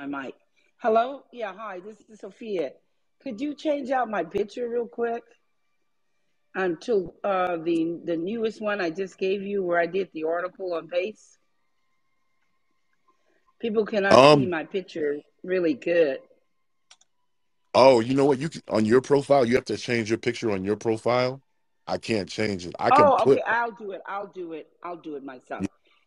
my mic. Hello? Yeah, hi, this is Sophia. Could you change out my picture real quick until the newest one I just gave you where I did the article on base? People cannot see Um, my picture really good. oh, you know what? You can, on your profile, you have to change your picture on your profile. I can't change it. I can Oh, put okay, I'll do it. I'll do it. I'll do it myself.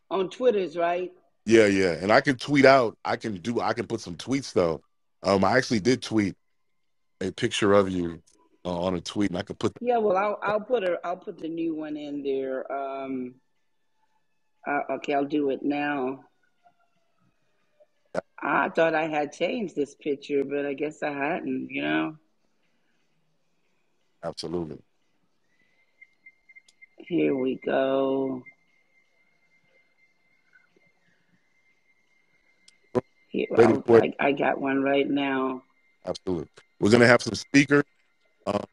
On Twitter's, right? yeah, yeah. And I can tweet out. I can put some tweets though. I actually did tweet a picture of you on a tweet, and I could put Yeah, well, I'll put the new one in there. Okay, I'll do it now. I thought I had changed this picture, but I guess I hadn't. absolutely. Here we go. Here, Ready for it? I got one right now. Absolutely. We're gonna have some speakers. Um,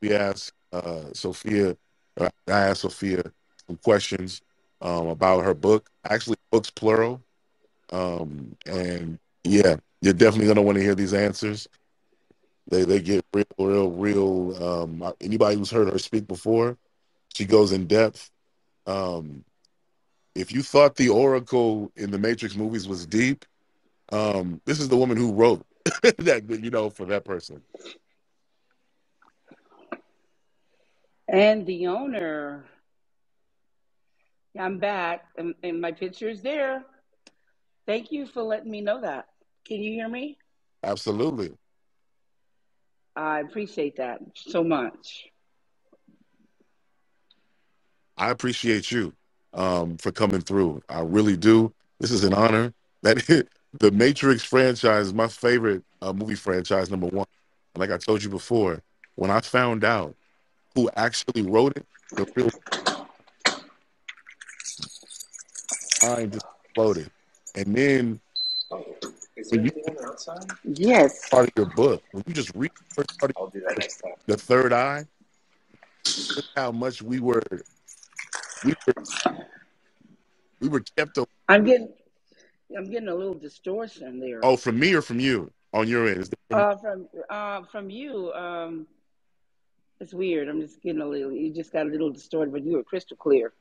we asked Sophia, I asked Sophia some questions about her book. Actually, books plural. And yeah, you're definitely gonna want to hear these answers. They get real, real, real. Anybody who's heard her speak before, she goes in depth. Um, if you thought the Oracle in the Matrix movies was deep, this is the woman who wrote that. For that person. And the owner, I'm back, and my picture's there. Thank you for letting me know that. Can you hear me? Absolutely. I appreciate that so much. I appreciate you for coming through. I really do. This is an honor. That the Matrix franchise is my favorite movie franchise, number one. And like I told you before, when I found out who actually wrote it, the real mind just exploded. And then Oh, is there when you anyone outside? Yes. part of your book, when you just read the first part of I'll do that your book, next time. the third eye, look how much we were we were kept. I'm getting I'm getting a little distortion there. Oh, from me or from you on your end? Is it from you? From you, it's weird. I'm just getting a little. You just got a little distorted, but you were crystal clear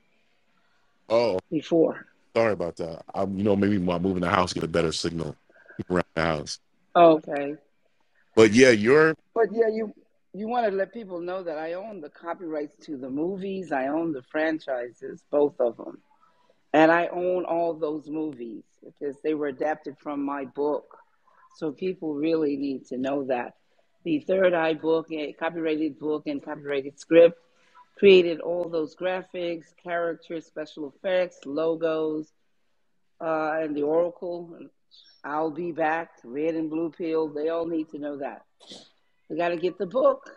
Oh, before. sorry about that. Maybe while moving the house, get a better signal around the house. Okay, But yeah, you're but yeah, you want to let people know that I own the copyrights to the movies. I own the franchises, both of them, and I own all those movies because they were adapted from my book. So people really need to know that the Third Eye book, a copyrighted book and copyrighted script, created all those graphics, characters, special effects, logos, and the Oracle. I'll be back, red and blue pill. They all need to know that. We got to get the book,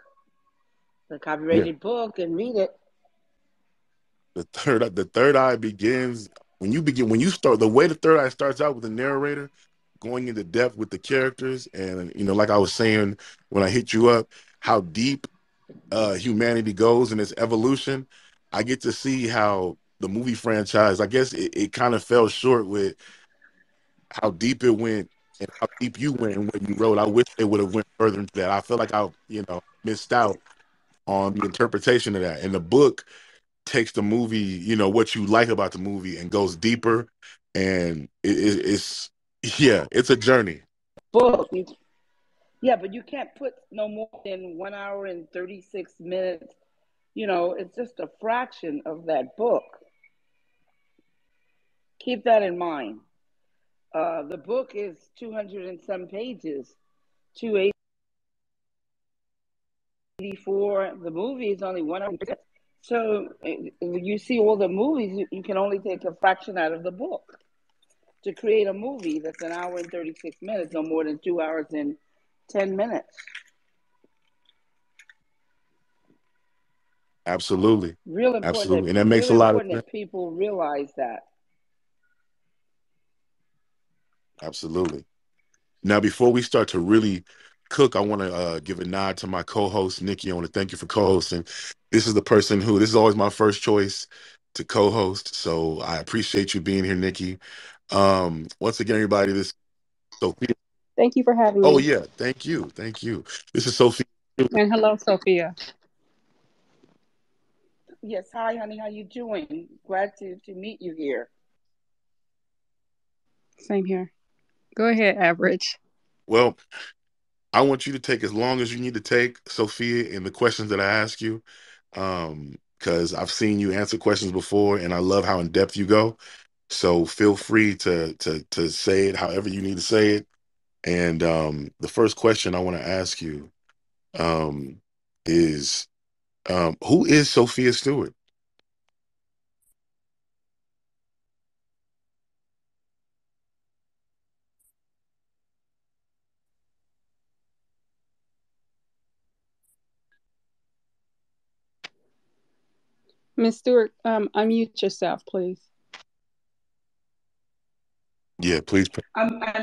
the yeah. copyrighted book, and read it. The third eye begins when you start the way the third eye starts out with the narrator going into depth with the characters, and like I was saying when I hit you up, how deep humanity goes in its evolution. I get to see how the movie franchise, I guess it kind of fell short with how deep it went and how deep you went and what you wrote. I wish they would have went further into that. I feel like I missed out on the interpretation of that. And the book takes the movie, what you like about the movie, and goes deeper. And it's yeah, it's a journey. Book. Yeah, but you can't put no more than 1 hour and 36 minutes. It's just a fraction of that book. Keep that in mind. The book is 200 and some pages, 284. The movie is only 100. So you see all the movies, you can only take a fraction out of the book to create a movie that's 1 hour and 36 minutes, no more than 2 hours and 10 minutes. Absolutely. Real important Absolutely. And that makes a really lot of important sense. that people realize that. Absolutely. Now, before we start to really cook, I want to give a nod to my co-host, Nikki. I want to thank you for co-hosting. This is always my first choice to co-host. So I appreciate you being here, Nikki. Once again, everybody, this is Sophia. Thank you for having Oh me. yeah, thank you, thank you. This is Sophia. And hello, Sophia. Yes, hi, honey. How you doing? Glad to meet you here. Same here. Go ahead, average. Well, I want you to take as long as you need to take, Sophia, in the questions that I ask you, because I've seen you answer questions before, and I love how in depth you go. So feel free to say it however you need to say it. And the first question I want to ask you um, is, who is Sophia Stewart? Miss Stewart, unmute yourself, please. Yeah, please. Wait a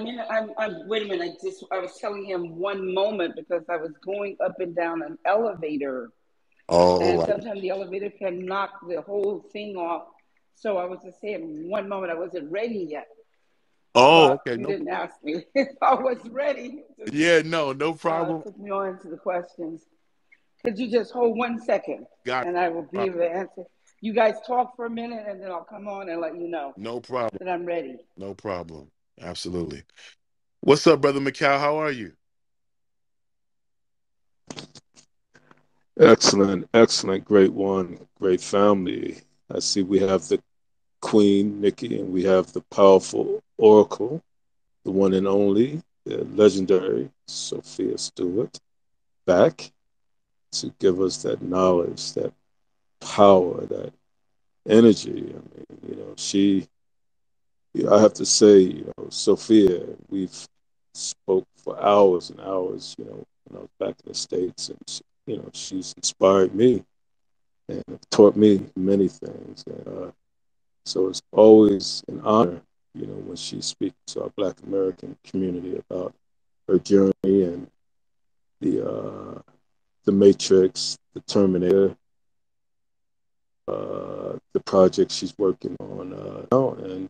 minute. I was telling him one moment because I was going up and down an elevator, Oh, and sometimes the elevator can knock the whole thing off. So I was just saying one moment I wasn't ready yet, oh, but okay, you no. didn't ask me if I was ready. Just Yeah, no problem. took me on to the questions. Could you just hold 1 second Got and I will be it. able to answer? You guys talk for a minute and then I'll come on and let you know No problem. that I'm ready. No problem. Absolutely. What's up, brother McCall? How are you? Excellent, excellent, great one, great family. I see we have the Queen, Nikki, and we have the powerful Oracle, the one and only, the legendary Sophia Stewart, back to give us that knowledge, that power, that energy. I mean, I have to say, Sophia, we've spoke for hours and hours, when I was back in the States, and she's inspired me and taught me many things. And so it's always an honor, when she speaks to our Black American community about her journey and the Matrix, the Terminator, the project she's working on now, and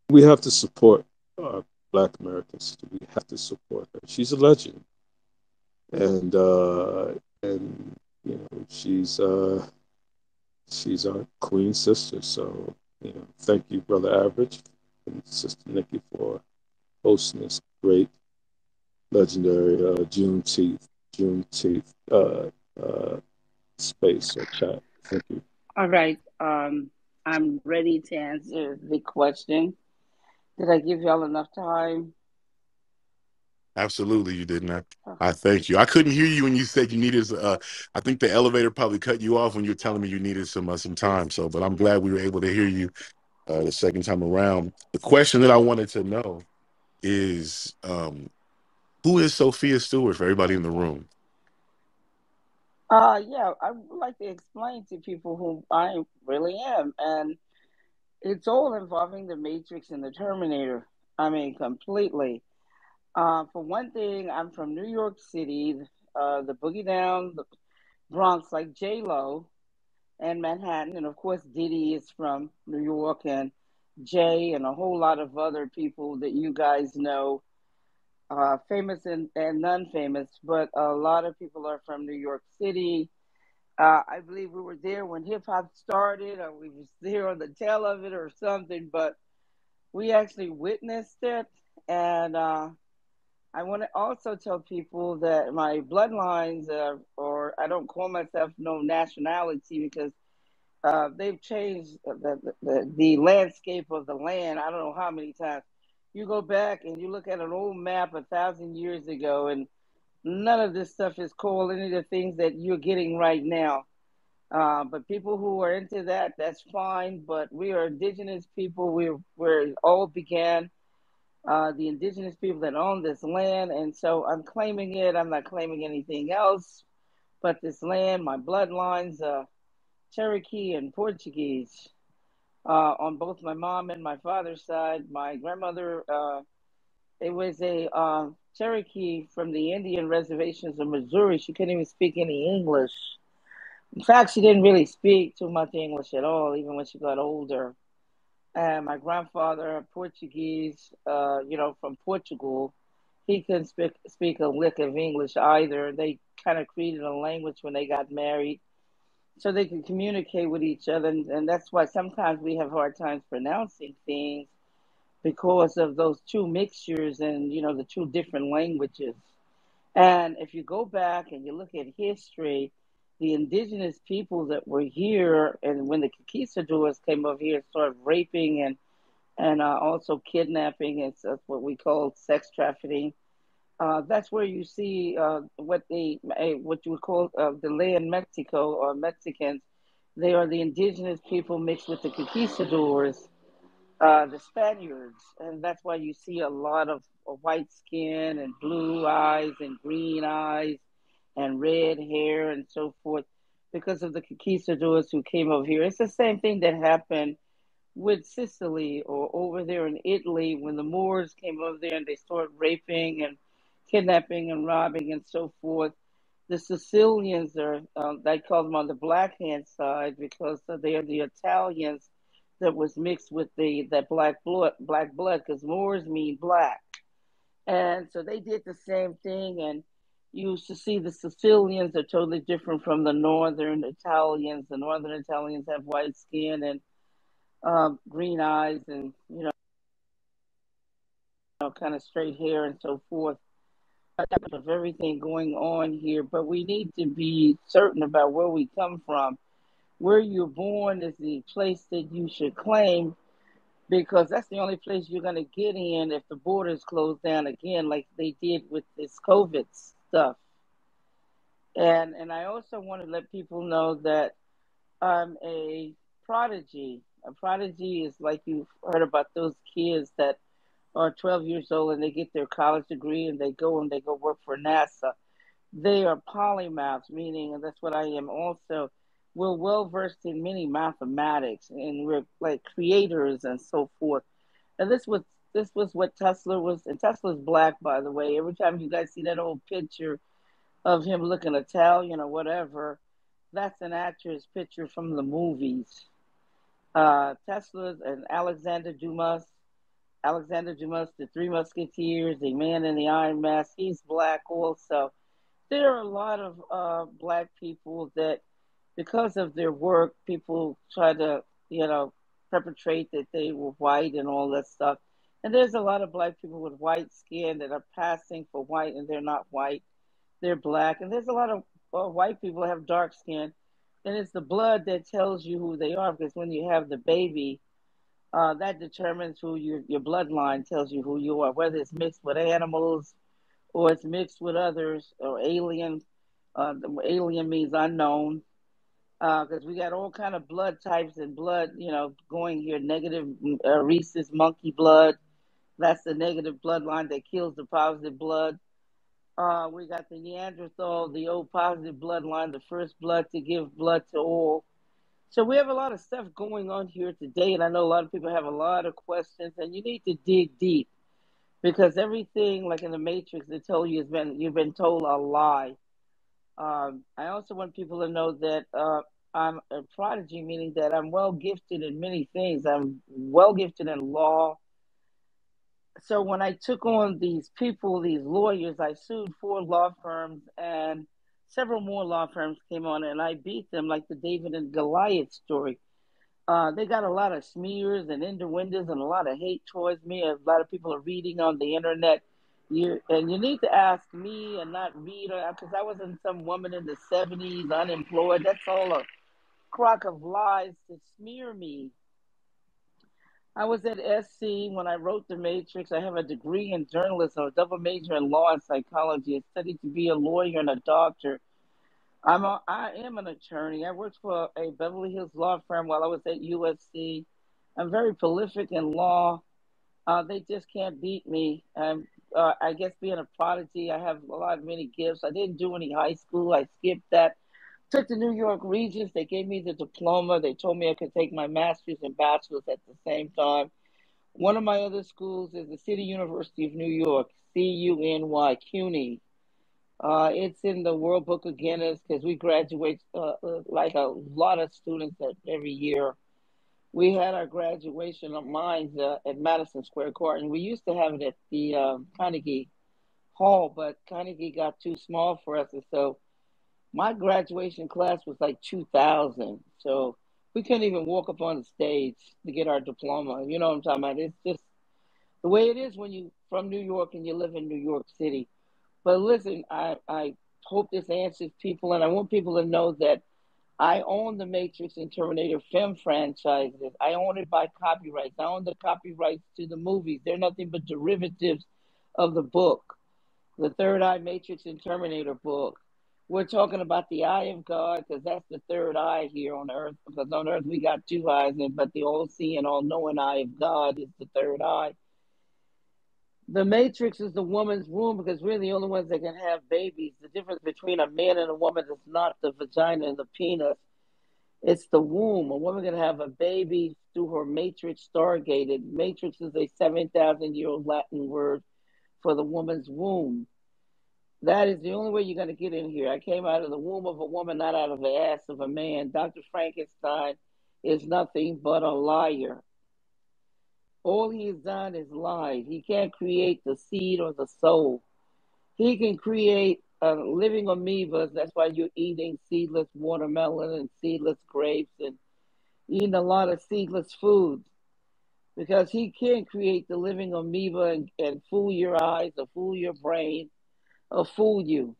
we have to support our Black Americans. We have to support her. She's a legend, and she's our queen sister. So, thank you, Brother Average and Sister Nikki, for hosting this great, legendary Juneteenth uh, space or chat. Thank you. All right. I'm ready to answer the question. Did I give y'all enough time? Absolutely, you didn't. Oh, I thank you. I couldn't hear you when you said you needed. I think the elevator probably cut you off when you were telling me you needed some time. So, but I'm glad we were able to hear you the second time around. The question that I wanted to know is, who is Sophia Stewart for everybody in the room? yeah, I would like to explain to people who I really am. And it's all involving the Matrix and the Terminator. I mean, completely. For one thing, I'm from New York City, the Boogie Down, the Bronx, like J Lo, and Manhattan, and of course Diddy is from New York, and Jay, and a whole lot of other people that you guys know, famous and non-famous. But a lot of people are from New York City. I believe we were there when hip hop started, or we was there on the tail of it, or something. But we actually witnessed it, and I want to also tell people that my bloodlines, or I don't call myself no nationality because they've changed the landscape of the land. I don't know how many times. You go back and you look at an old map 1,000 years ago, and none of this stuff is called any of the things that you're getting right now. But people who are into that, that's fine. But we are indigenous people. We're where it all began. The indigenous people that own this land, and so I'm claiming it. I'm not claiming anything else but this land. My bloodlines, Cherokee and Portuguese, on both my mom and my father's side. My grandmother, it was a Cherokee from the Indian reservations of Missouri. She couldn't even speak any English. In fact, she didn't really speak too much English at all, even when she got older. And my grandfather, Portuguese, from Portugal. he couldn't speak a lick of English either. They kind of created a language when they got married so they could communicate with each other. And that's why sometimes we have hard times pronouncing things because of those two mixtures and, the two different languages. And if you go back and you look at history, the indigenous people that were here, and when the conquistadors came over here and started raping and also kidnapping, it's what we call sex trafficking. That's where you see what you would call the land Mexico or Mexicans. They are the indigenous people mixed with the conquistadors, the Spaniards, and that's why you see a lot of white skin and blue eyes and green eyes and red hair and so forth because of the conquistadors who came over here. It's the same thing that happened with Sicily or over there in Italy when the Moors came over there and they started raping and kidnapping and robbing and so forth. The Sicilians are, they call them on the black hand side because they are the Italians that was mixed with that black blood, because Moors mean black. And so they did the same thing, and you used to see the Sicilians are totally different from the northern Italians. The northern Italians have white skin and green eyes and, kind of straight hair and so forth. Of everything going on here, but we need to be certain about where we come from. Where you're born is the place that you should claim because that's the only place you're going to get in if the borders close down again, like they did with this COVID stuff. And I also want to let people know that I'm a prodigy. A prodigy is like you've heard about those kids that are 12 years old and they get their college degree and they go work for NASA. They are polymaths, meaning, and that's what I am also. We're well versed in many mathematics and we're like creators and so forth. And this was what Tesla was, and Tesla's black, by the way. Every time you guys see that old picture of him looking Italian or whatever, that's an actor's picture from the movies. Tesla's and Alexander Dumas, the Three Musketeers, the Man in the Iron Mask. He's black also. There are a lot of black people that, because of their work, people try to, perpetrate that they were white and all that stuff. And there's a lot of black people with white skin that are passing for white and they're not white. They're black. And there's a lot of white people that have dark skin. And it's the blood that tells you who they are because when you have the baby, that determines who your bloodline tells you who you are, whether it's mixed with animals or it's mixed with others or alien. Alien means unknown because we got all kind of blood types and blood, going here. Negative rhesus monkey blood. That's the negative bloodline that kills the positive blood. We got the Neanderthal, the old positive bloodline, the first blood to give blood to all. So we have a lot of stuff going on here today, and I know a lot of people have a lot of questions, and you need to dig deep because everything, like in the Matrix, they told you you've been told a lie. I also want people to know that I'm a prodigy, meaning that I'm well gifted in many things. I'm well gifted in law. So when I took on these people, these lawyers, I sued 4 law firms, and several more law firms came on, and I beat them like the David and Goliath story. They got a lot of smears and innuendos and a lot of hate towards me. A lot of people are reading on the internet. You need to ask me and not read because I wasn't some woman in the 70s unemployed. That's all a crock of lies to smear me. I was at SC when I wrote The Matrix. I have a degree in journalism, a double major in law and psychology. I studied to be a lawyer and a doctor. I am an attorney. I worked for a Beverly Hills law firm while I was at USC. I'm very prolific in law. They just can't beat me. I guess being a prodigy, I have a lot of many gifts. I didn't do any high school. I skipped that. Took the New York Regents. They gave me the diploma. They told me I could take my master's and bachelor's at the same time. One of my other schools is the City University of New York, CUNY, CUNY. It's in the World Book of Guinness because we graduate like a lot of students every year. We had our graduation of mine at Madison Square Garden. We used to have it at the Carnegie. hall, but Carnegie got too small for us, and so my graduation class was like 2,000. So we couldn't even walk up on the stage to get our diploma. You know what I'm talking about? It's just the way it is when you from New York and you live in New York City. But listen, I hope this answers people, and I want people to know that I own the Matrix and Terminator film franchises. I own it by copyrights. I own the copyrights to the movies. They're nothing but derivatives of the book, the Third Eye Matrix and Terminator book. We're talking about the eye of God because that's the third eye here on earth. Because on earth we got two eyes, but the all seeing, all knowing eye of God is the third eye. The matrix is the woman's womb because we're the only ones that can have babies. The difference between a man and a woman is not the vagina and the penis. It's the womb. A woman can have a baby through her matrix stargated. Matrix is a 7,000-year-old Latin word for the woman's womb. That is the only way you're going to get in here. I came out of the womb of a woman, not out of the ass of a man. Dr. Frankenstein is nothing but a liar. All he has done is lied. He can't create the seed or the soul. He can create living amoebas. That's why you're eating seedless watermelon and seedless grapes and eating a lot of seedless foods because he can't create the living amoeba and fool your eyes or fool your brain or fool you.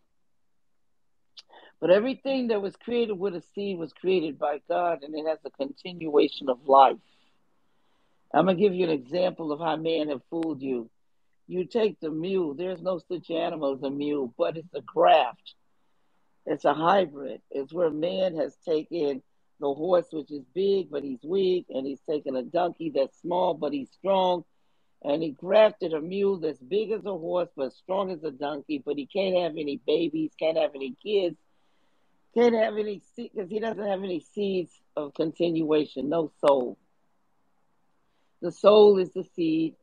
But everything that was created with a seed was created by God, and it has a continuation of life. I'm going to give you an example of how man have fooled you. You take the mule. There's no such animal as a mule, but it's a graft. It's a hybrid. It's where man has taken the horse, which is big, but he's weak, and he's taken a donkey that's small, but he's strong, and he grafted a mule that's big as a horse, but strong as a donkey, but he can't have any babies, can't have any kids, can't have any seed, because he doesn't have any seeds of continuation, no soul. The soul is the seed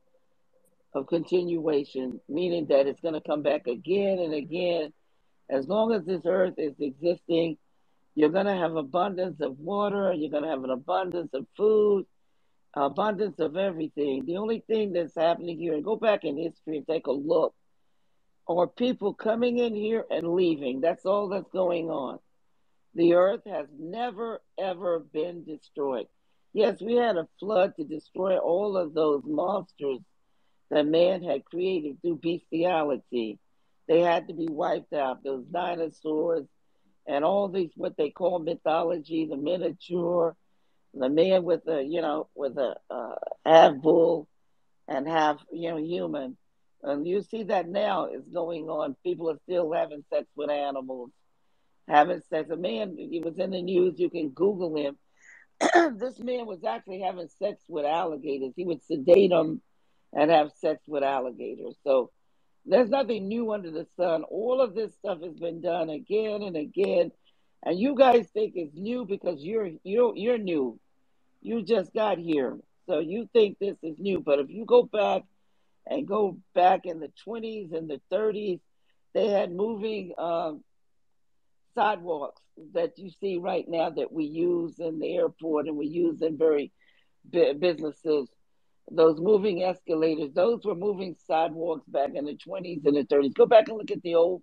of continuation, meaning that it's going to come back again and again. As long as this earth is existing, you're going to have abundance of water, you're going to have an abundance of food, abundance of everything. The only thing that's happening here, and go back in history and take a look, are people coming in here and leaving. That's all that's going on. The earth has never, ever been destroyed. Yes, we had a flood to destroy all of those monsters that man had created through bestiality. They had to be wiped out. Those dinosaurs and all these what they call mythology, the miniature, the man with a half bull and half human. And you see that now is going on. People are still having sex with animals, having sex. A man, he was in the news. You can Google him. This man was actually having sex with alligators. He would sedate them and have sex with alligators. So there's nothing new under the sun. All of this stuff has been done again and again, and you guys think it's new because you're new. You just got here, so you think this is new. But if you go back in the 20s and the 30s, they had moving sidewalks that you see right now that we use in the airport and we use in very businesses. Those moving escalators, those were moving sidewalks back in the 20s and the 30s. Go back and look at the old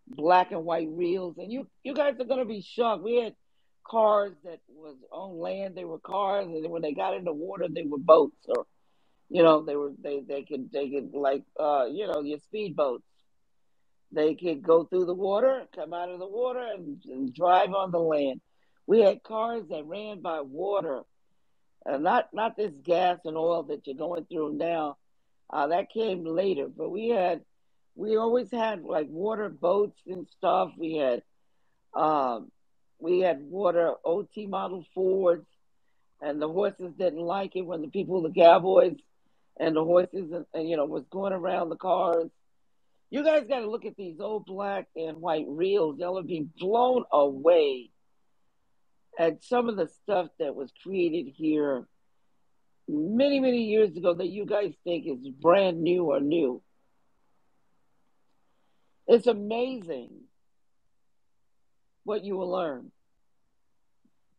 black and white reels, and you guys are going to be shocked. We had cars that was on land. They were cars, and when they got in the water, they were boats, or they could like your speedboats. They could go through the water, come out of the water, and drive on the land. We had cars that ran by water, not this gas and oil that you're going through now. That came later, but we always had like water boats and stuff. Um, we had water OT model Fords, and the horses didn't like it when the people, the cowboys, and the horses, and was going around the cars. You guys got to look at these old black and white reels. Y'all will be blown away at some of the stuff that was created here many, many years ago that you guys think is brand new or new. It's amazing what you will learn.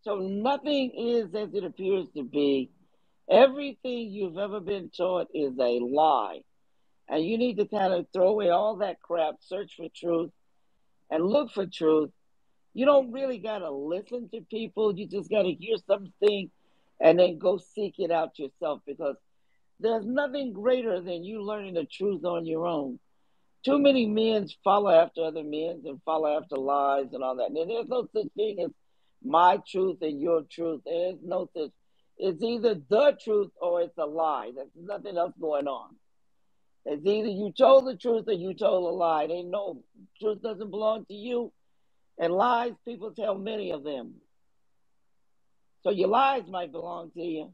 So nothing is as it appears to be. Everything you've ever been taught is a lie. And you need to kind of throw away all that crap, search for truth, and look for truth. You don't really got to listen to people. You just got to hear something and then go seek it out yourself, because there's nothing greater than you learning the truth on your own. Too many men follow after other men and follow after lies and all that. And there's no such thing as my truth and your truth. There's no such. It's either the truth or it's a lie. There's nothing else going on. It's either you told the truth or you told a lie. They know truth doesn't belong to you, and lies, people tell many of them. So your lies might belong to you,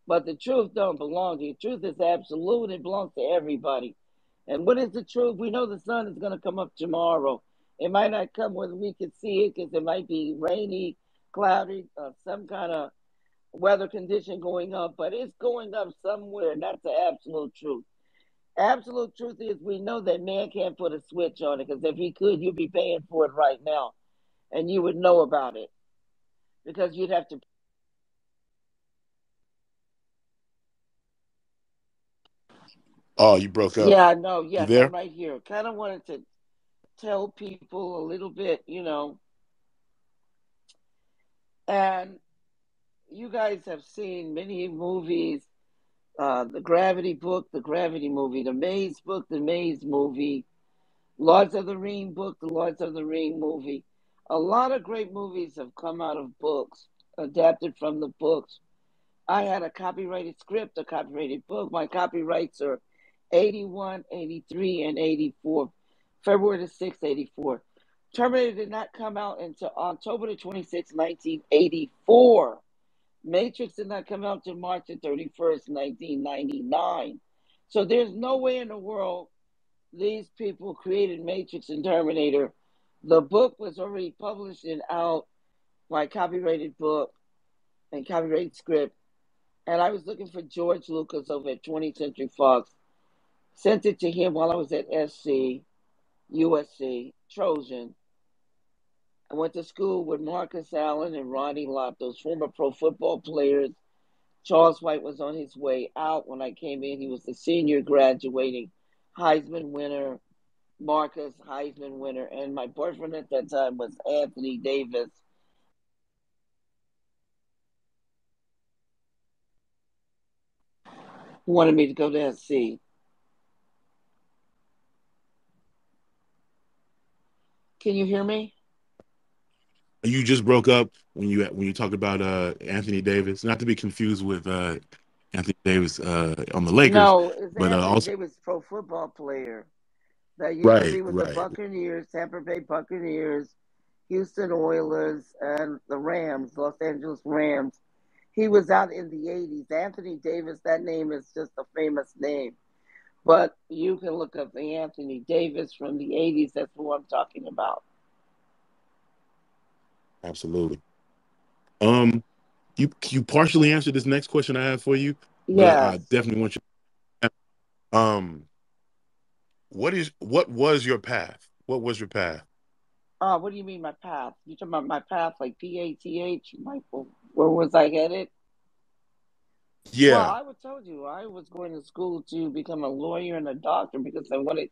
but the truth don't belong to you. Truth is absolute. It belongs to everybody. And what is the truth? We know the sun is going to come up tomorrow. It might not come where we can see it, because it might be rainy, cloudy, some kind of weather condition going up, but it's going up somewhere, and that's the absolute truth. Absolute truth is we know that man can't put a switch on it, because if he could, you'd be paying for it right now, and you would know about it, because you'd have to. Oh, you broke up. Yeah, I know. You Yes, I'm there? right here. Kind of wanted to tell people a little bit, and you guys have seen many movies, the Gravity book, the Gravity movie, the Maze book, the Maze movie, Lords of the Ring book, the Lords of the Ring movie. A lot of great movies have come out of books, adapted from the books. I had a copyrighted script, a copyrighted book. My copyrights are 81, 83, and 84. February the 6th, 84. Terminator did not come out until October the 26th, 1984. Matrix did not come out until March the 31st, 1999. So there's no way in the world these people created Matrix and Terminator. The book was already published and out, my copyrighted book and copyrighted script. And I was looking for George Lucas over at 20th Century Fox. Sent it to him while I was at SC, USC, Trojan. I went to school with Marcus Allen and Ronnie Lott, those former pro football players. Charles White was on his way out when I came in. He was the senior graduating Heisman winner, Marcus Heisman winner. And my boyfriend at that time was Anthony Davis. Who wanted me to go to SC. Can you hear me? You just broke up when you talked about Anthony Davis, not to be confused with Anthony Davis on the Lakers, No, it's but Anthony also Davis, pro football player that used to right, be with the right, Buccaneers, Tampa Bay Buccaneers, Houston Oilers, and the Rams, Los Angeles Rams. He was out in the 80s. Anthony Davis, that name is just a famous name. But you can look up the Anthony Davis from the 80s. That's who I'm talking about. absolutely. Um, you partially answered this next question I have for you, but I Yes. definitely want you. What was your path? What was your path? What do you mean my path? You talking about my path like PATH? Where was I headed? Well, Yeah, I would told you I was going to school to become a lawyer and a doctor because I wanted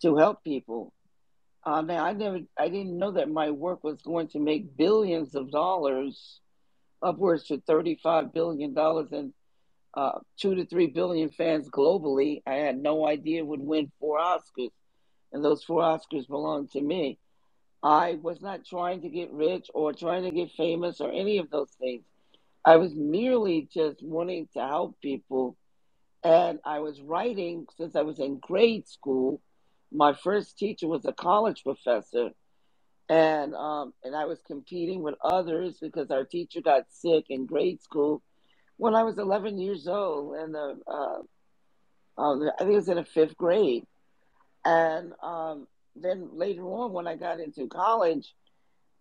to help people. Now I didn't know that my work was going to make billions of dollars, upwards to $35 billion, and 2 to 3 billion fans globally. I had no idea would win 4 Oscars, and those 4 Oscars belonged to me. I was not trying to get rich or trying to get famous or any of those things. I was merely just wanting to help people, and I was writing since I was in grade school. My first teacher was a college professor, and I was competing with others because our teacher got sick in grade school when I was 11 years old, and I think it was in the fifth grade. And then later on, when I got into college,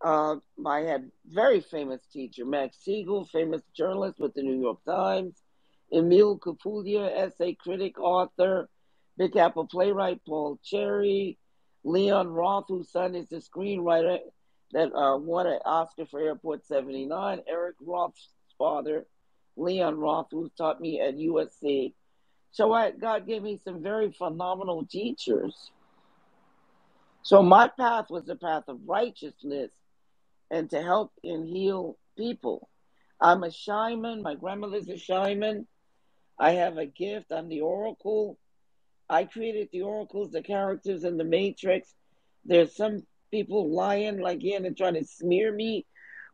I had very famous teacher, Max Siegel, famous journalist with the New York Times, Emile Kapulia, essay critic, author, Big Apple playwright, Paul Cherry, Leon Roth, whose son is the screenwriter that won an Oscar for Airport 79, Eric Roth's father, Leon Roth, who taught me at USC. So God gave me some very phenomenal teachers. So my path was a path of righteousness and to help and heal people. I'm a shaman. My grandmother's a shaman. I have a gift. I'm the oracle. I created the oracles, the characters in the Matrix. There's some people lying like in and trying to smear me,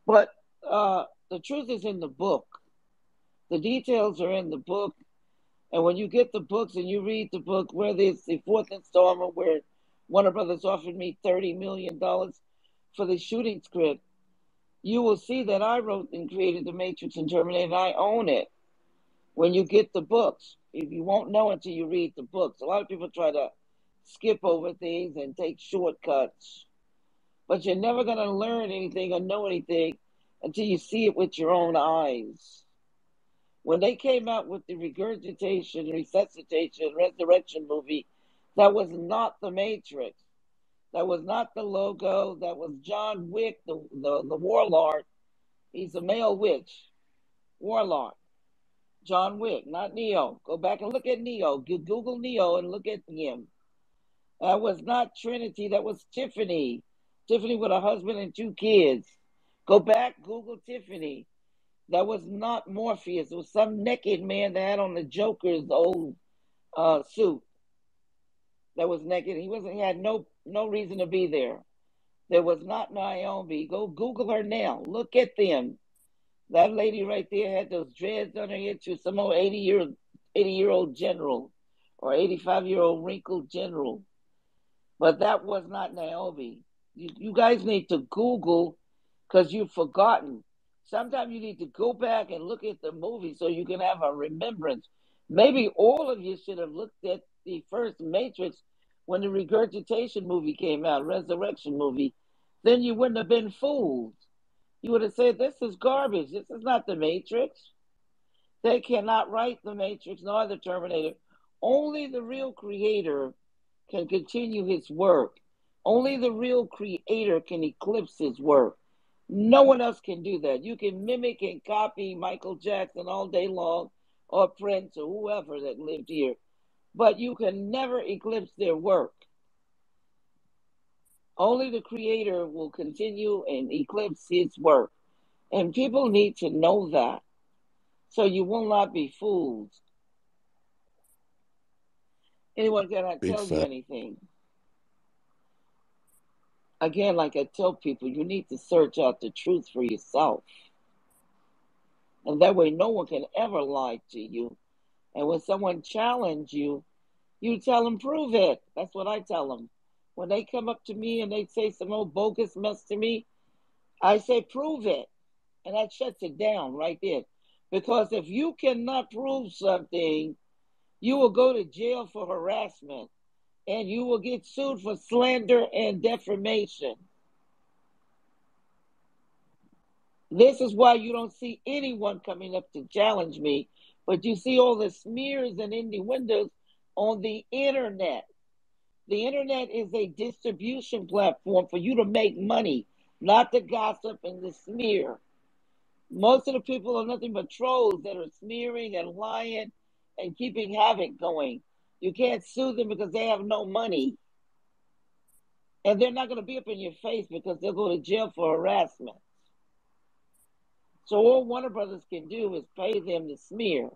but the truth is in the book. The details are in the book, and when you get the books and you read the book, where there's the fourth installment where Warner Brothers offered me $30 million for the shooting script, you will see that I wrote and created the Matrix and Terminator. And I own it. When you get the books, if you won't know until you read the books. A lot of people try to skip over things and take shortcuts, but you're never going to learn anything or know anything until you see it with your own eyes. When they came out with the regurgitation, resuscitation, resurrection movie, that was not the Matrix. That was not the logo. That was John Wick, the warlord. He's a male witch, warlord. John Wick, not Neo. Go back and look at Neo. Google Neo and look at him. That was not Trinity. That was Tiffany. Tiffany with a husband and 2 kids. Go back, Google Tiffany. That was not Morpheus. It was some naked man that had on the Joker's old suit. That was naked. He wasn't. He had no reason to be there. There was not Naomi. Go Google her now. Look at them. That lady right there had those dreads on her head. She was some old 80-year-old general or 85-year-old wrinkled general. But that was not Naomi. You guys need to Google because you've forgotten. Sometimes you need to go back and look at the movie so you can have a remembrance. Maybe all of you should have looked at the first Matrix when the regurgitation movie came out, resurrection movie. Then you wouldn't have been fooled. You would have said, this is garbage. This is not the Matrix. They cannot write the Matrix nor the Terminator. Only the real creator can continue his work. Only the real creator can eclipse his work. No one else can do that. You can mimic and copy Michael Jackson all day long or Prince or whoever that lived here, but you can never eclipse their work. Only the creator will continue and eclipse his work. And people need to know that so you will not be fooled. Anyone cannot Big tell you fact. anything. Again, like I tell people, you need to search out the truth for yourself. And that way no one can ever lie to you. And when someone challenges you, you tell them, prove it. That's what I tell them. When they come up to me and they say some old bogus mess to me, I say, prove it. And that shuts it down right there. Because if you cannot prove something, you will go to jail for harassment and you will get sued for slander and defamation. This is why you don't see anyone coming up to challenge me, but you see all the smears and innuendos on the internet. The internet is a distribution platform for you to make money, not to gossip and to smear. Most of the people are nothing but trolls that are smearing and lying and keeping havoc going. You can't sue them because they have no money. And they're not going to be up in your face because they'll go to jail for harassment. So all Warner Brothers can do is pay them to smear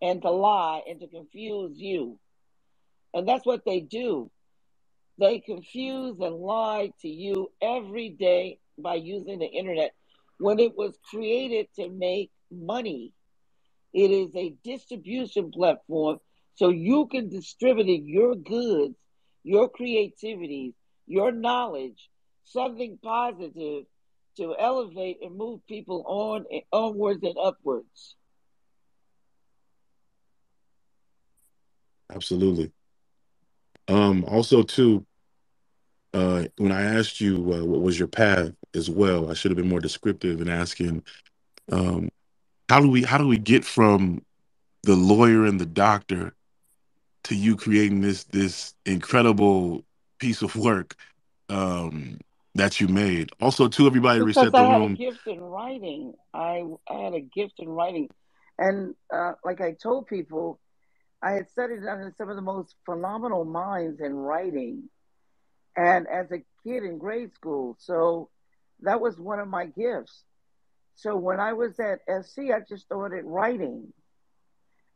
and to lie and to confuse you. And that's what they do. They confuse and lie to you every day by using the internet when it was created to make money. It is a distribution platform so you can distribute your goods, your creativity, your knowledge, something positive to elevate and move people on and onwards and upwards. Absolutely. Also, too, when I asked you what was your path as well, I should have been more descriptive in asking, um, how do we get from the lawyer and the doctor to you creating this incredible piece of work that you made? Also, to everybody, Because reset I the had a room. gift in writing. I had a gift in writing. And like I told people, I had studied under some of the most phenomenal minds in writing, and as a kid in grade school. So that was one of my gifts. So when I was at SC, I just started writing.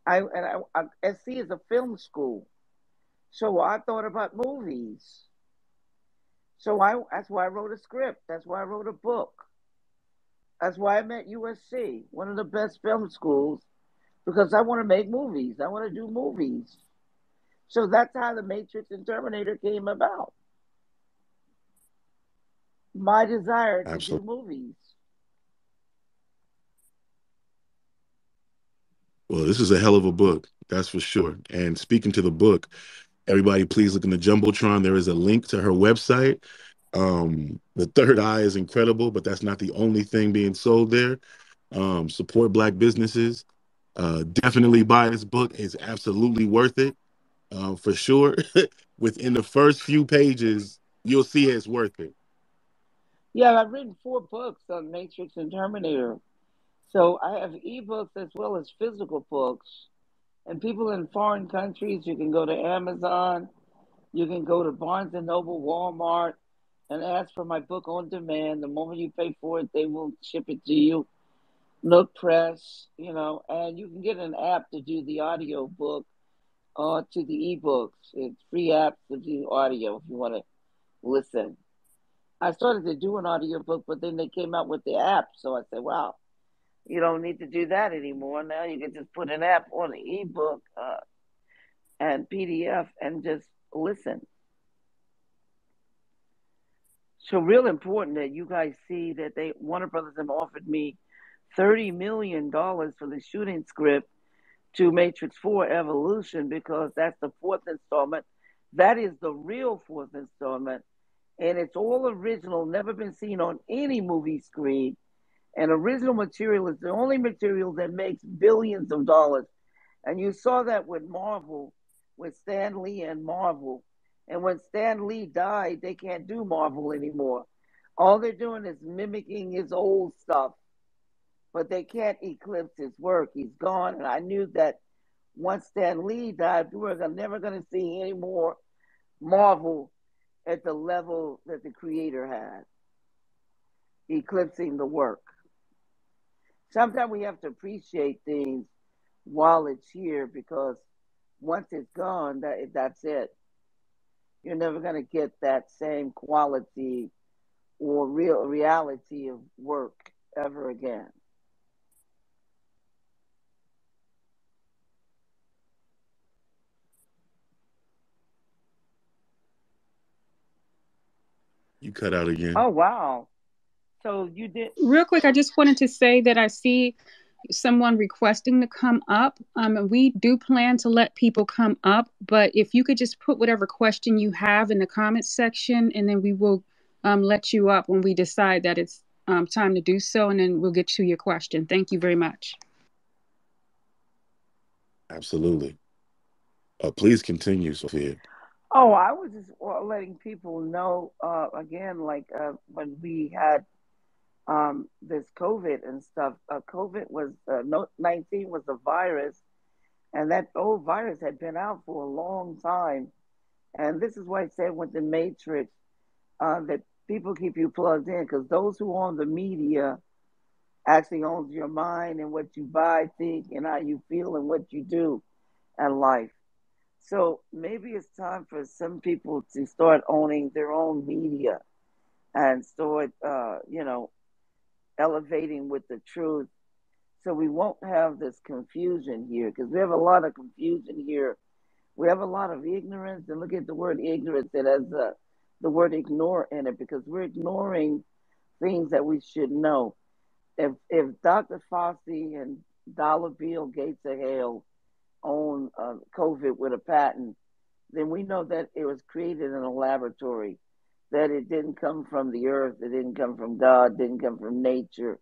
SC is a film school, so I thought about movies. So that's why I wrote a script. That's why I wrote a book. That's why I'm at USC, one of the best film schools, because I want to make movies. I want to do movies. So that's how The Matrix and Terminator came about. My desire to do Absolutely. movies. Well, this is a hell of a book, that's for sure. And speaking to the book, everybody, please look in the jumbotron. There is a link to her website. The third eye is incredible, but that's not the only thing being sold there. Support Black businesses. Definitely buy this book. It's absolutely worth it, for sure. Within the first few pages, you'll see it's worth it. Yeah, I've written 4 books on Matrix and Terminator. So I have ebooks as well as physical books. And people in foreign countries, you can go to Amazon, you can go to Barnes and Noble, Walmart, and ask for my book on demand. The moment you pay for it, they will ship it to you. Nook Press, and you can get an app to do the audio book or to the ebooks. It's free apps to do audio if you want to listen. I started to do an audio book, but then they came out with the app, so I said, "Wow, you don't need to do that anymore. Now you can just put an app on the ebook and PDF and just listen." So real important that you guys see that Warner Brothers have offered me $30 million for the shooting script to Matrix 4 Evolution, because that's the fourth installment. That is the real fourth installment. And it's all original, never been seen on any movie screen. And original material is the only material that makes billions of dollars. And you saw that with Marvel, with Stan Lee and Marvel. And when Stan Lee died, they can't do Marvel anymore. All they're doing is mimicking his old stuff, but they can't eclipse his work. He's gone. And I knew that once Stan Lee died, we were never going to see any more Marvel at the level that the creator had, eclipsing the work. Sometimes we have to appreciate things while it's here, because once it's gone, that's it. You're never going to get that same quality or real reality of work ever again. You cut out again. Oh, wow. So you did. Real quick, I just wanted to say that I see someone requesting to come up. And we do plan to let people come up, but if you could just put whatever question you have in the comments section, and then we will let you up when we decide that it's time to do so, and then we'll get to your question. Thank you very much. Absolutely. Please continue, Sophia. Oh, I was just letting people know again, like when we had this COVID and stuff. COVID was 19 was a virus, and that old virus had been out for a long time. And this is why I said with the Matrix that people keep you plugged in, because those who own the media actually owns your mind and what you buy, think, and how you feel and what you do in life. So maybe it's time for some people to start owning their own media and start, elevating with the truth, so we won't have this confusion here, because we have a lot of confusion here. We have a lot of ignorance, and look at the word ignorance. It has the word ignore in it, because we're ignoring things that we should know. If Dr. Fauci and Dollar Bill Gates of Hell own COVID with a patent, then we know that it was created in a laboratory, that it didn't come from the earth, it didn't come from God, didn't come from nature.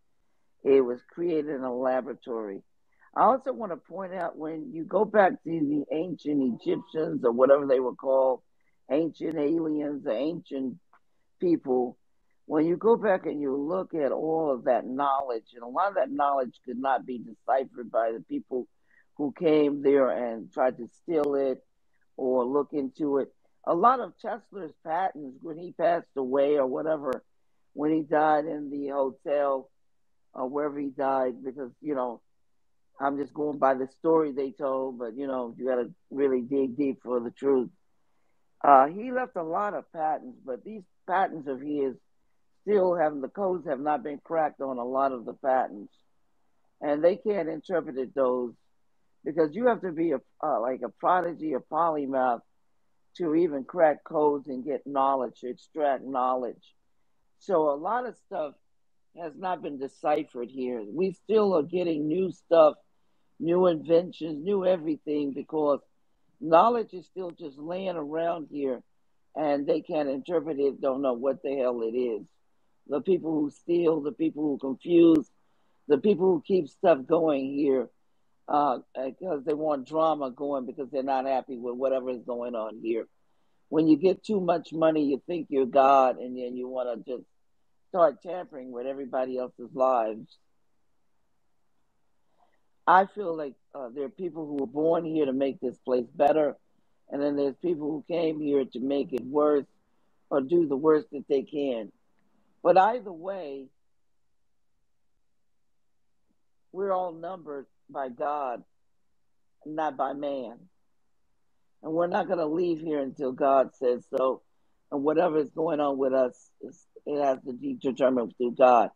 It was created in a laboratory. I also want to point out, when you go back to the ancient Egyptians or whatever they were called, ancient aliens, or ancient people, when you go back and you look at all of that knowledge, and a lot of that knowledge could not be deciphered by the people who came there and tried to steal it or look into it. A lot of Tesla's patents, when he passed away or whatever, when he died in the hotel or wherever he died, because, I'm just going by the story they told, but, you got to really dig deep for the truth. He left a lot of patents, but these patents of his still have, the codes have not been cracked on a lot of the patents. And they can't interpret those because you have to be like a prodigy, a polymath to even crack codes and get knowledge, extract knowledge. So a lot of stuff has not been deciphered here. We still are getting new stuff, new inventions, new everything because knowledge is still just laying around here and they can't interpret it, don't know what the hell it is. The people who steal, the people who confuse, the people who keep stuff going here because they want drama going because they're not happy with whatever is going on here. When you get too much money, you think you're God, and then you want to just start tampering with everybody else's lives. I feel like there are people who were born here to make this place better, and then there's people who came here to make it worse or do the worst that they can. But either way, we're all numbered by God, not by man. And we're not going to leave here until God says so. And whatever is going on with us, it has to be determined through God.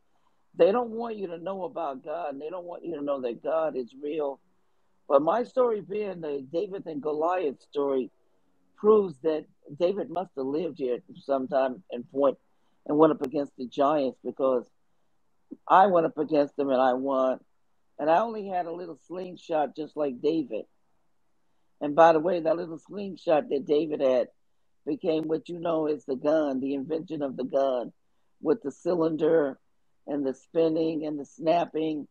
They don't want you to know about God, and they don't want you to know that God is real. But my story being the David and Goliath story proves that David must have lived here sometime and went up against the giants because I went up against them and I won. And I only had a little slingshot just like David. And by the way, that little slingshot that David had became what you know is the gun, the invention of the gun, with the cylinder and the spinning and the snapping.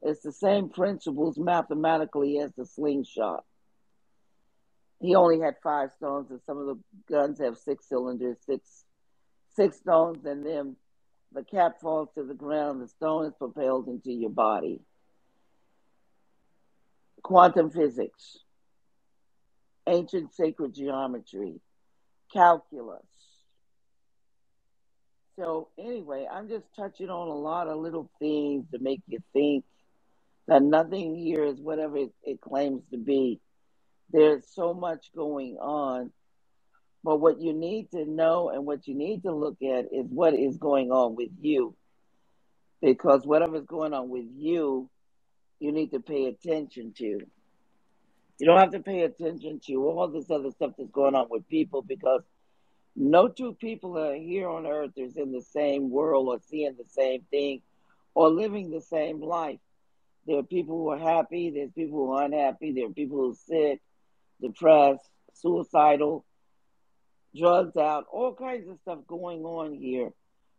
It's the same principles mathematically as the slingshot. He only had 5 stones, and some of the guns have 6 cylinders, six stones, and then the cap falls to the ground. The stone is propelled into your body. Quantum physics, ancient sacred geometry, calculus. So anyway, I'm just touching on a lot of little things to make you think that nothing here is whatever it claims to be. There's so much going on. But what you need to know and what you need to look at is what is going on with you. Because whatever's going on with you, you need to pay attention to. You don't have to pay attention to all this other stuff that's going on with people because no two people are here on earth is in the same world or seeing the same thing or living the same life. There are people who are happy, there's people who are unhappy, there are people who are sick, depressed, suicidal, drugs out, all kinds of stuff going on here.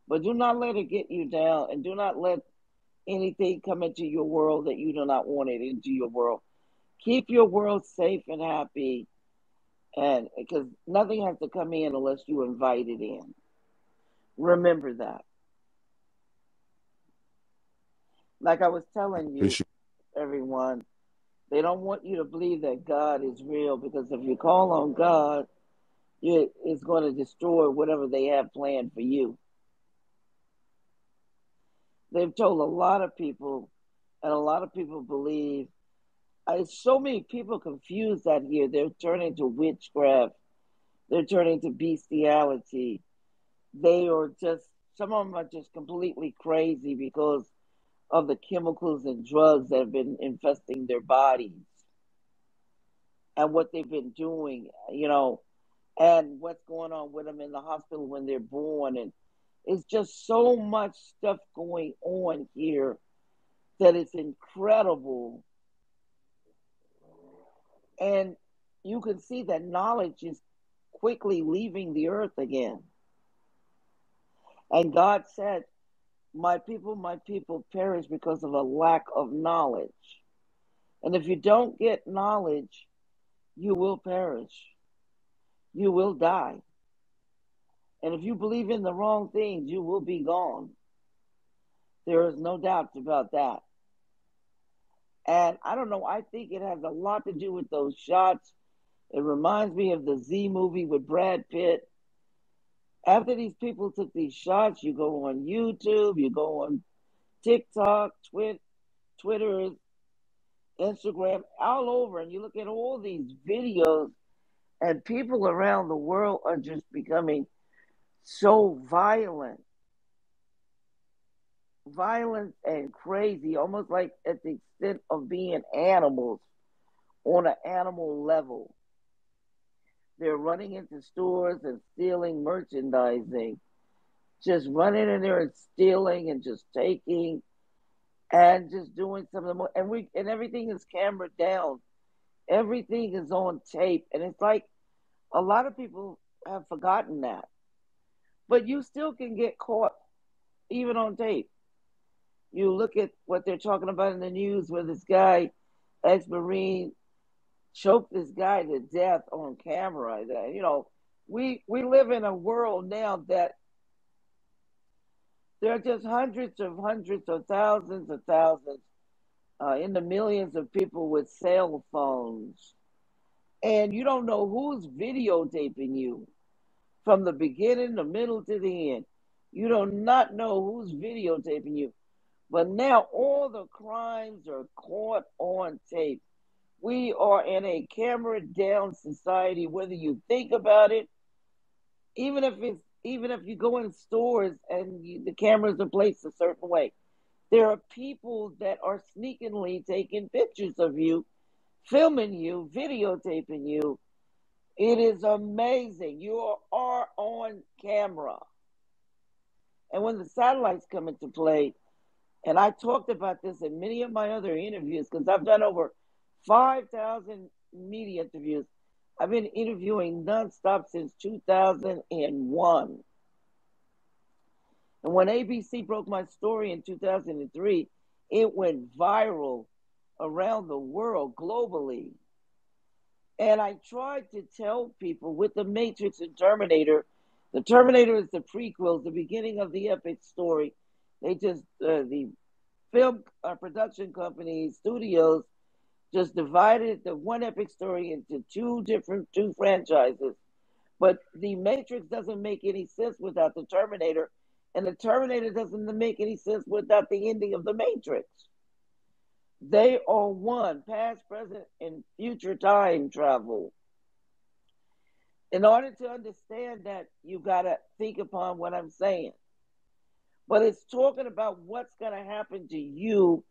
But do not let it get you down and do not let anything come into your world that you do not want it into your world. Keep your world safe and happy, and because nothing has to come in unless you invite it in. Remember that. Like I was telling you, Appreciate everyone, they don't want you to believe that God is real because if you call on God, it's going to destroy whatever they have planned for you. They've told a lot of people, and a lot of people believe. So many people confused that here. They're turning to witchcraft. They're turning to bestiality. They are just, some of them are just completely crazy because of the chemicals and drugs that have been infesting their bodies and what they've been doing, and what's going on with them in the hospital when they're born. And it's just so much stuff going on here that it's incredible. And you can see that knowledge is quickly leaving the earth again. And God said, my people perish because of a lack of knowledge. And if you don't get knowledge, you will perish. You will die. And if you believe in the wrong things, you will be gone. There is no doubt about that. And I don't know, I think it has a lot to do with those shots. It reminds me of the Z movie with Brad Pitt. After these people took these shots, you go on YouTube, you go on TikTok, Twitter, Instagram, all over, and you look at all these videos, and people around the world are just becoming so violent and crazy, almost like at the extent of being animals on an animal level. They're running into stores and stealing merchandising, just running in there and stealing and just taking and just doing some of the more, and everything is cambered down. Everything is on tape, and it's like a lot of people have forgotten that. But you still can get caught even on tape. You look at what they're talking about in the news where this guy, ex-Marine, choked this guy to death on camera. That, we live in a world now that there are just hundreds of thousands, in the millions of people with cell phones. And you don't know who's videotaping you from the beginning, the middle to the end. You do not know who's videotaping you. But now all the crimes are caught on tape. We are in a camera down society, whether you think about it, even if you go in stores and the cameras are placed a certain way. There are people that are sneakingly taking pictures of you, filming you, videotaping you. It is amazing. You are on camera. And when the satellites come into play, and I talked about this in many of my other interviews because I've done over 5,000 media interviews. I've been interviewing nonstop since 2001. And when ABC broke my story in 2003, it went viral around the world globally. And I tried to tell people with The Matrix and Terminator, the Terminator is the prequel, the beginning of the epic story. The film production companies, studios, just divided the one epic story into two franchises. But the Matrix doesn't make any sense without the Terminator, and the Terminator doesn't make any sense without the ending of the Matrix. They are one, past, present, and future time travel. In order to understand that, you got to think upon what I'm saying. But it's talking about what's going to happen to you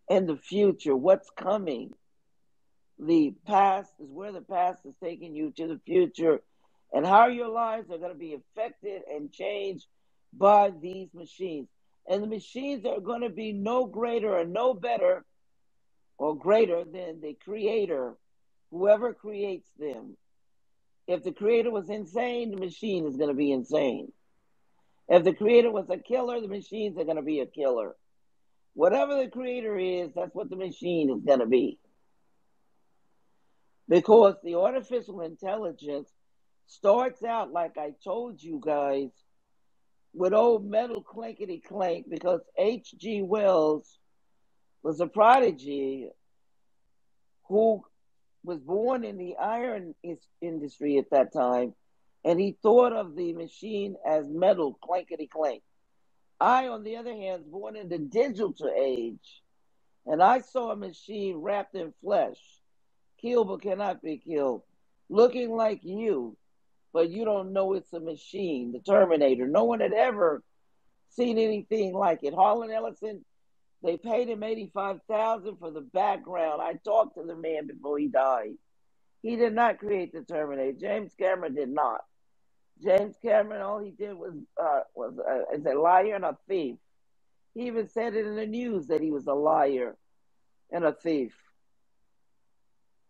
in the future, what's coming. The past is where the past is taking you to the future, and how your lives are going to be affected and changed by these machines. And the machines are going to be no greater or no better or greater than the creator, whoever creates them. If the creator was insane, the machine is going to be insane. If the creator was a killer, the machines are going to be a killer. Whatever the creator is, that's what the machine is going to be. Because the artificial intelligence starts out, like I told you guys, with old metal clankety clank, because H.G. Wells was a prodigy who was born in the iron industry at that time, and he thought of the machine as metal clankety clank. I, on the other hand, was born in the digital age, and I saw a machine wrapped in flesh, killed but cannot be killed, looking like you, but you don't know it's a machine, the Terminator. No one had ever seen anything like it. Harlan Ellison, they paid him $85,000 for the background. I talked to the man before he died. He did not create the Terminator. James Cameron did not. James Cameron, all he did was is a liar and a thief. He even said it in the news that he was a liar and a thief.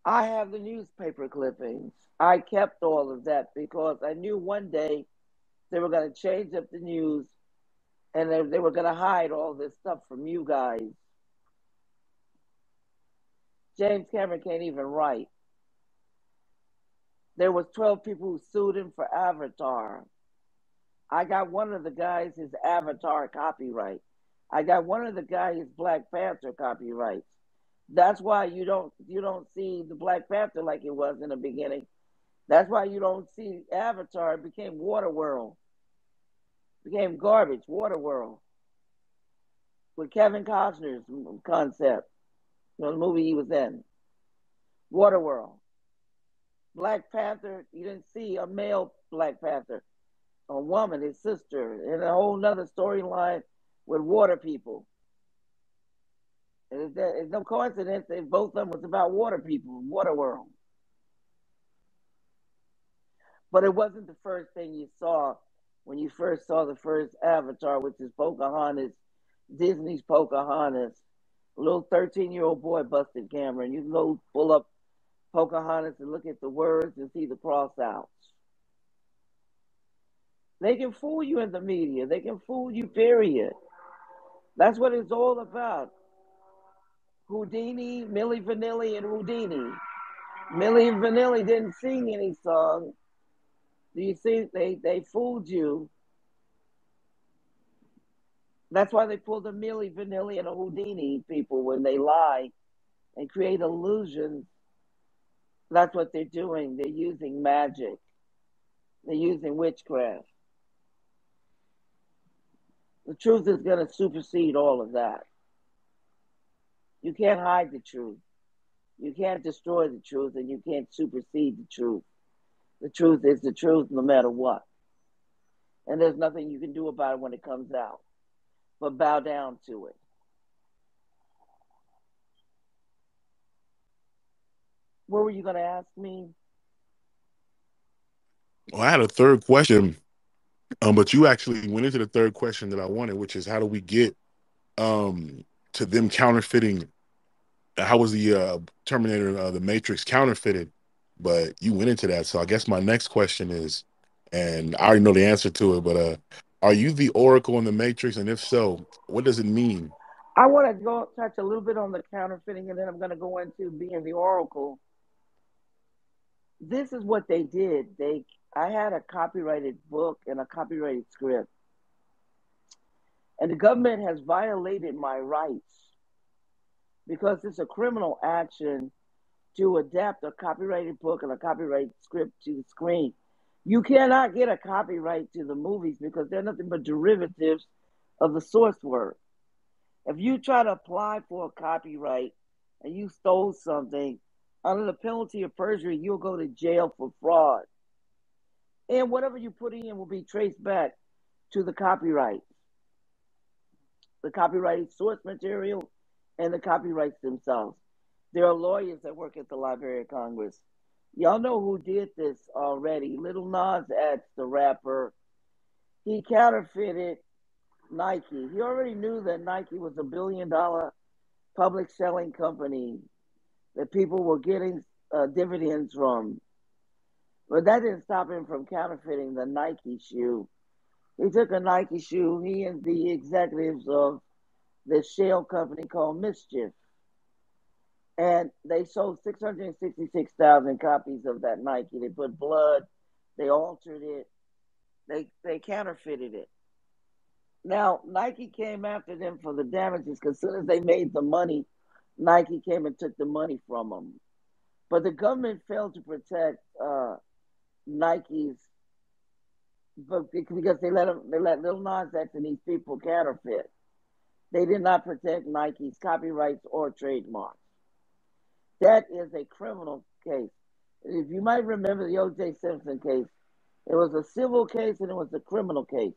I have the newspaper clippings. I kept all of that because I knew one day they were going to change up the news and they were going to hide all this stuff from you guys. James Cameron can't even write. There was 12 people who sued him for Avatar. I got one of the guys his Avatar copyright. I got one of the guys his Black Panther copyrights. That's why you don't see the Black Panther like it was in the beginning. That's why you don't see Avatar. It became Waterworld. It became garbage. Waterworld with Kevin Costner's concept. The movie he was in. Waterworld. Black Panther. You didn't see a male Black Panther. A woman, his sister, and a whole nother storyline with water people. And it's no coincidence that both of them was about water people, water world. But it wasn't the first thing you saw when you first saw the first Avatar, which is Pocahontas, Disney's Pocahontas. A little 13-year-old boy busted camera, and you can go pull up Pocahontas and look at the words and see the cross outs. They can fool you in the media. They can fool you, period. That's what it's all about. Houdini, Milli Vanilli, and Houdini. Milli Vanilli didn't sing any song. Do you see? They fooled you. That's why they pull the Milli Vanilli and the Houdini people when they lie and create illusions. That's what they're doing. They're using magic. They're using witchcraft. The truth is going to supersede all of that. You can't hide the truth. You can't destroy the truth, and you can't supersede the truth. The truth is the truth no matter what. And there's nothing you can do about it when it comes out, but bow down to it. What were you going to ask me? Well, I had a third question, but you actually went into the third question that I wanted, which is how do we get um, to them counterfeiting? How was the Terminator, the Matrix counterfeited? But you went into that, so I guess my next question is, and I already know the answer to it, but are you the Oracle in the Matrix? And if so, what does it mean? I want to go touch a little bit on the counterfeiting, and then I'm going to go into being the oracle. This is what they did. I had a copyrighted book and a copyrighted script, and the government has violated my rights because it's a criminal action to adapt a copyrighted book and a copyrighted script to the screen. You cannot get a copyright to the movies because they're nothing but derivatives of the source work. If you try to apply for a copyright and you stole something, under the penalty of perjury, you'll go to jail for fraud. And whatever you put in will be traced back to the copyrighted source material, and the copyrights themselves. There are lawyers that work at the Library of Congress. Y'all know who did this already. Little Nas X, the rapper, he counterfeited Nike. He already knew that Nike was $1 billion public selling company that people were getting dividends from. But that didn't stop him from counterfeiting the Nike shoe. He took a Nike shoe, he and the executives of this shell company called Mischief, and they sold 666,000 copies of that Nike. They put blood, they altered it, they counterfeited it. Now, Nike came after them for the damages because as soon as they made the money, Nike came and took the money from them. But the government failed to protect Nike's, because they let Lil Nas X and these people counterfeit. They did not protect Nike's copyrights or trademarks. That is a criminal case. If you might remember the O.J. Simpson case, it was a civil case and it was a criminal case.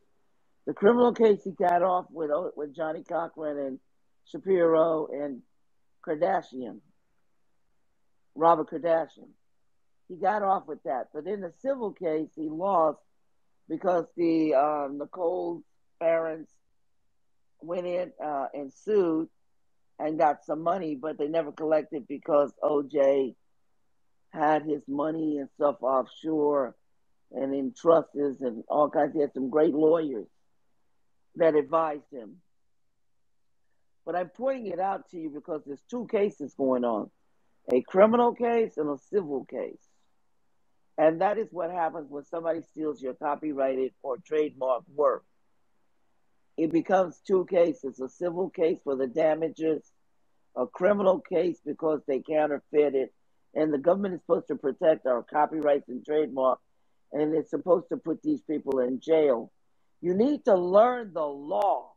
The criminal case he got off with Johnny Cochran and Shapiro and Kardashian, Robert Kardashian. He got off with that. But in the civil case, he lost because the Nicole's parents went in and sued and got some money, but they never collected because OJ had his money and stuff offshore and in trusts and all kinds. He had some great lawyers that advised him. But I'm pointing it out to you because there's two cases going on, a criminal case and a civil case. And that is what happens when somebody steals your copyrighted or trademark work. It becomes two cases, a civil case for the damages a criminal case because they counterfeited, and the government is supposed to protect our copyrights and trademark, and it's supposed to put these people in jail. You need to learn the law.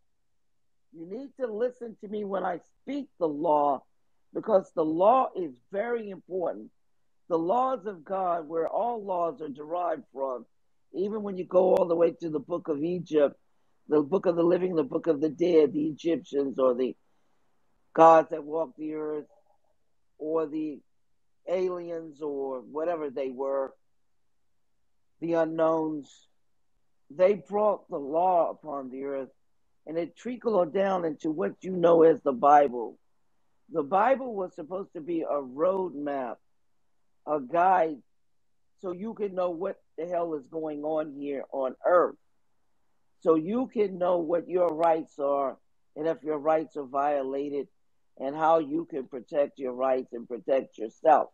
You need to listen to me when I speak the law, because the law is very important. The laws of God, where all laws are derived from, even when you go all the way to the book of Egypt, the book of the living, the book of the dead, the Egyptians, or the gods that walked the earth, or the aliens, or whatever they were, the unknowns, they brought the law upon the earth, and it trickled down into what you know as the Bible. The Bible was supposed to be a roadmap, a guide, so you can know what the hell is going on here on earth. So you can know what your rights are, and if your rights are violated, and how you can protect your rights and protect yourself.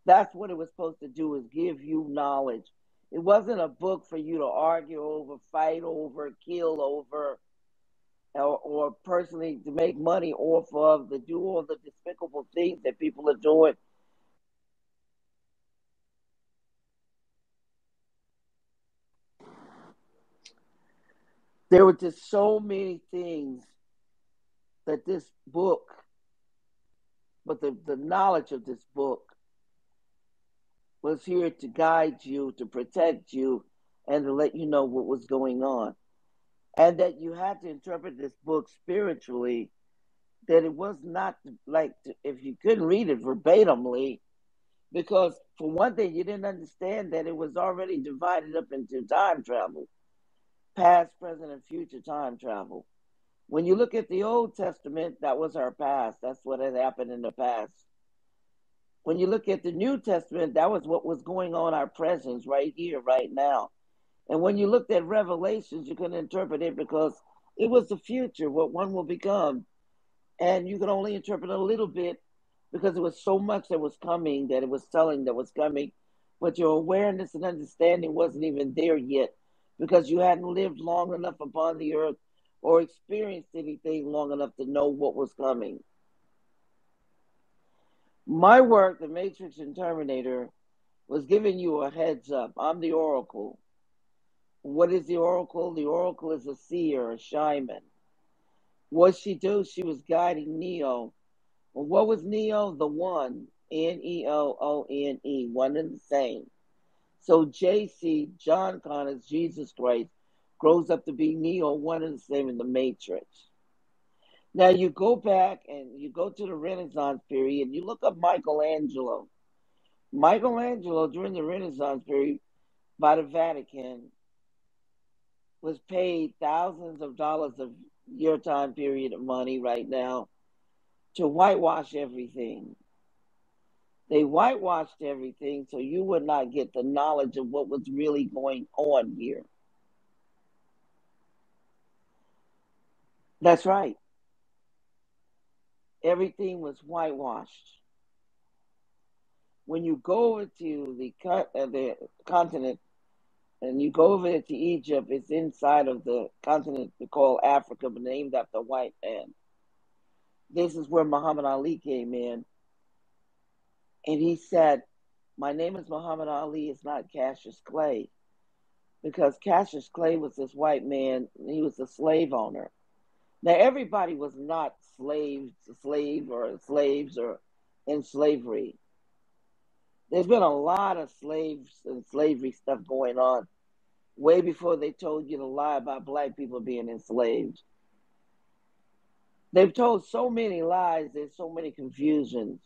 That's what it was supposed to do, is give you knowledge. It wasn't a book for you to argue over, fight over, kill over, or personally to make money off of, to do all the despicable things that people are doing. There were just so many things that this book, but the knowledge of this book was here to guide you, to protect you, and to let you know what was going on. And that you had to interpret this book spiritually, that it was not like, if you couldn't read it verbatimly, because for one thing, you didn't understand that it was already divided up into time travel, past, present, and future time travel. When you look at the Old Testament, that was our past. That's what had happened in the past. When you look at the New Testament, that was what was going on our presence right here, right now. And when you looked at Revelations, you couldn't interpret it because it was the future, what one will become. And you could only interpret a little bit because it was so much that was coming, that it was telling that was coming. But your awareness and understanding wasn't even there yet, because you hadn't lived long enough upon the earth or experienced anything long enough to know what was coming. My work, The Matrix and Terminator, was giving you a heads up. I'm the Oracle. What is the Oracle? The Oracle is a seer, a shaman. What she do? She was guiding Neo. Well, what was Neo? The one. Neone, one and the same. So JC, John Connors, Jesus Christ, grows up to be Neo, one and the same in the Matrix. Now you go back and you go to the Renaissance period, you look up Michelangelo. Michelangelo, during the Renaissance period, by the Vatican, was paid thousands of dollars of your time period of money right now to whitewash everything. They whitewashed everything so you would not get the knowledge of what was really going on here. That's right. Everything was whitewashed. When you go over to the continent, and you go over to Egypt, it's inside of the continent they call Africa, but named after a white man. This is where Muhammad Ali came in, and he said, "My name is Muhammad Ali. It's not Cassius Clay," because Cassius Clay was this white man. He was a slave owner. Now everybody was not slaves or in slavery. There's been a lot of slaves and slavery stuff going on way before they told you to lie about black people being enslaved. They've told so many lies, there's so many confusions.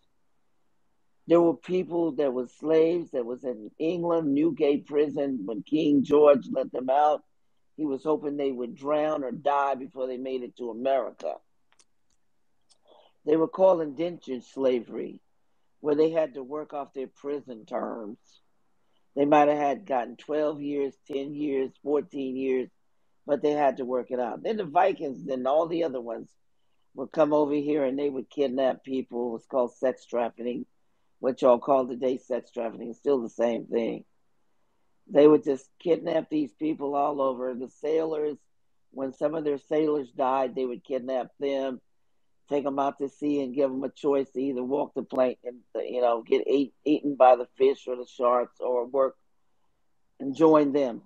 There were people that were slaves that was in England, Newgate prison, when King George let them out. He was hoping they would drown or die before they made it to America. They were called indentured slavery, where they had to work off their prison terms. They might have had gotten 12 years, 10 years, 14 years, but they had to work it out. Then the Vikings and all the other ones would come over here and they would kidnap people. It's called sex trafficking, what y'all call today sex trafficking. It's still the same thing. They would just kidnap these people all over. The sailors, when some of their sailors died, they would kidnap them take them out to sea and give them a choice to either walk the plank and get eaten by the fish or the sharks, or work and join them.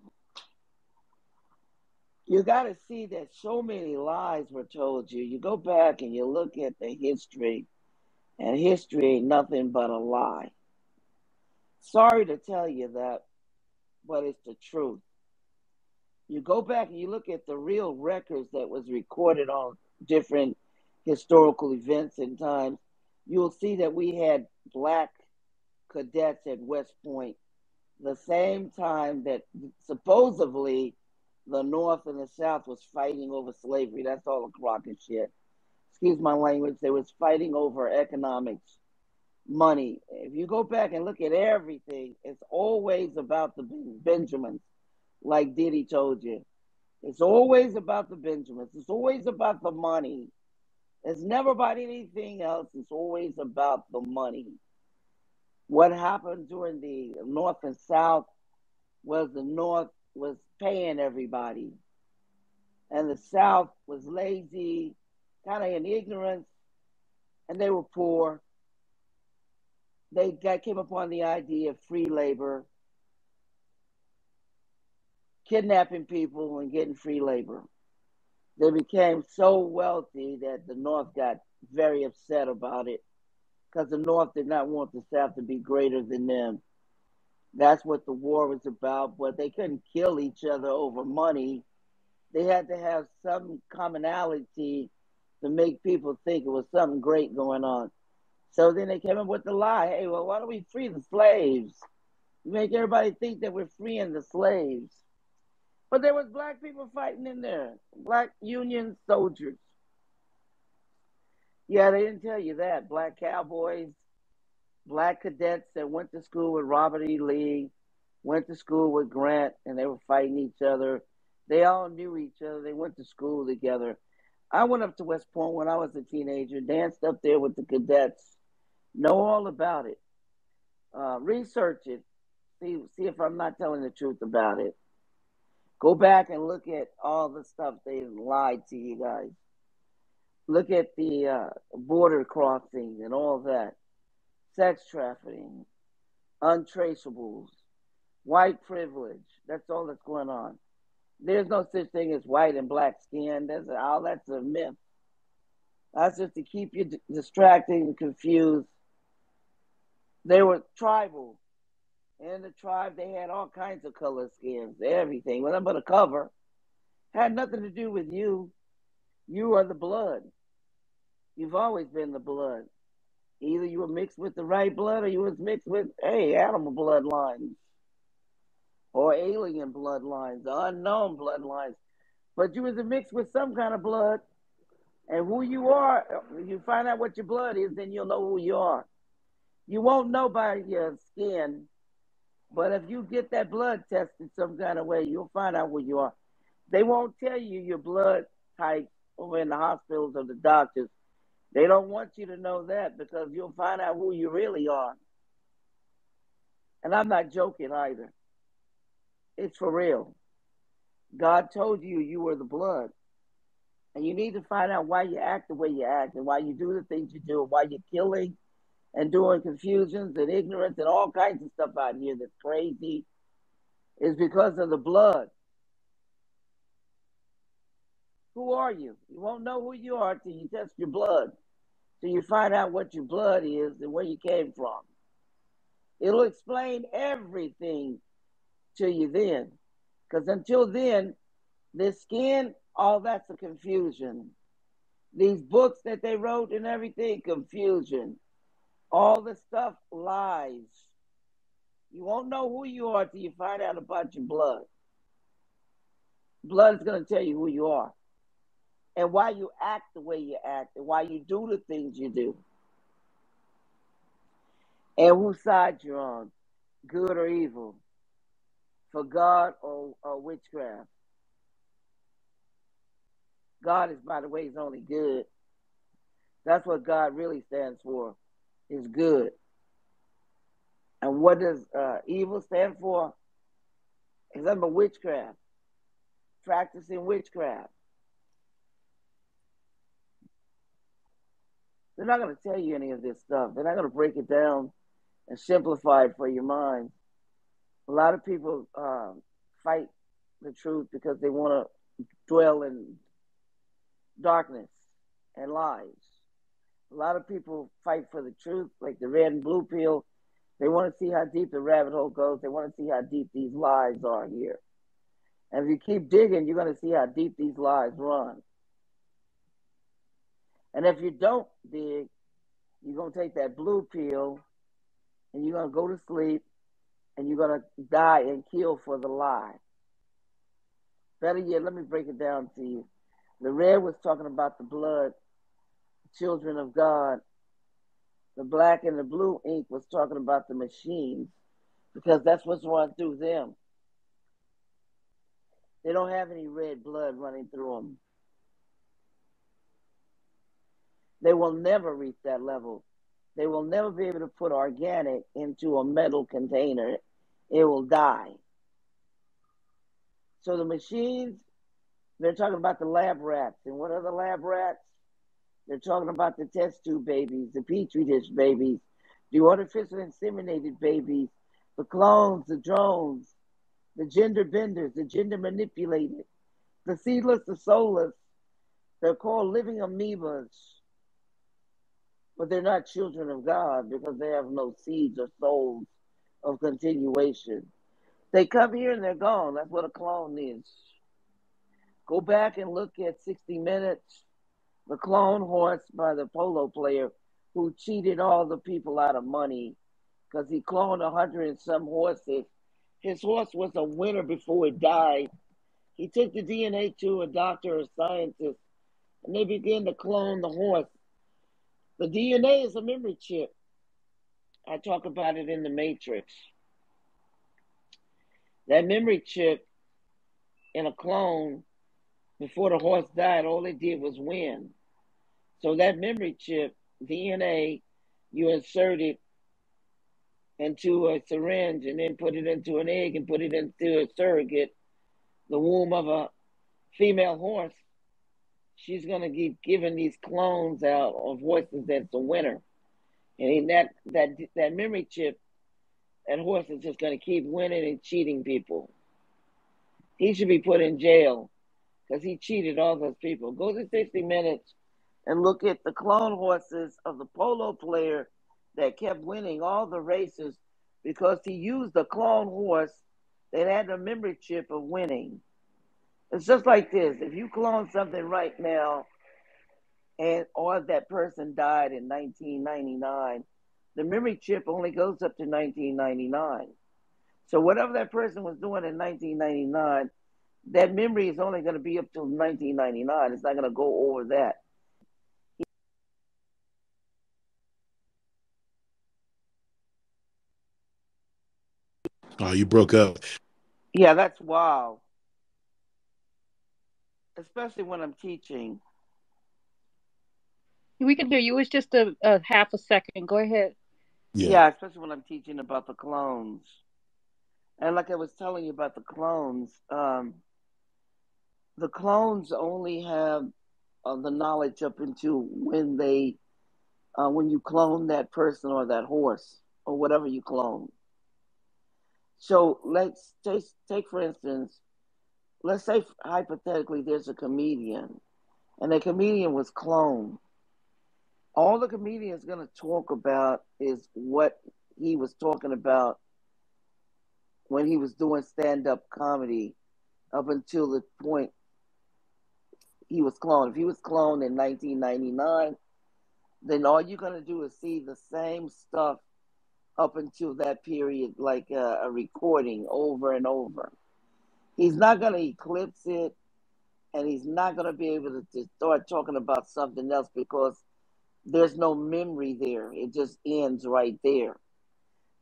You got to see that so many lies were told you. You go back and you look at the history, and history ain't nothing but a lie. Sorry to tell you that, but it's the truth. You go back and you look at the real records that was recorded on different historical events and times, you'll see that we had black cadets at West Point the same time that supposedly the North and the South was fighting over slavery. That's all a crock of shit. Excuse my language. They was fighting over economics, money. If you go back and look at everything, it's always about the Benjamins, like Diddy told you. It's always about the Benjamins. It's always about the money. It's never about anything else. It's always about the money. What happened during the North and South was the North was paying everybody, and the South was lazy, kind of in ignorance, and they were poor. Came upon the idea of free labor, kidnapping people and getting free labor. They became so wealthy that the North got very upset about it, because the North did not want the South to be greater than them. That's what the war was about, but they couldn't kill each other over money. They had to have some commonality to make people think it was something great going on. So then they came up with the lie, hey, well, why don't we free the slaves? Make everybody think that we're freeing the slaves. But there was black people fighting in there, black Union soldiers. Yeah, they didn't tell you that. Black cowboys, black cadets that went to school with Robert E. Lee, went to school with Grant, and they were fighting each other. They all knew each other. They went to school together. I went up to West Point when I was a teenager, danced up there with the cadets, know all about it. Research it. See if I'm not telling the truth about it. Go back and look at all the stuff they lied to you guys. Look at the border crossing and all that. Sex trafficking, untraceables, white privilege. That's all that's going on. There's no such thing as white and black skin. That's a myth. That's just to keep you distracted and confused. They were tribal. In the tribe, they had all kinds of color skins, everything. Well, but a cover had nothing to do with you. You are the blood. You've always been the blood. Either you were mixed with the right blood, or you was mixed with, animal bloodlines, or alien bloodlines, or unknown bloodlines. But you was mixed with some kind of blood. And who you are, you find out what your blood is, then you'll know who you are. You won't know by your skin, but if you get that blood tested some kind of way, you'll find out who you are. They won't tell you your blood type over in the hospitals or the doctors. They don't want you to know that, because you'll find out who you really are. And I'm not joking either. It's for real. God told you you were the blood. And you need to find out why you act the way you act, and why you do the things you do, and why you're killing and doing confusions and ignorance and all kinds of stuff out here that's crazy. Is because of the blood. Who are you? You won't know who you are till you test your blood. Till you find out what your blood is and where you came from. It'll explain everything to you then. Because until then, this skin, all that's a confusion. These books that they wrote and everything, confusion. All the stuff, lies. You won't know who you are till you find out about your blood. Blood is going to tell you who you are, and why you act the way you act, and why you do the things you do, and whose side you're on, good or evil, for God or witchcraft. God is, by the way, is only good. That's what God really stands for, is good. And what does evil stand for? It's nothing but witchcraft, practicing witchcraft. They're not going to tell you any of this stuff. They're not going to break it down and simplify it for your mind. A lot of people fight the truth because they want to dwell in darkness and lies. A lot of people fight for the truth, like the red and blue pill. They want to see how deep the rabbit hole goes. They want to see how deep these lies are here. And if you keep digging, you're going to see how deep these lies run. And if you don't dig, you're going to take that blue pill and you're going to go to sleep and you're going to die and kill for the lie. Better yet, let me break it down to you. The red was talking about the blood, children of God. The black and the blue ink was talking about the machines, because that's what's run through them. They don't have any red blood running through them. They will never reach that level. They will never be able to put organic into a metal container. It will die. So the machines, they're talking about the lab rats. And what are the lab rats? They're talking about the test tube babies, the petri dish babies, the artificial inseminated babies, the clones, the drones, the gender benders, the gender manipulated, the seedless, the soulless. They're called living amoebas, but they're not children of God because they have no seeds or souls of continuation. They come here and they're gone. That's what a clone is. Go back and look at 60 Minutes, the clone horse by the polo player who cheated all the people out of money because he cloned 100 and some horses. His horse was a winner before it died. He took the DNA to a doctor or scientist, and they began to clone the horse. The DNA is a memory chip. I talk about it in the Matrix. That memory chip in a clone, before the horse died, all it did was win. So that memory chip, DNA, you insert it into a syringe and then put it into an egg and put it into a surrogate, the womb of a female horse. She's going to keep giving these clones out of horses that's a winner. And that memory chip, that horse is just going to keep winning and cheating people. He should be put in jail because he cheated all those people. Go to 60 Minutes and look at the clone horses of the polo player that kept winning all the races because he used a clone horse that had the memory chip of winning. It's just like this. If you clone something right now, or that person died in 1999, the memory chip only goes up to 1999. So whatever that person was doing in 1999, that memory is only going to be up to 1999. It's not going to go over that. Oh, you broke up. Yeah, that's wow. Especially when I'm teaching. We can hear you. It's just a half a second. Go ahead. Yeah. Yeah, especially when I'm teaching about the clones. And like I was telling you about the clones only have the knowledge up until when you clone that person or that horse or whatever you clone. So let's take for instance, let's say hypothetically there's a comedian and the comedian was cloned. All the comedian is going to talk about is what he was talking about when he was doing stand-up comedy up until the point he was cloned. If he was cloned in 1999, then all you're going to do is see the same stuff up until that period, like a recording over and over. He's not going to eclipse it, and he's not going to be able to start talking about something else because there's no memory there. It just ends right there.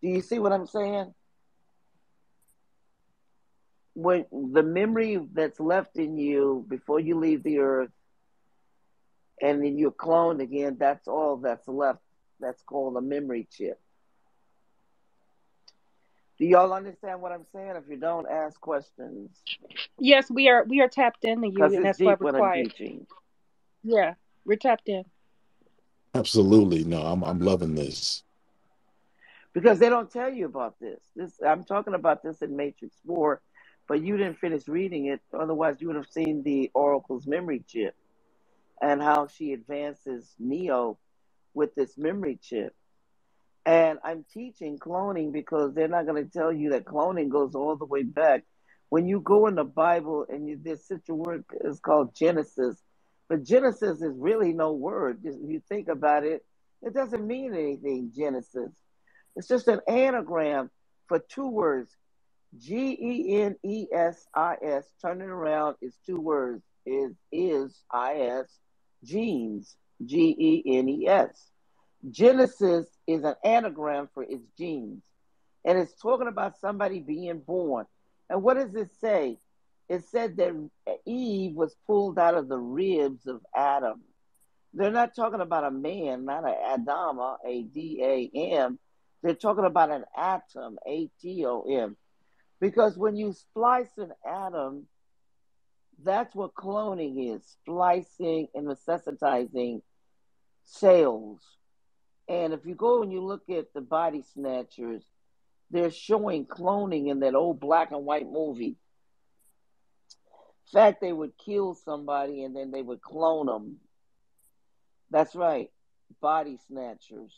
Do you see what I'm saying? When the memory that's left in you before you leave the earth and then you're cloned again, that's all that's left. That's called a memory chip. Do y'all understand what I'm saying? If you don't, ask questions. Yes, we are tapped into you, Because and it's that's why deep we're what I'm quiet. teaching. Yeah, we're tapped in. Absolutely. No, I'm loving this. Because they don't tell you about this. I'm talking about this in Matrix 4, but you didn't finish reading it. Otherwise, you would have seen the Oracle's memory chip and how she advances Neo with this memory chip. And I'm teaching cloning because they're not going to tell you that cloning goes all the way back. When you go in the Bible and there's such a word is called Genesis, but Genesis is really no word. If you think about it, it doesn't mean anything, Genesis. It's just an anagram for two words. Genesis. Turn it around is two words. Is genes. Genes. Genesis is an anagram for its genes. And it's talking about somebody being born. And what does it say? It said that Eve was pulled out of the ribs of Adam. They're not talking about a man, not an Adama, Adam. They're talking about an atom, Atom. Because when you splice an atom, that's what cloning is, splicing and necessitizing cells. And if you go and you look at the body snatchers, they're showing cloning in that old black and white movie. In fact, they would kill somebody and then they would clone them. That's right, body snatchers.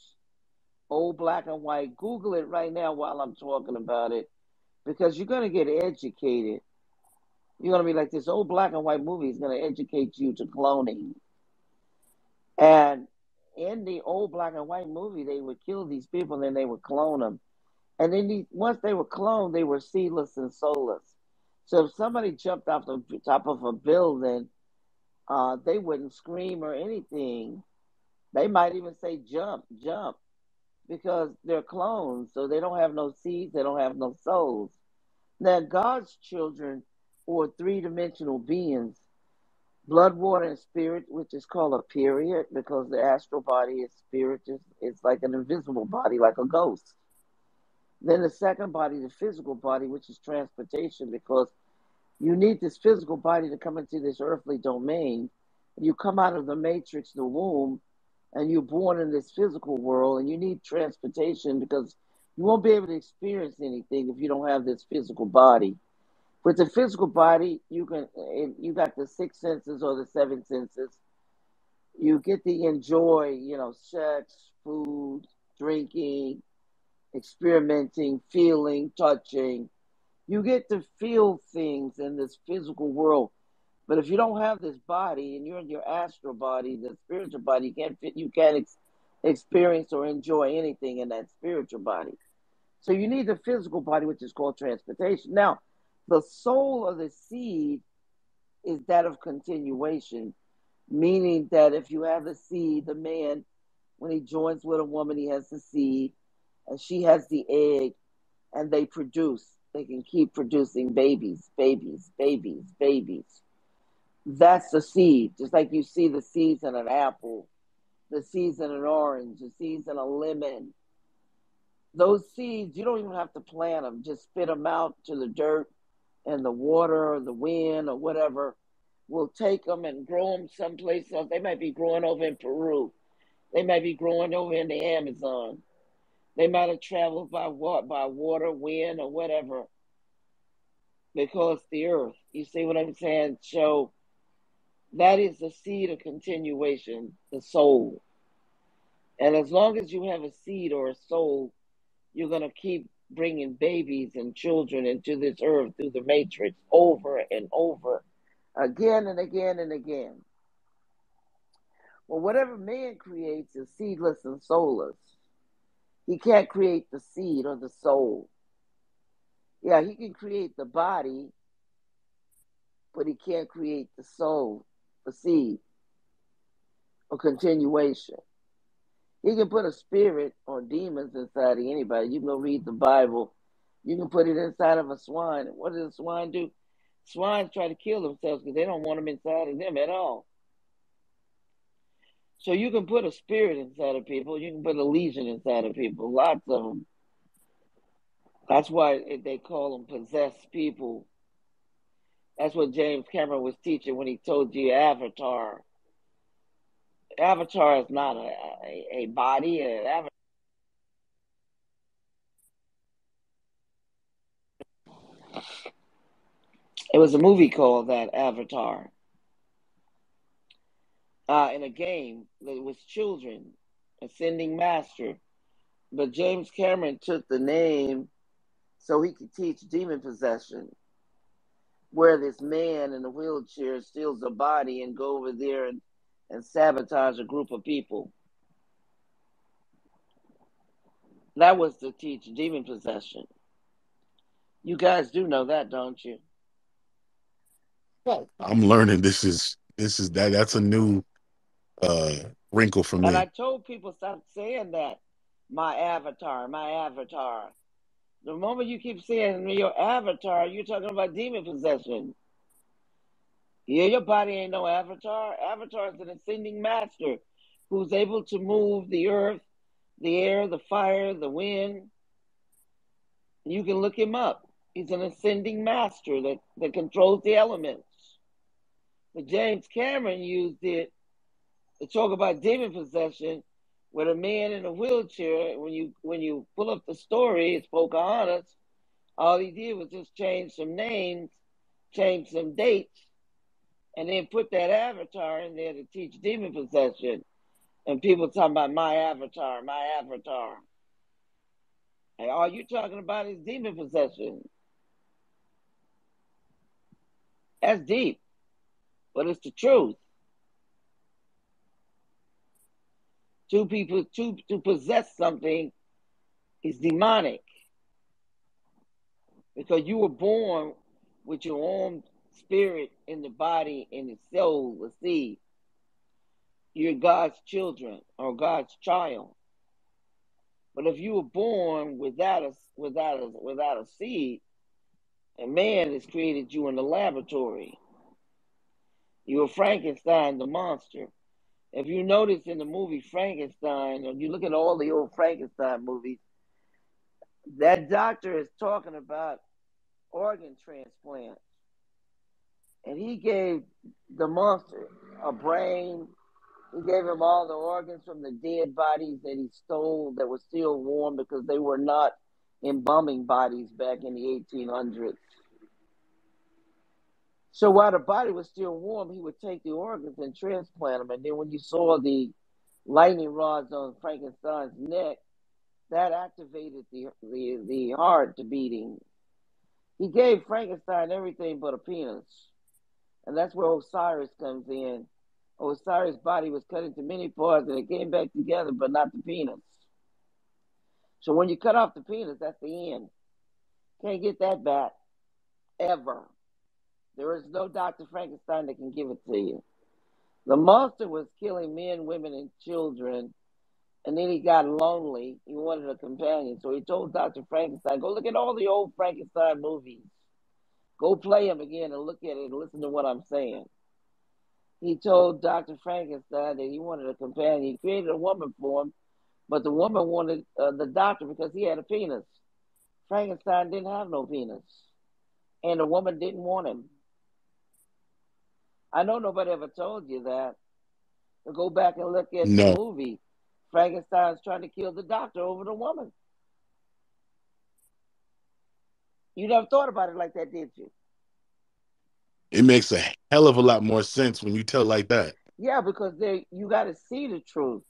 Old black and white. Google it right now while I'm talking about it because you're going to get educated. You're going to be like, this old black and white movie is going to educate you to cloning. And in the old black and white movie, they would kill these people and then they would clone them. And then once they were cloned, they were seedless and soulless. So if somebody jumped off the top of a building, they wouldn't scream or anything. They might even say, jump, jump, because they're clones. So they don't have no seeds. They don't have no souls. Now, God's children are three-dimensional beings, blood, water, and spirit, which is called a period because the astral body is spirit. It's like an invisible body, like a ghost. Then the second body, the physical body, which is transportation, because you need this physical body to come into this earthly domain. You come out of the matrix, the womb, and you're born in this physical world, and you need transportation because you won't be able to experience anything if you don't have this physical body. With the physical body, you got the six senses or the seven senses. You get to enjoy, sex, food, drinking, experimenting, feeling, touching. You get to feel things in this physical world. But if you don't have this body and you're in your astral body, the spiritual body, you can't experience or enjoy anything in that spiritual body. So you need the physical body, which is called transportation. Now, the soul of the seed is that of continuation, meaning that if you have a seed, the man, when he joins with a woman, he has the seed, and she has the egg, and they produce. They can keep producing babies, babies, babies, babies. That's the seed. Just like you see the seeds in an apple, the seeds in an orange, the seeds in a lemon. Those seeds, you don't even have to plant them. Just spit them out to the dirt and the water or the wind or whatever. We'll take them and grow them someplace else. They might be growing over in Peru. They might be growing over in the Amazon. They might have traveled by water, wind, or whatever, because the earth. You see what I'm saying? So that is the seed of continuation, the soul. And as long as you have a seed or a soul, you're going to keep bringing babies and children into this earth through the matrix over and over, again and again and again. Well, whatever man creates is seedless and soulless. He can't create the seed or the soul. Yeah, he can create the body, but he can't create the soul, the seed, or continuation. He can put a spirit or demons inside of anybody. You can go read the Bible. You can put it inside of a swine. What does a swine do? Swines try to kill themselves because they don't want them inside of them at all. So you can put a spirit inside of people. You can put a legion inside of people. Lots of them. That's why they call them possessed people. That's what James Cameron was teaching when he told you Avatar. Avatar is not a body. It was a movie called that Avatar. In a game that was children, Ascending Master. But James Cameron took the name so he could teach demon possession, where this man in a wheelchair steals a body and go over there and sabotage a group of people. That was to teach demon possession. You guys do know that, don't you? I'm learning that's a new uh wrinkle for And I me. told people stop saying that. My avatar, my avatar. The moment you keep saying your avatar, you're talking about demon possession. Yeah, your body ain't no avatar. Avatar is an ascending master who's able to move the earth, the air, the fire, the wind. You can look him up. He's an ascending master that controls the elements. But James Cameron used it to talk about demon possession with a man in a wheelchair. When you pull up the story, it's Pocahontas. All he did was just change some names, change some dates, and then put that avatar in there to teach demon possession. And people talking about my avatar, my avatar. And all you talking about is demon possession. That's deep, but it's the truth. Two people to possess something is demonic because you were born with your own spirit in the body and the soul, the seed. You're God's children or God's child. But if you were born without a seed, a man has created you in the laboratory. You were Frankenstein, the monster. If you notice in the movie Frankenstein, or you look at all the old Frankenstein movies, that doctor is talking about organ transplants. And he gave the monster a brain. He gave him all the organs from the dead bodies that he stole that were still warm because they were not embalming bodies back in the 1800s. So while the body was still warm, he would take the organs and transplant them. And then when you saw the lightning rods on Frankenstein's neck, that activated the heart to beating. He gave Frankenstein everything but a penis. And that's where Osiris comes in. Osiris' body was cut into many parts and it came back together, but not the penis. So when you cut off the penis, that's the end. Can't get that back, ever. There is no Dr. Frankenstein that can give it to you. The monster was killing men, women, and children, and then he got lonely. He wanted a companion, so he told Dr. Frankenstein, go look at all the old Frankenstein movies. Go play them again and look at it and listen to what I'm saying. He told Dr. Frankenstein that he wanted a companion. He created a woman for him, but the woman wanted the doctor because he had a penis. Frankenstein didn't have no penis, and the woman didn't want him. I know nobody ever told you that. So go back and look at the No, movie. Frankenstein's trying to kill the doctor over the woman. You never thought about it like that, did you? it makes a hell of a lot more sense when you tell it like that. Yeah, because you got to see the truth.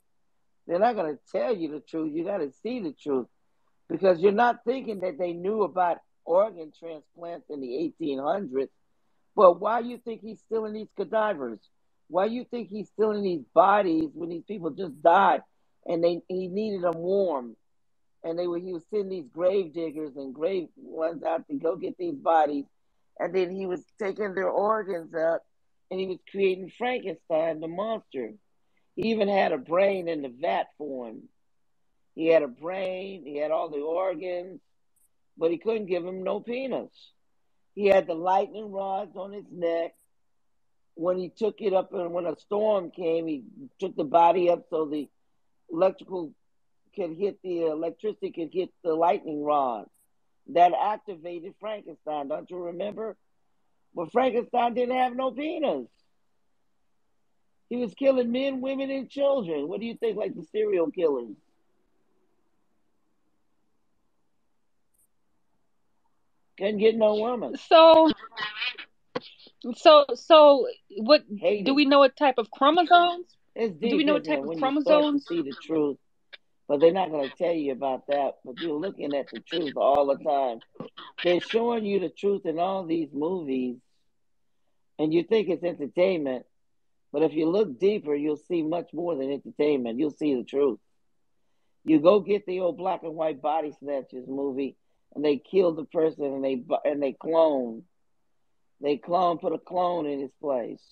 They're not going to tell you the truth. You got to see the truth because you're not thinking that they knew about organ transplants in the 1800s. But why you think he's still in these cadavers? Why you think he's still in these bodies when these people just died and he needed them warm? And he was sending these grave diggers and grave ones out to go get these bodies, and then he was taking their organs out, and he was creating Frankenstein, the monster. He even had a brain in the vat for him. He had a brain, he had all the organs, but he couldn't give him no penis. He had the lightning rods on his neck. When he took it up, and when a storm came, he took the body up so the electrical electricity could hit the lightning rod. That activated Frankenstein. Don't you remember? But Frankenstein didn't have no penis. He was killing men, women, and children. What do you think, like the serial killers? Couldn't get no woman. So what do Hated. we know what type of chromosomes? It's Do we deep, know what isn't type it, of when you start to chromosomes? see the truth? But they're not going to tell you about that. But you're looking at the truth all the time. They're showing you the truth in all these movies, and you think it's entertainment. But if you look deeper, you'll see much more than entertainment. You'll see the truth. You go get the old black and white body snatchers movie, and they kill the person, and they clone. They put a clone in his place.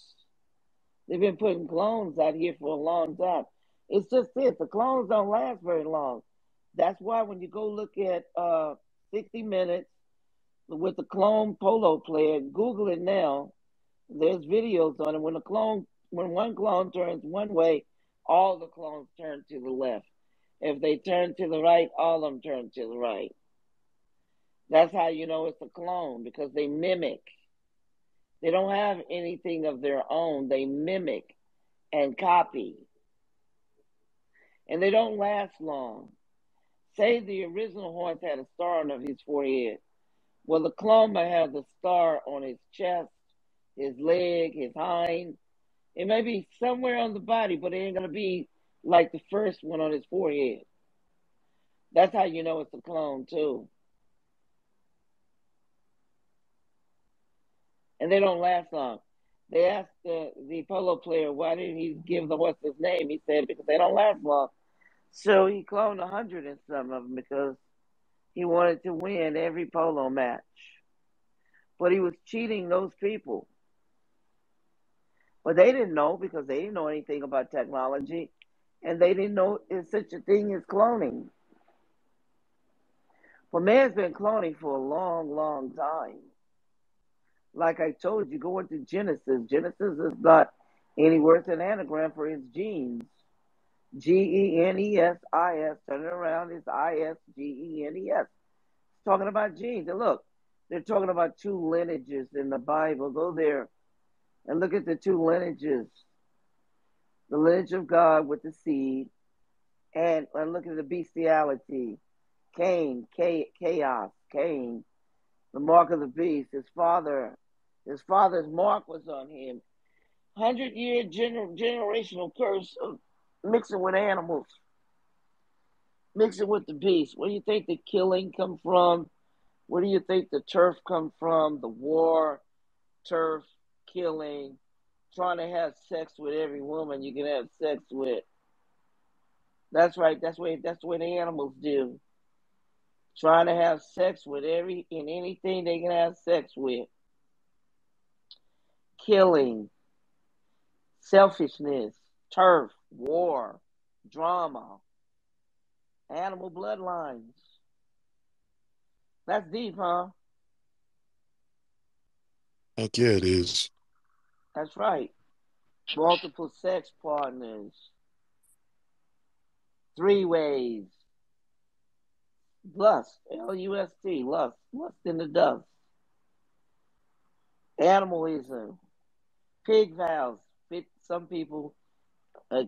They've been putting clones out here for a long time. It's just this: the clones don't last very long. That's why when you go look at 60 Minutes with the clone polo player, Google it now. There's videos on it. When one clone turns one way, all the clones turn to the left. If they turn to the right, all of them turn to the right. That's how you know it's a clone, because they mimic. They don't have anything of their own. They mimic and copy. And they don't last long. Say the original horse had a star on his forehead. Well, the clone might have the star on his chest, his leg, his hind. It may be somewhere on the body, but it ain't going to be like the first one on his forehead. That's how you know it's a clone, too. And they don't last long. They asked the polo player, why didn't he give the horse his name? He said, because they don't last long. So he cloned 100 and some of them because he wanted to win every polo match. But he was cheating those people. But they didn't know, because they didn't know anything about technology. And they didn't know there's such a thing as cloning. But man's been cloning for a long, long time. Like I told you, go into Genesis. Genesis is not any worse than an anagram for his genes. Genesis. Turn it around, it's Isgenes. It's talking about genes. And look, they're talking about two lineages in the Bible. Go there and look at the two lineages. The lineage of God with the seed, and look at the bestiality. Cain, chaos, Cain, the mark of the beast. His father's mark was on him. 100-year generational curse of mixing with animals, mixing with the beast. Where do you think the killing come from? Where do you think the turf come from? The war, turf, killing, trying to have sex with every woman you can have sex with. That's right. That's what the animals do. Trying to have sex with anything they can have sex with. Killing, selfishness, turf, war, drama, animal bloodlines. That's deep, huh? Heck yeah, it is. That's right. Multiple sex partners, three ways, lust, Lust, lust in the dust, animalism, pig vows. Some people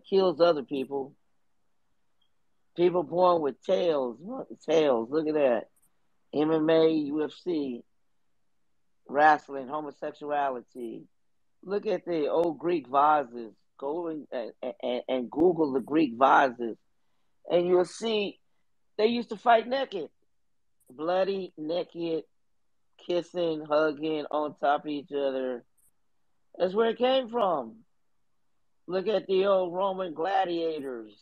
kills other people. People born with tails. Tails. Look at that. MMA, UFC, wrestling, homosexuality. Look at the old Greek vases. Go and Google the Greek vases, and you'll see they used to fight naked, bloody, naked, kissing, hugging on top of each other. That's where it came from. Look at the old Roman gladiators,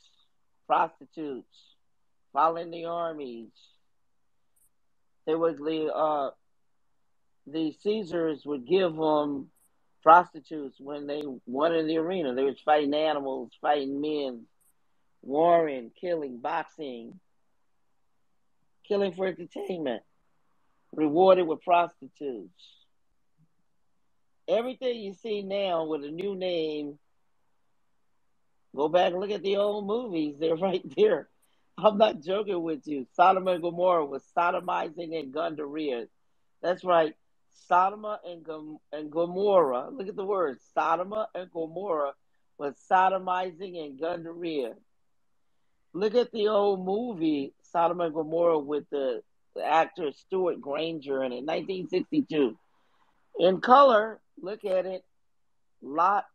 prostitutes, following the armies. There was the Caesars would give them prostitutes when they won in the arena. They was fighting animals, fighting men, warring, killing, boxing, killing for entertainment, rewarded with prostitutes. Everything you see now with a new name, go back and look at the old movies. They're right there. I'm not joking with you. Sodom and Gomorrah was sodomizing and gundaria. That's right. Sodom and Gomorrah. Look at the words. Sodom and Gomorrah was sodomizing and gonorrhea. Look at the old movie Sodom and Gomorrah with the actor Stewart Granger in it, 1962. In color, look at it. Lot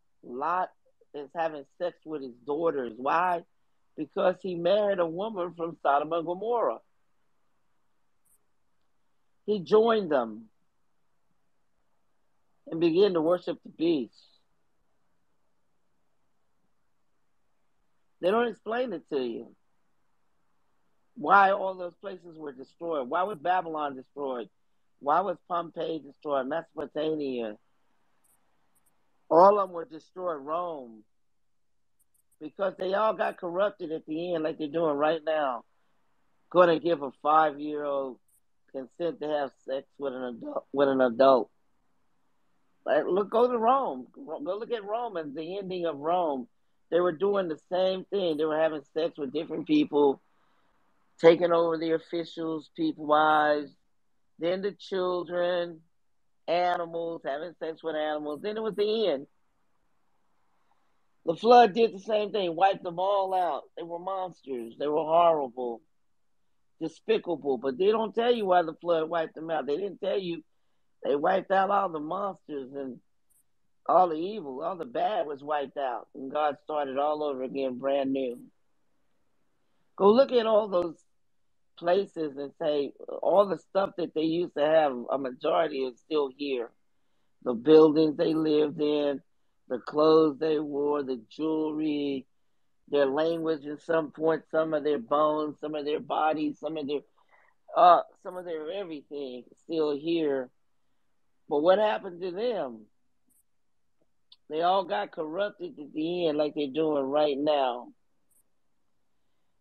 is having sex with his daughters. Why? Because he married a woman from Sodom and Gomorrah. He joined them and began to worship the beast. They don't explain it to you. Why all those places were destroyed? Why was Babylon destroyed? Why was Pompeii destroyed? Mesopotamia. All of them were destroyed. Rome. Because they all got corrupted at the end like they're doing right now. Going to give a 5-year-old consent to have sex with an adult. Like, go to Rome. Go look at Romans, the ending of Rome. They were doing the same thing. They were having sex with different people, taking over the officials, people, wives, then the children, animals, having sex with animals. Then it was the end. The flood did the same thing, wiped them all out. They were monsters. They were horrible, despicable. But they don't tell you why the flood wiped them out. They didn't tell you they wiped out all the monsters and all the evil, all the bad was wiped out. And God started all over again, brand new. Go look at all those places and say all the stuff that they used to have, a majority is still here. The buildings they lived in, the clothes they wore, the jewelry, their language at some point, some of their bones, some of their bodies, some of their everything still here. But what happened to them? They all got corrupted at the end like they're doing right now.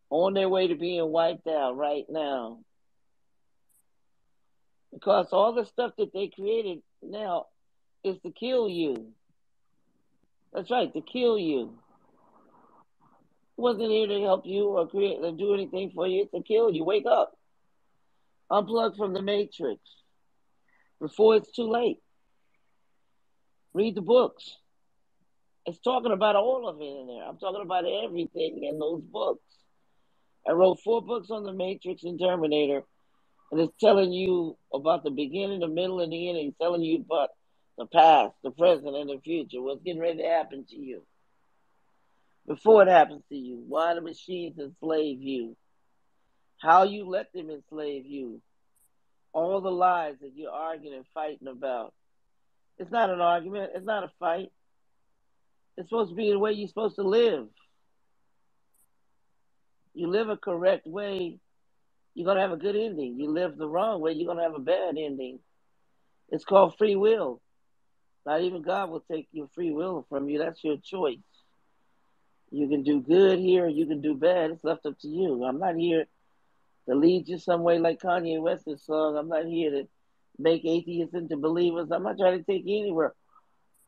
On their way to being wiped out right now. Because all the stuff that they created now is to kill you. That's right, to kill you. It wasn't here to help you or create or do anything for you. It's to kill you. Wake up. Unplug from the matrix before it's too late. Read the books. It's talking about all of it in there. I'm talking about everything in those books. I wrote 4 books on the Matrix and Terminator, and it's telling you about the beginning, the middle, and the end. It's telling you about the past, the present, and the future. What's getting ready to happen to you before it happens to you. Why the machines enslave you. How you let them enslave you. All the lies that you're arguing and fighting about. It's not an argument. It's not a fight. It's supposed to be the way you're supposed to live. You live a correct way, you're going to have a good ending. You live the wrong way, you're going to have a bad ending. It's called free will. Not even God will take your free will from you. That's your choice. You can do good here, you can do bad. It's left up to you. I'm not here to lead you some way like Kanye West's song. I'm not here to make atheists into believers. I'm not trying to take you anywhere.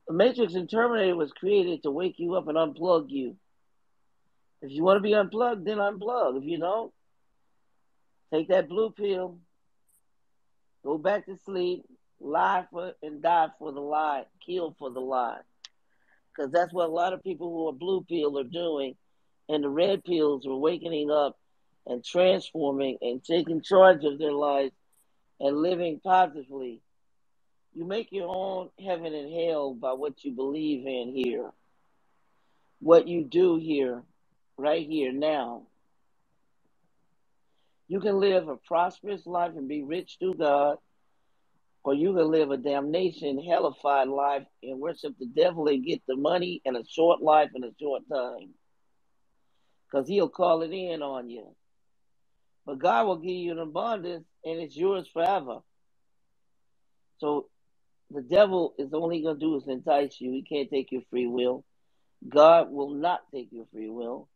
The Matrix and Terminator was created to wake you up and unplug you. If you want to be unplugged, then unplug. If you don't, take that blue pill, go back to sleep, lie for and die for the lie, kill for the lie. Because that's what a lot of people who are blue pill are doing. And the red pills are waking up and transforming and taking charge of their lives and living positively. You make your own heaven and hell by what you believe in here, what you do here, right here, now. You can live a prosperous life and be rich through God, or you can live a damnation, hellified life and worship the devil and get the money and a short life in a short time. Because he'll call it in on you. But God will give you an abundance and it's yours forever. So the devil is only going to do is entice you. He can't take your free will. God will not take your free will.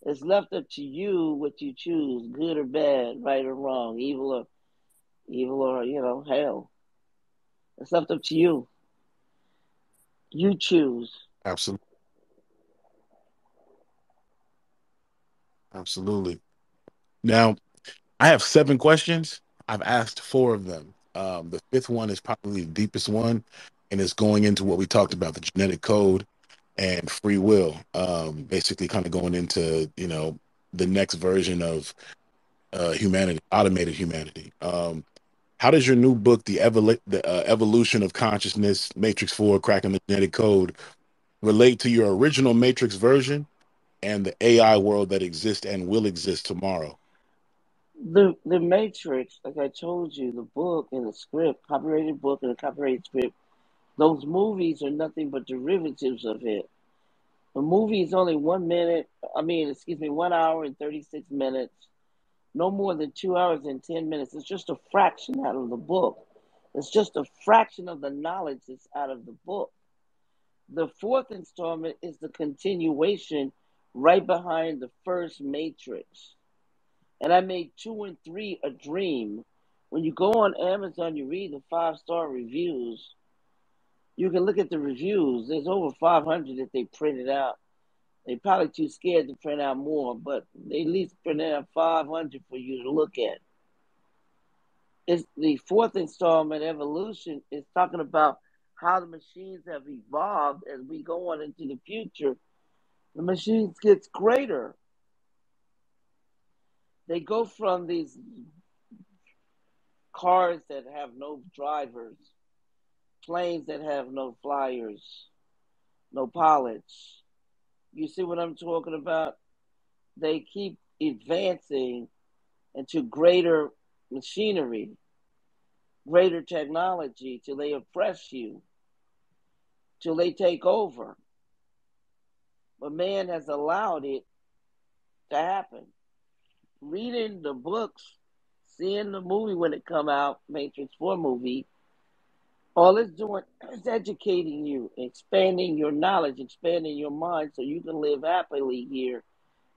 It's left up to you what you choose, good or bad, right or wrong, evil or hell. It's left up to you. You choose. Absolutely. Absolutely. Now, I have 7 questions. I've asked 4 of them. The 5th one is probably the deepest one, and it's going into what we talked about, the genetic code. and free will. Basically, kind of going into the next version of humanity, automated humanity. How does your new book, the Evolution of Consciousness, Matrix 4, Cracking the Genetic Code, relate to your original Matrix version and the AI world that exists and will exist tomorrow? The Matrix, like I told you, the book and the script, copyrighted book and the copyrighted script, those movies are nothing but derivatives of it. The movie is only 1 minute, I mean, excuse me, 1 hour and 36 minutes, no more than 2 hours and 10 minutes. It's just a fraction out of the book. It's just a fraction of the knowledge that's out of the book. The fourth installment is the continuation right behind the first Matrix. And I made 2 and 3 a dream. When you go on Amazon, you read the 5-star reviews. You can look at the reviews. There's over 500 that they printed out. They're probably too scared to print out more, but they at least printed out 500 for you to look at. It's the fourth installment, Evolution, is talking about how the machines have evolved as we go on into the future. The machines gets greater. They go from these cars that have no drivers, planes that have no flyers, no pilots. You see what I'm talking about? They keep advancing into greater machinery, greater technology till they oppress you, till they take over. But man has allowed it to happen. Reading the books, seeing the movie when it come out, Matrix 4 movie, all it's doing is educating you, expanding your knowledge, expanding your mind so you can live happily here.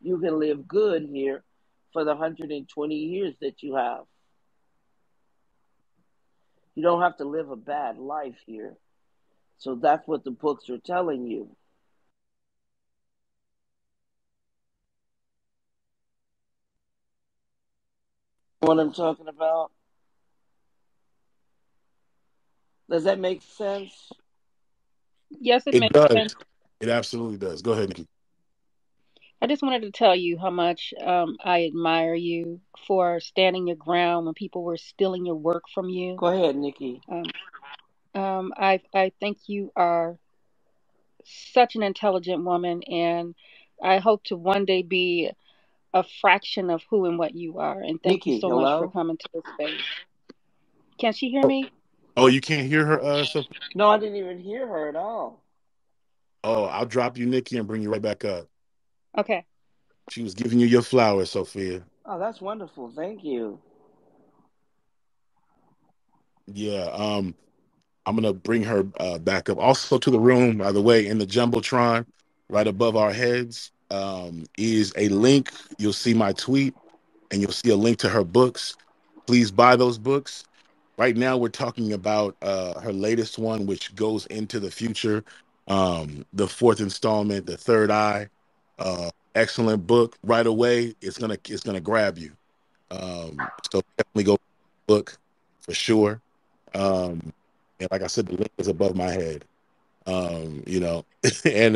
You can live good here for the 120 years that you have. You don't have to live a bad life here. So that's what the books are telling you. What I'm talking about? Does that make sense? Yes, it It makes does. sense. It absolutely does. Go ahead, Nikki. I just wanted to tell you how much I admire you for standing your ground when people were stealing your work from you. Go ahead, Nikki. Um, I think you are such an intelligent woman, and I hope to one day be a fraction of who and what you are. And thank you Nikki, so much for hello? coming to this space. Can she hear Oh, me? oh, you can't hear her, Sophie? No, I didn't even hear her at all. Oh, I'll drop you, Nikki, and bring you right back up. Okay. She was giving you your flowers, Sophia. Oh, that's wonderful. Thank you. Yeah. I'm gonna bring her back up. Also to the room, by the way, in the jumbotron, right above our heads, is a link. You'll see my tweet, and you'll see a link to her books. Please buy those books. Right now, we're talking about her latest one, which goes into the future. The fourth installment, The Third Eye. Excellent book. Right away, it's gonna grab you. So definitely go book for sure. Um, and like I said, the link is above my head. You know, and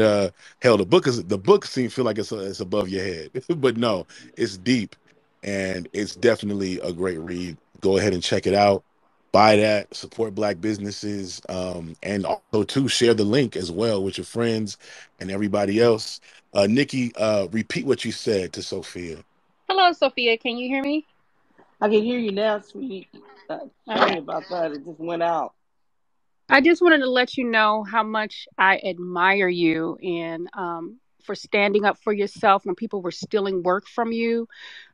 hell, the book seems feel like it's above your head, but no, it's deep, and it's definitely a great read. Go ahead and check it out. Buy that, support Black businesses, and also too share the link as well with your friends and everybody else. Nikki, repeat what you said to Sophia. Hello, Sophia. Can you hear me? I can hear you now, sweetie. Sorry Okay. about that. It just went out. I just wanted to let you know how much I admire you and for standing up for yourself when people were stealing work from you.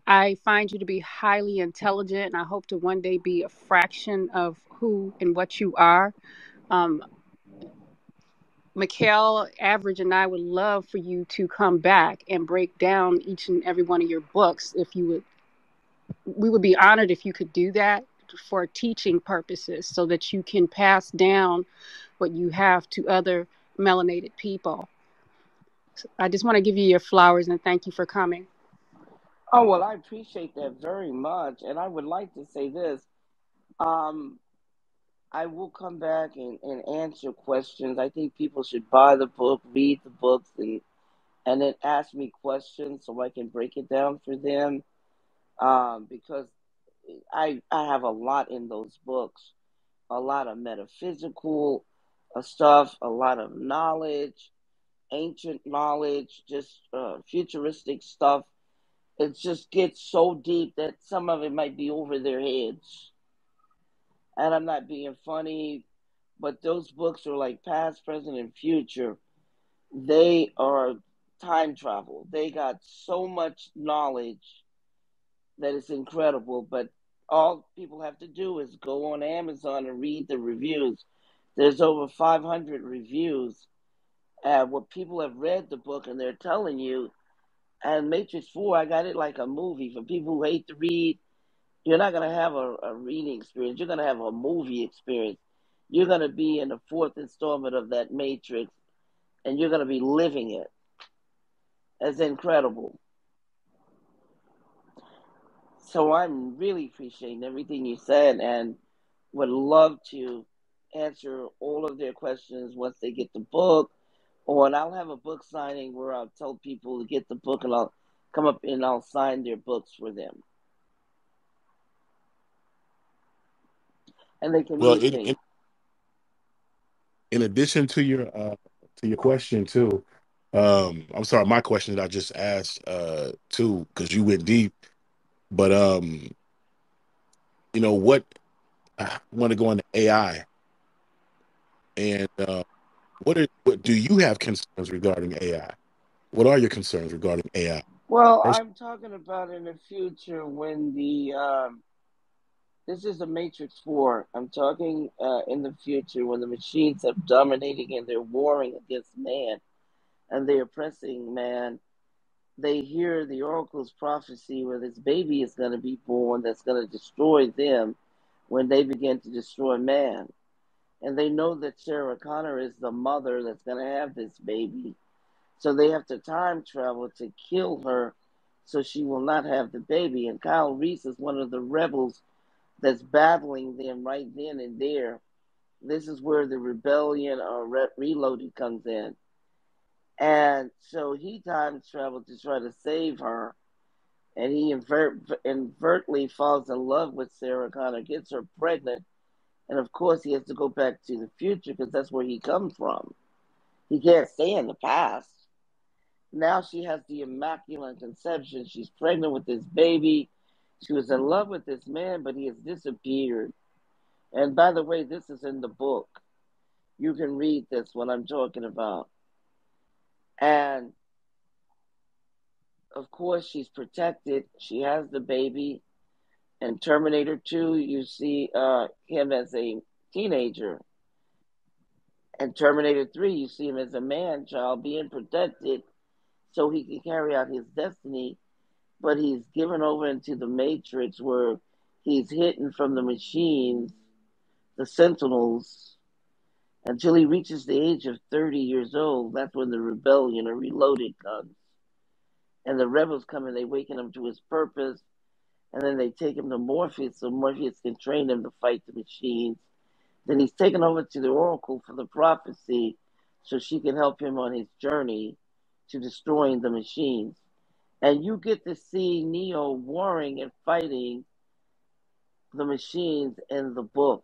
I find you to be highly intelligent, and I hope to one day be a fraction of who and what you are. Um, Mikhail, Average, and I would love for you to come back and break down each and every one of your books. If you would, we would be honored if you could do that for teaching purposes, so that you can pass down what you have to other melanated people. I just want to give you your flowers and thank you for coming. Oh, well, I appreciate that very much. And I would like to say this. Um, I will come back and answer questions. I think people should buy the book, read the books, and then ask me questions so I can break it down for them. Because I have a lot in those books, a lot of metaphysical stuff, a lot of knowledge, ancient knowledge, just futuristic stuff. It just gets so deep that some of it might be over their heads. And I'm not being funny, but those books are like past, present, and future. They are time travel. They got so much knowledge that it's incredible. But all people have to do is go on Amazon and read the reviews. There's over 500 reviews. What people have read the book and they're telling you. And Matrix 4, I got it like a movie. For people who hate to read, you're not going to have a reading experience. You're going to have a movie experience. You're going to be in the fourth installment of that Matrix, and you're going to be living it. It's incredible. So I'm really appreciating everything you said and would love to answer all of their questions once they get the book. Or and I'll have a book signing where I'll tell people to get the book and I'll come up and I'll sign their books for them. And they can Well, meet me. in addition to your question too, I'm sorry, my question that I just asked too, because you went deep. But what I want to go into AI and what do you have concerns regarding AI? What are your concerns regarding AI? Well, First, I'm talking about in the future when this is the Matrix 4. I'm talking in the future when the machines have dominating and they're warring against man and they're oppressing man. They hear the oracle's prophecy where this baby is going to be born that's going to destroy them when they begin to destroy man. And they know that Sarah Connor is the mother that's going to have this baby. So they have to time travel to kill her so she will not have the baby. And Kyle Reese is one of the rebels that's battling them right then and there. This is where the rebellion or reloaded comes in. And so he time traveled to try to save her. And he invertly falls in love with Sarah Connor, gets her pregnant. And of course, he has to go back to the future because that's where he comes from. He can't stay in the past. Now she has the immaculate conception. She's pregnant with this baby. She was in love with this man, but he has disappeared. And by the way, this is in the book. You can read this, what I'm talking about. And of course, she's protected. She has the baby. In Terminator 2, you see him as a teenager. In Terminator 3, you see him as a man child being protected so he can carry out his destiny. But he's given over into the Matrix where he's hidden from the machines, the Sentinels, until he reaches the age of 30 years old. That's when the rebellion or reloaded comes. And the rebels come and they waken him to his purpose. And then they take him to Morpheus so Morpheus can train him to fight the machines. Then he's taken over to the Oracle for the prophecy so she can help him on his journey to destroying the machines. And you get to see Neo warring and fighting the machines in the book.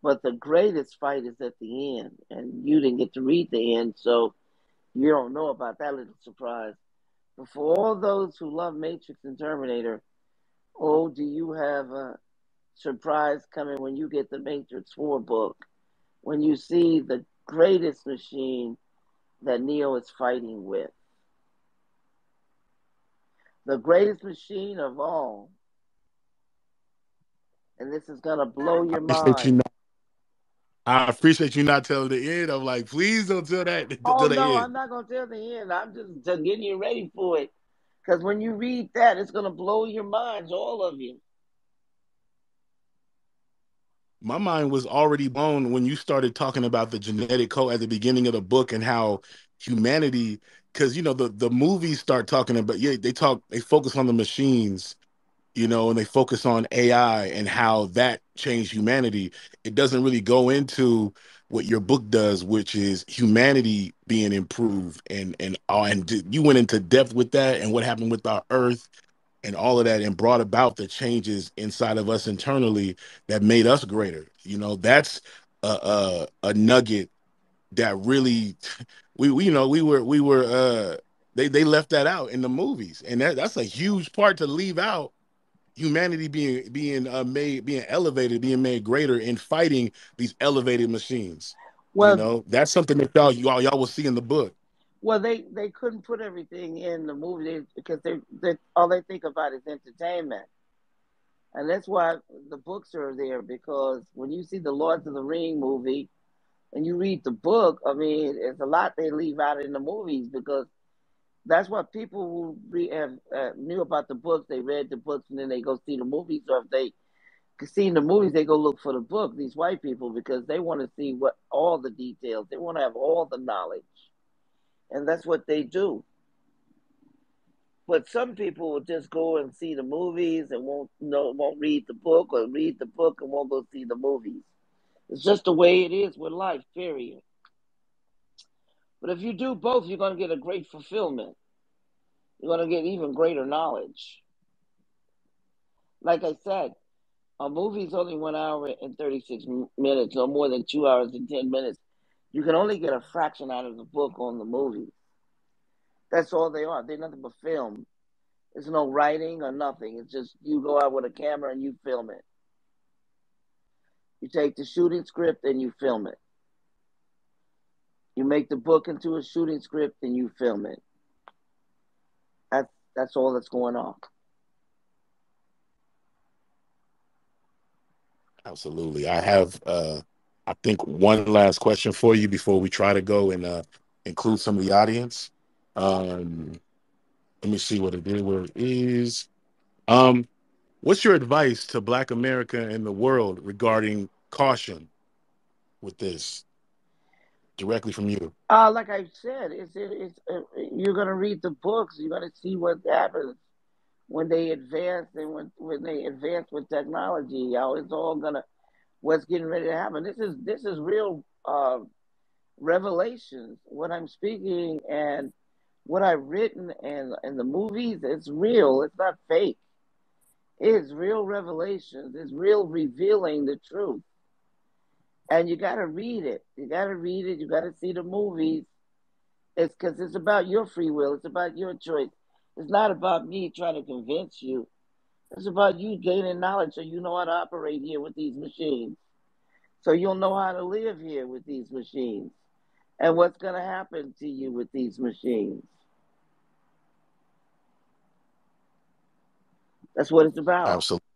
But the greatest fight is at the end. And you didn't get to read the end, so you don't know about that little surprise. But for all those who love Matrix and Terminator, oh, do you have a surprise coming when you get the Matrix 4 book? When you see the greatest machine that Neo is fighting with. The greatest machine of all. And this is going to blow I your appreciate you. mind. I appreciate you not telling the end. I'm like, please don't tell that Oh, to the no, end. I'm not going to tell the end. I'm just getting you ready for it. Because when you read that, it's going to blow your minds, all of you. My mind was already blown when you started talking about the genetic code at the beginning of the book and how humanity, because the movies start talking about, yeah, they focus on the machines, and they focus on AI and how that changed humanity. It doesn't really go into what your book does, which is humanity being improved, and you went into depth with that and what happened with our Earth and all of that, and brought about the changes inside of us internally that made us greater. That's a nugget that really we were they left that out in the movies, and that's a huge part to leave out. Humanity being elevated, being made greater in fighting these elevated machines. Well, That's something that y'all will see in the book. well, they couldn't put everything in the movie because they all they think about is entertainment, and that's why the books are there. Because when you see the Lords of the Ring movie and you read the book, I mean, it's a lot they leave out in the movies because that's what people who have knew about the books. They read the books and then they go see the movies, or if they seen the movies, they go look for the book. These white people, because they want to see what all the details. They want to have all the knowledge, and that's what they do. But some people will just go and see the movies and won't read the book, or read the book and won't go see the movies. It's just the way it is with life, period. But if you do both, you're going to get a great fulfillment. You're going to get even greater knowledge. Like I said, a movie's only 1 hour and 36 minutes, no more than 2 hours and 10 minutes. You can only get a fraction out of the book on the movie. That's all they are. They're nothing but film. There's no writing or nothing. It's just you go out with a camera and you film it. You take the shooting script and you film it. You make the book into a shooting script and you film it. That's all that's going on. Absolutely. I have I think one last question for you before we try to go and include some of the audience. Um, Let me see what it is, where it is. Um, what's your advice to Black America and the world regarding caution with this, directly from you? Like I said, you're gonna read the books. You're gonna see what happens when they advance, and when they advance with technology. How it's all gonna what's getting ready to happen. This is real revelations. What I'm speaking and what I've written and the movies, it's real. It's not fake. It's real revelations. It's real revealing the truth. And you got to read it. You got to read it. You got to see the movies. It's because it's about your free will. It's about your choice. It's not about me trying to convince you. It's about you gaining knowledge so you know how to operate here with these machines. So you'll know how to live here with these machines and what's going to happen to you with these machines. That's what it's about. Absolutely.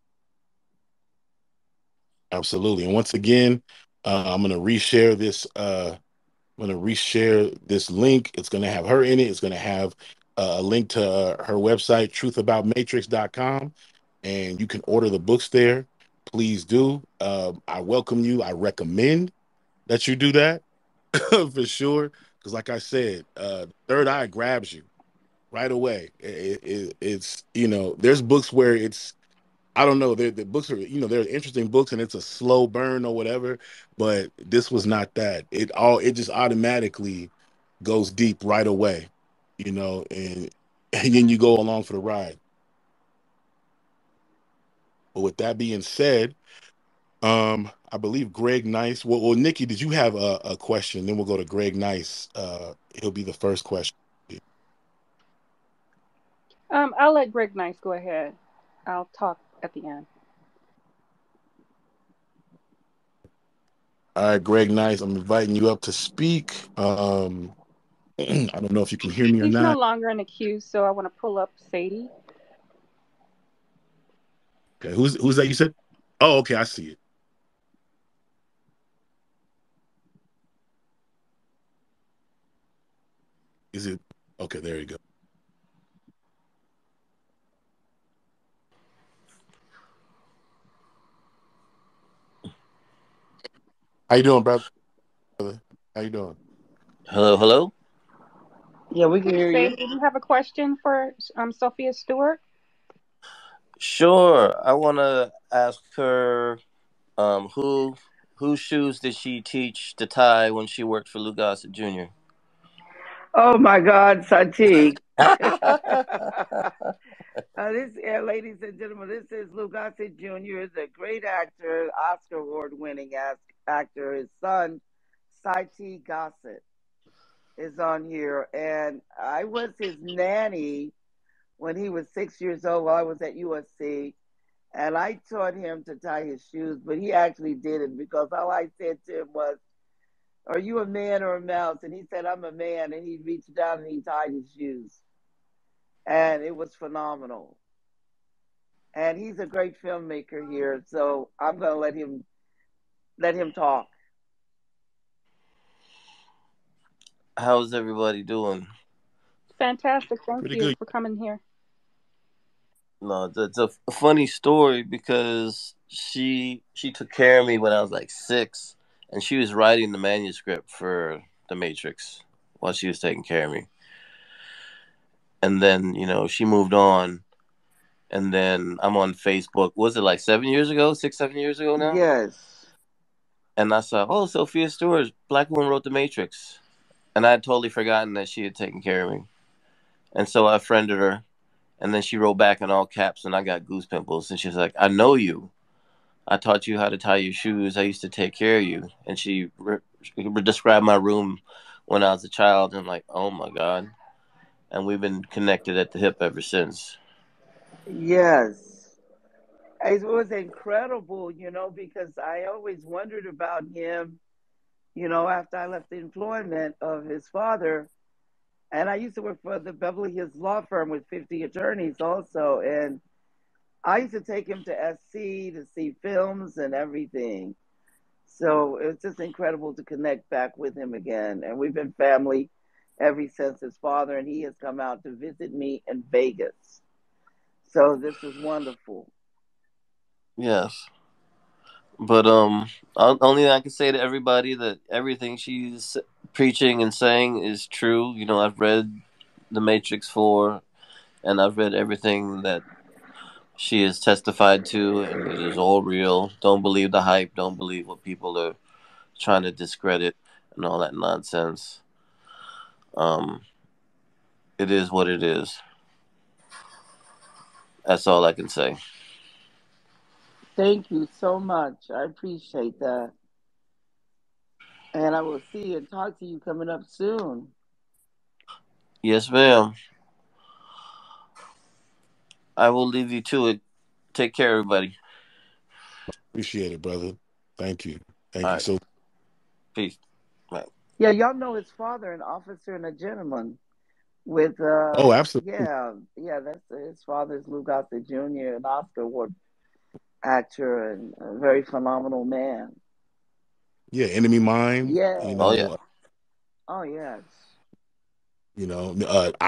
Absolutely. And once again, I'm going to reshare this. I'm going to reshare this link. It's going to have her in it. It's going to have a link to her website, truthaboutmatrix.com, and you can order the books there. Please do. I welcome you. I recommend that you do that for sure. Because, like I said, third eye grabs you right away. It's, there's books where it's, I don't know. The books are, they're interesting books, and it's a slow burn or whatever. But this was not that. It just automatically goes deep right away, and and then you go along for the ride. But with that being said, I believe Greg Nice. Well, Nikki, did you have a question? Then we'll go to Greg Nice. He'll be the first question. I'll let Greg Nice go ahead. I'll talk at the end. All right, Greg Nice, I'm inviting you up to speak. I don't know if you can hear me or He's no not. longer in the queue, so I want to pull up Sadie. Okay, who's that you said? Oh, okay, I see it. Is it okay? There you go. How you doing, brother? How you doing? Hello, hello. Yeah, we can Hey, hear you. Sadie, do you have a question for Sophia Stewart? Sure. I want to ask her, whose shoes did she teach to tie when she worked for Lou Gossett Jr.? Oh my God, Sati. Ladies and gentlemen, this is Lou Gossett Jr., the great actor, Oscar award-winning actor. His son, Sati Gossett, is on here, and I was his nanny when he was 6 years old while I was at USC, and I taught him to tie his shoes, but he actually did it because all I said to him was, "Are you a man or a mouse?" And he said, "I'm a man," and he reached down and he tied his shoes, and it was phenomenal. And he's a great filmmaker here, so I'm gonna let him talk. How's everybody doing? Fantastic. Thank Pretty you good. for coming here. No, it's a funny story because she took care of me when I was like 6, and she was writing the manuscript for The Matrix while she was taking care of me. And then she moved on, and then I'm on Facebook. Was it like 7 years ago, 6, 7 years ago now? Yes. And I saw, oh, Sophia Stewart, black woman wrote The Matrix, and I had totally forgotten that she had taken care of me. And so I friended her, and then she wrote back in all caps, and I got goose pimples. And she's like, "I know you. I taught you how to tie your shoes. I used to take care of you." And she described my room when I was a child. And I'm like, oh my God. And we've been connected at the hip ever since. Yes. It was incredible, because I always wondered about him, after I left the employment of his father. And I used to work for the Beverly Hills law firm with 50 attorneys also. And I used to take him to SC to see films and everything. So it's just incredible to connect back with him again. And we've been family ever since his father, and he has come out to visit me in Vegas. So this is wonderful. Yes. But only thing I can say to everybody that everything she's preaching and saying is true. I've read The Matrix 4, and I've read everything that she has testified to, and it is all real. Don't believe the hype. Don't believe what people are trying to discredit and all that nonsense. Um, it is what it is. That's all I can say. Thank you so much. I appreciate that. And I will see and talk to you coming up soon. Yes, ma'am. I will leave you to it. Take care, everybody. Appreciate it, brother. Thank you. All Thank you right. so. Peace. Bye. Yeah, y'all know his father, an officer and a gentleman. With Oh, absolutely. yeah, that's his father's Lou Gossett Jr., an Oscar award actor and a very phenomenal man. Yeah, Enemy Mine. Oh Yes. yeah. Oh yes.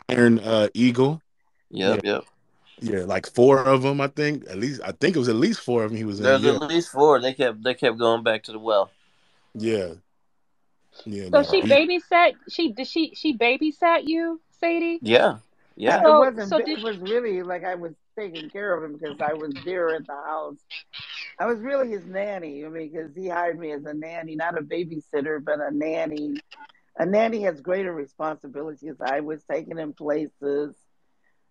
Iron Eagle. Yeah, Yep. Yep. yeah, like four of them. I think at least. I think it was at least four of them he was in. There's at Yeah, least four. They kept going back to the well. yeah, yeah, So man. she babysat. She babysat you, Sadie? Yeah. Yeah. It So wasn't. did It was really like I was taking care of him because I was there at the house. I was really his nanny. I mean, because he hired me as a nanny, not a babysitter, but a nanny. A nanny has greater responsibilities. I was taking him places,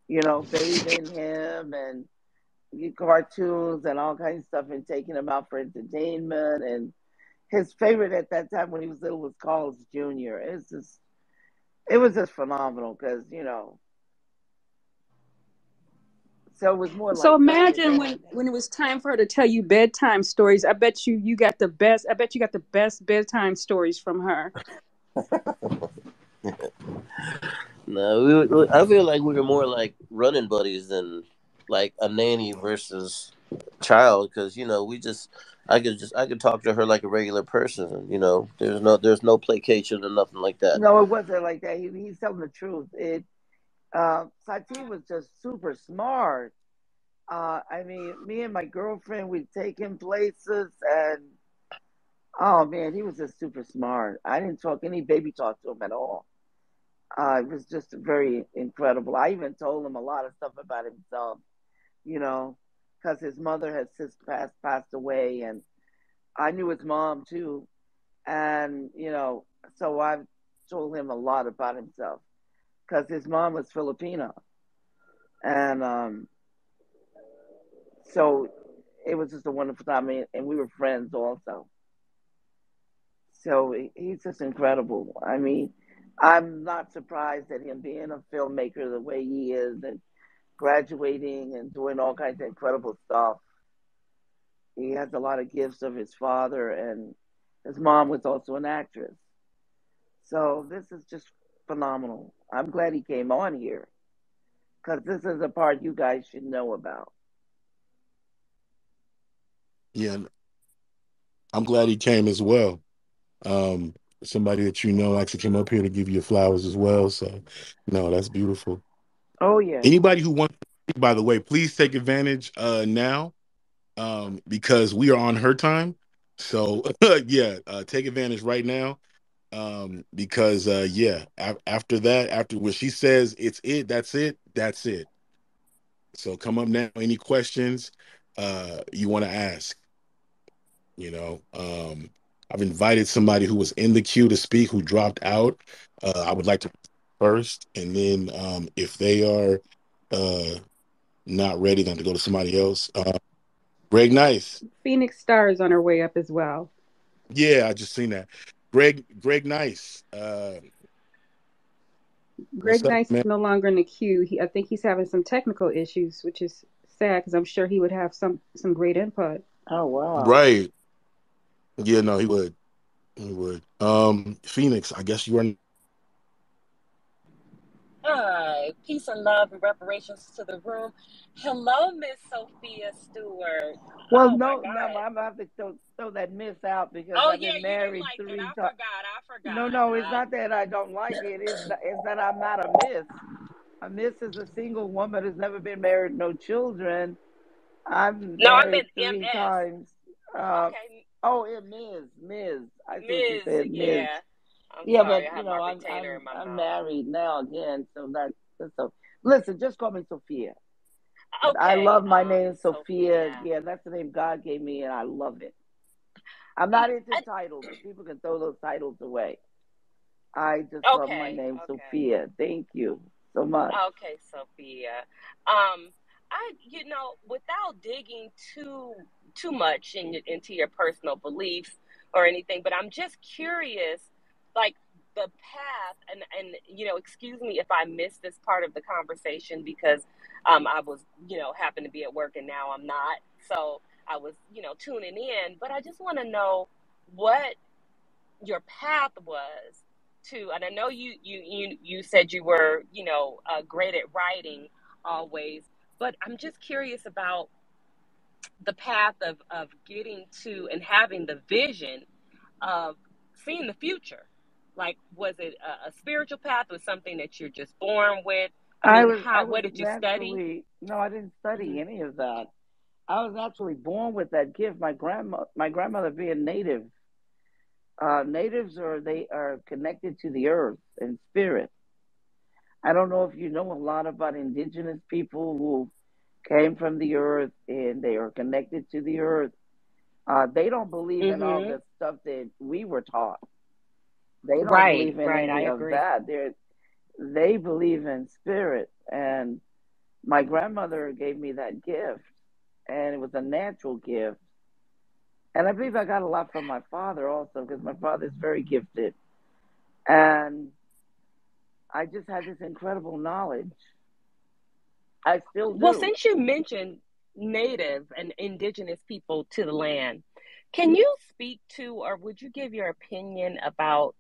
bathing him and cartoons and all kinds of stuff and taking him out for entertainment. And his favorite at that time when he was little was Carl's Jr. It was just phenomenal because, so it was more So like such a imagine thing. when it was time for her to tell you bedtime stories. I bet you got the best. I bet you got the best bedtime stories from her. No, I feel like we were more like running buddies than like a nanny versus child, because I could talk to her like a regular person. There's no placation or nothing like that. No, it wasn't like that. He's telling the truth. Sati was just super smart. I mean, me and my girlfriend, we'd take him places, and oh man, he was just super smart. I didn't talk any baby talk to him at all. It was just very incredible. I even told him a lot of stuff about himself, you know. because his mother had since passed away, and I knew his mom too, and so I've told him a lot about himself because his mom was Filipino, and so it was just a wonderful time, and we were friends also. So he's just incredible. I mean, I'm not surprised at him being a filmmaker the way he is and graduating and doing all kinds of incredible stuff. He has a lot of gifts of his father, and his mom was also an actress. So this is just phenomenal. I'm glad he came on here because this is a part you guys should know about. Yeah, I'm glad he came as well. Um, Somebody that you know actually came up here to give you flowers as well. So, no, that's beautiful. Oh, yes. Anybody who wants, by the way, please take advantage now, because we are on her time. So yeah, take advantage right now, because yeah, after that, after when she says it's it, that's it, that's it. So come up now. Any questions you want to ask? You know, I've invited somebody who was in the queue to speak who dropped out. I would like to first, and then if they are uh, not ready, then to go to somebody else. Greg Nice. Phoenix Star is on her way up as well. Yeah, I just seen that. Greg Nice. What's Greg up, Nice man? is no longer in the queue. I think he's having some technical issues, which is sad because I'm sure he would have some great input. Oh, wow. Right. Yeah, no, he would. He would. Phoenix, I guess you are. Hi, peace and love and reparations to the room. Hello, Miss Sophia Stewart. Well, Oh my no, no, God. I'm gonna have to throw that miss out because Oh I've yeah, been you didn't married like it. three I times. forgot. I No, forgot. no, it's not that I don't like it. It's that I'm not a miss. A miss is a single woman who's never been married, no children. I'm No, I married meant three MS. times. Uh, Okay, oh, yeah, Ms. I see what you Ms. said, Ms. Yeah. I'm Yeah, sorry. but I have my I'm retainer I'm in my I'm mouth. married now again, so that's so. Listen, just call me Sophia. But I Okay, love my name, Sophia. Sophia. Yeah, that's the name God gave me, and I love it. I'm not into I, titles. People can throw those titles away. I just love my okay, name, okay. Sophia. Thank you so much. Okay, Sophia. Um, without digging too much into your personal beliefs or anything, but I'm just curious, like the path, and excuse me if I missed this part of the conversation because I was happened to be at work and now I'm not, so I was tuning in, but I just want to know what your path was to, and I know you said you were great at writing always, but I'm just curious about the path of getting to and having the vision of seeing the future. Like, was it a spiritual path? Was something that you're just born with? I I mean, was I how, was what did you study? naturally no, I didn't Hmm. study any of that. I was actually born with that gift. My grandmother being native. Natives are connected to the earth and spirit. I don't know if you know a lot about indigenous people who came from the earth and they are connected to the earth. They don't believe in all Hmm. the stuff that we were taught. They don't Right, believe in right. I any of agree. that. They believe in spirit. And my grandmother gave me that gift, and it was a natural gift. And I believe I got a lot from my father also, because my father is very gifted. And I just had this incredible knowledge. I still Well, do. since you mentioned native and indigenous people to the land, can you speak to, or would you give your opinion about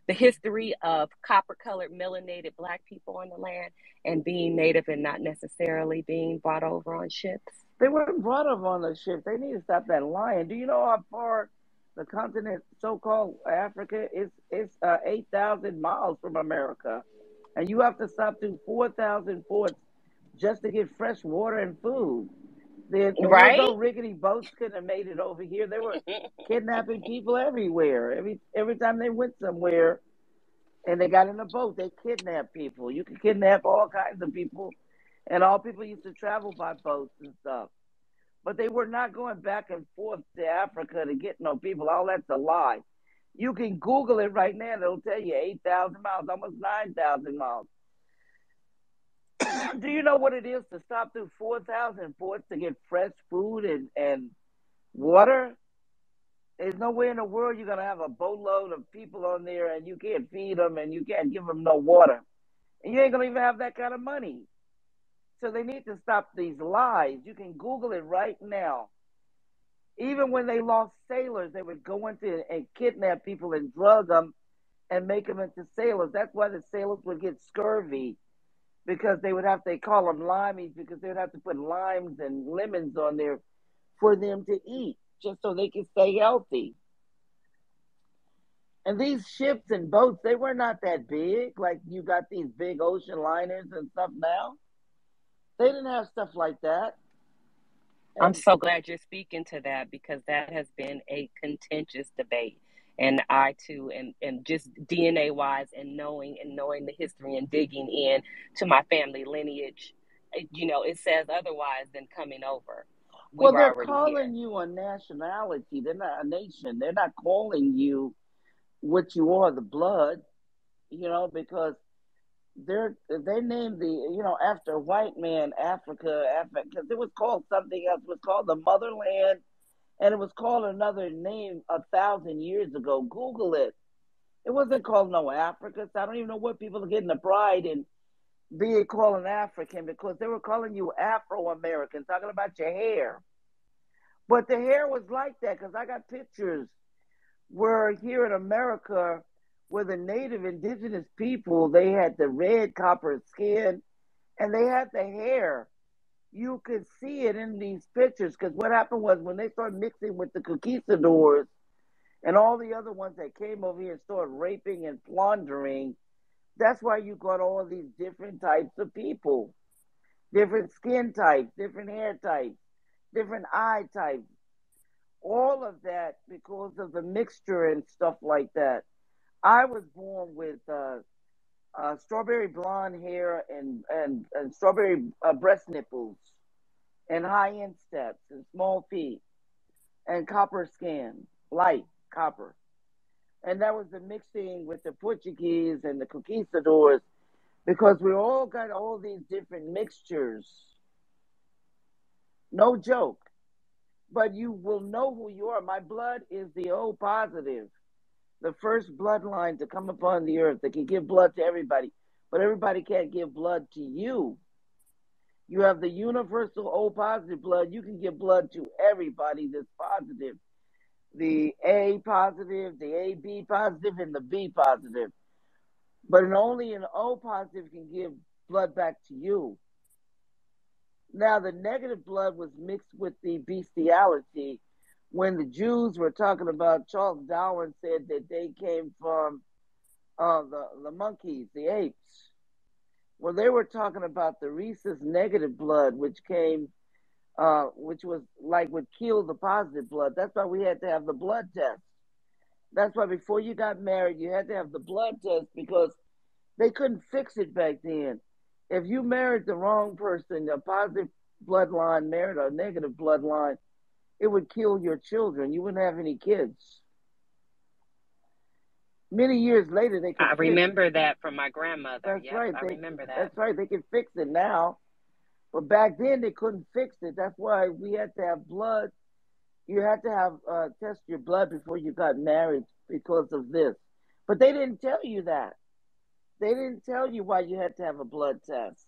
the history of copper colored melanated Black people on the land and being native and not necessarily being brought over on ships? They weren't brought up on the ship. They need to stop that lying. Do you know how far the continent, so-called Africa, is? It's 8,000 miles from America, and you have to stop through 4,000 ports just to get fresh water and food. There's Right? no rickety boats couldn't have made it over here. They were kidnapping people everywhere. Every time they went somewhere and they got in a boat, they kidnapped people. You could kidnap all kinds of people, and all people used to travel by boats and stuff. But they were not going back and forth to Africa to get no people. All that's a lie. You can Google it right now. It'll tell you 8,000 miles, almost 9,000 miles. Do you know what it is to stop through 4,000 ports to get fresh food and water? There's no way in the world you're going to have a boatload of people on there and you can't feed them and you can't give them no water. And you ain't going to even have that kind of money. So they need to stop these lies. You can Google it right now. Even when they lost sailors, they would go into and kidnap people and drug them and make them into sailors. That's why the sailors would get scurvy, because they call them limeys, because they would have to put limes and lemons on there for them to eat, just so they can stay healthy. And these ships and boats, they were not that big. Like you got these big ocean liners and stuff now. They didn't have stuff like that. I'm so glad you're speaking to that, because that has been a contentious debate. And I too am just DNA wise and knowing the history and digging in to my family lineage, it says otherwise than coming over. We Well, were they're already here. calling you a nationality. They're not a nation. They're not calling you what you are, the blood, because they named after a white man, Africa, because it was called something else. It was called the motherland, and it was called another name 1,000 years ago. Google it. It wasn't called no Africa. So I don't even know what people are getting the pride in being called an African, because they were calling you Afro-American, talking about your hair. But the hair was like that, because I got pictures where here in America, where the native indigenous people, they had the red copper skin and they had the hair. You could see it in these pictures, because what happened was when they started mixing with the conquistadors and all the other ones that came over here and started raping and plundering, that's why you got all these different types of people, different skin types, different hair types, different eye types, all of that because of the mixture and stuff like that. I was born with strawberry blonde hair and strawberry breast nipples and high insteps and small feet and copper skin, light copper. And that was the mixing with the Portuguese and the conquistadors, because we all got all these different mixtures. No joke. But you will know who you are. My blood is the O positive, the first bloodline to come upon the earth that can give blood to everybody. But everybody can't give blood to you. You have the universal O positive blood. You can give blood to everybody that's positive. The A positive, the AB positive, and the B positive. But only an O positive can give blood back to you. Now, the negative blood was mixed with the bestiality. When the Jews were talking about, Charles Darwin said that they came from the monkeys, the apes. Well, they were talking about the rhesus negative blood, which was like would kill the positive blood. That's why we had to have the blood test. That's why before you got married, you had to have the blood test, because they couldn't fix it back then. If you married the wrong person, a positive bloodline married a negative bloodline, it would kill your children. You wouldn't have any kids. Many years later, they could I fix. remember that from my grandmother. That's Yep, right. I remember that. That's right. They can fix it now, but back then they couldn't fix it. That's why we had to have blood. You had to have test your blood before you got married because of this. But they didn't tell you that. They didn't tell you why you had to have a blood test.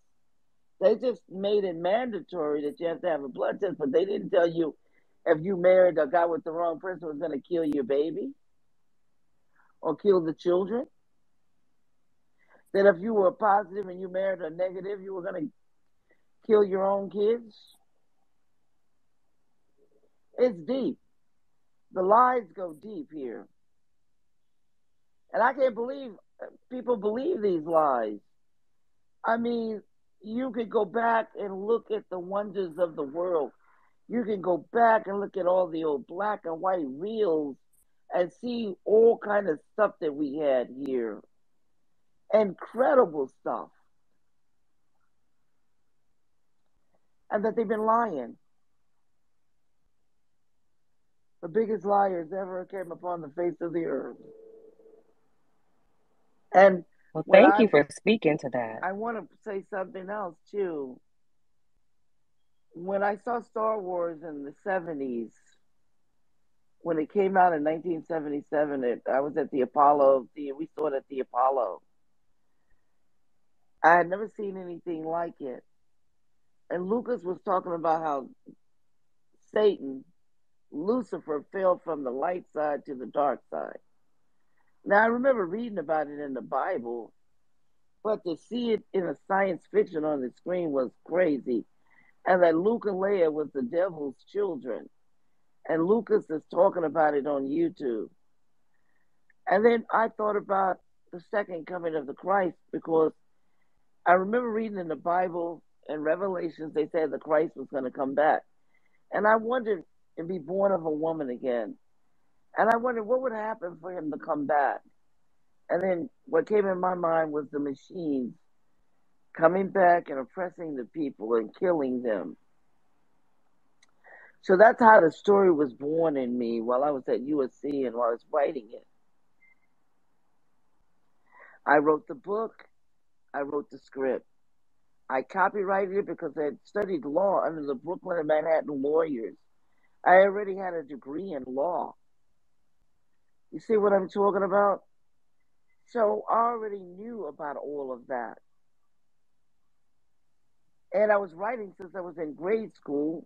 They just made it mandatory that you have to have a blood test, but they didn't tell you if you married a guy with the wrong person was going to kill your baby or kill the children. That if you were positive and you married a negative, you were going to kill your own kids. It's deep. The lies go deep here. And I can't believe people believe these lies. I mean, you could go back and look at the wonders of the world. You can go back and look at all the old black and white reels and see all kind of stuff that we had here. Incredible stuff. And that they've been lying. the biggest liars ever came upon the face of the earth. And Well, when thank you for speaking to that. I want to say something else too. When I saw Star Wars in the 70s, when it came out in 1977, I was at the Apollo. We saw it at the Apollo. I had never seen anything like it. And Lucas was talking about how Satan, Lucifer, fell from the light side to the dark side. Now, I remember reading about it in the Bible, but to see it in a science fiction on the screen was crazy. And that Luke and Leia was the devil's children. And Lucas is talking about it on YouTube. And then I thought about the second coming of the Christ, because I remember reading in the Bible and Revelations, they said the Christ was going to come back. And I wondered, and be born of a woman again. And I wondered what would happen for him to come back. And then what came in my mind was the machines coming back and oppressing the people and killing them. So that's how the story was born in me while I was at USC and while I was writing it. I wrote the book, I wrote the script. I copyrighted it because I had studied law under the Brooklyn and Manhattan lawyers. I already had a degree in law. You see what I'm talking about? So I already knew about all of that. And I was writing since I was in grade school.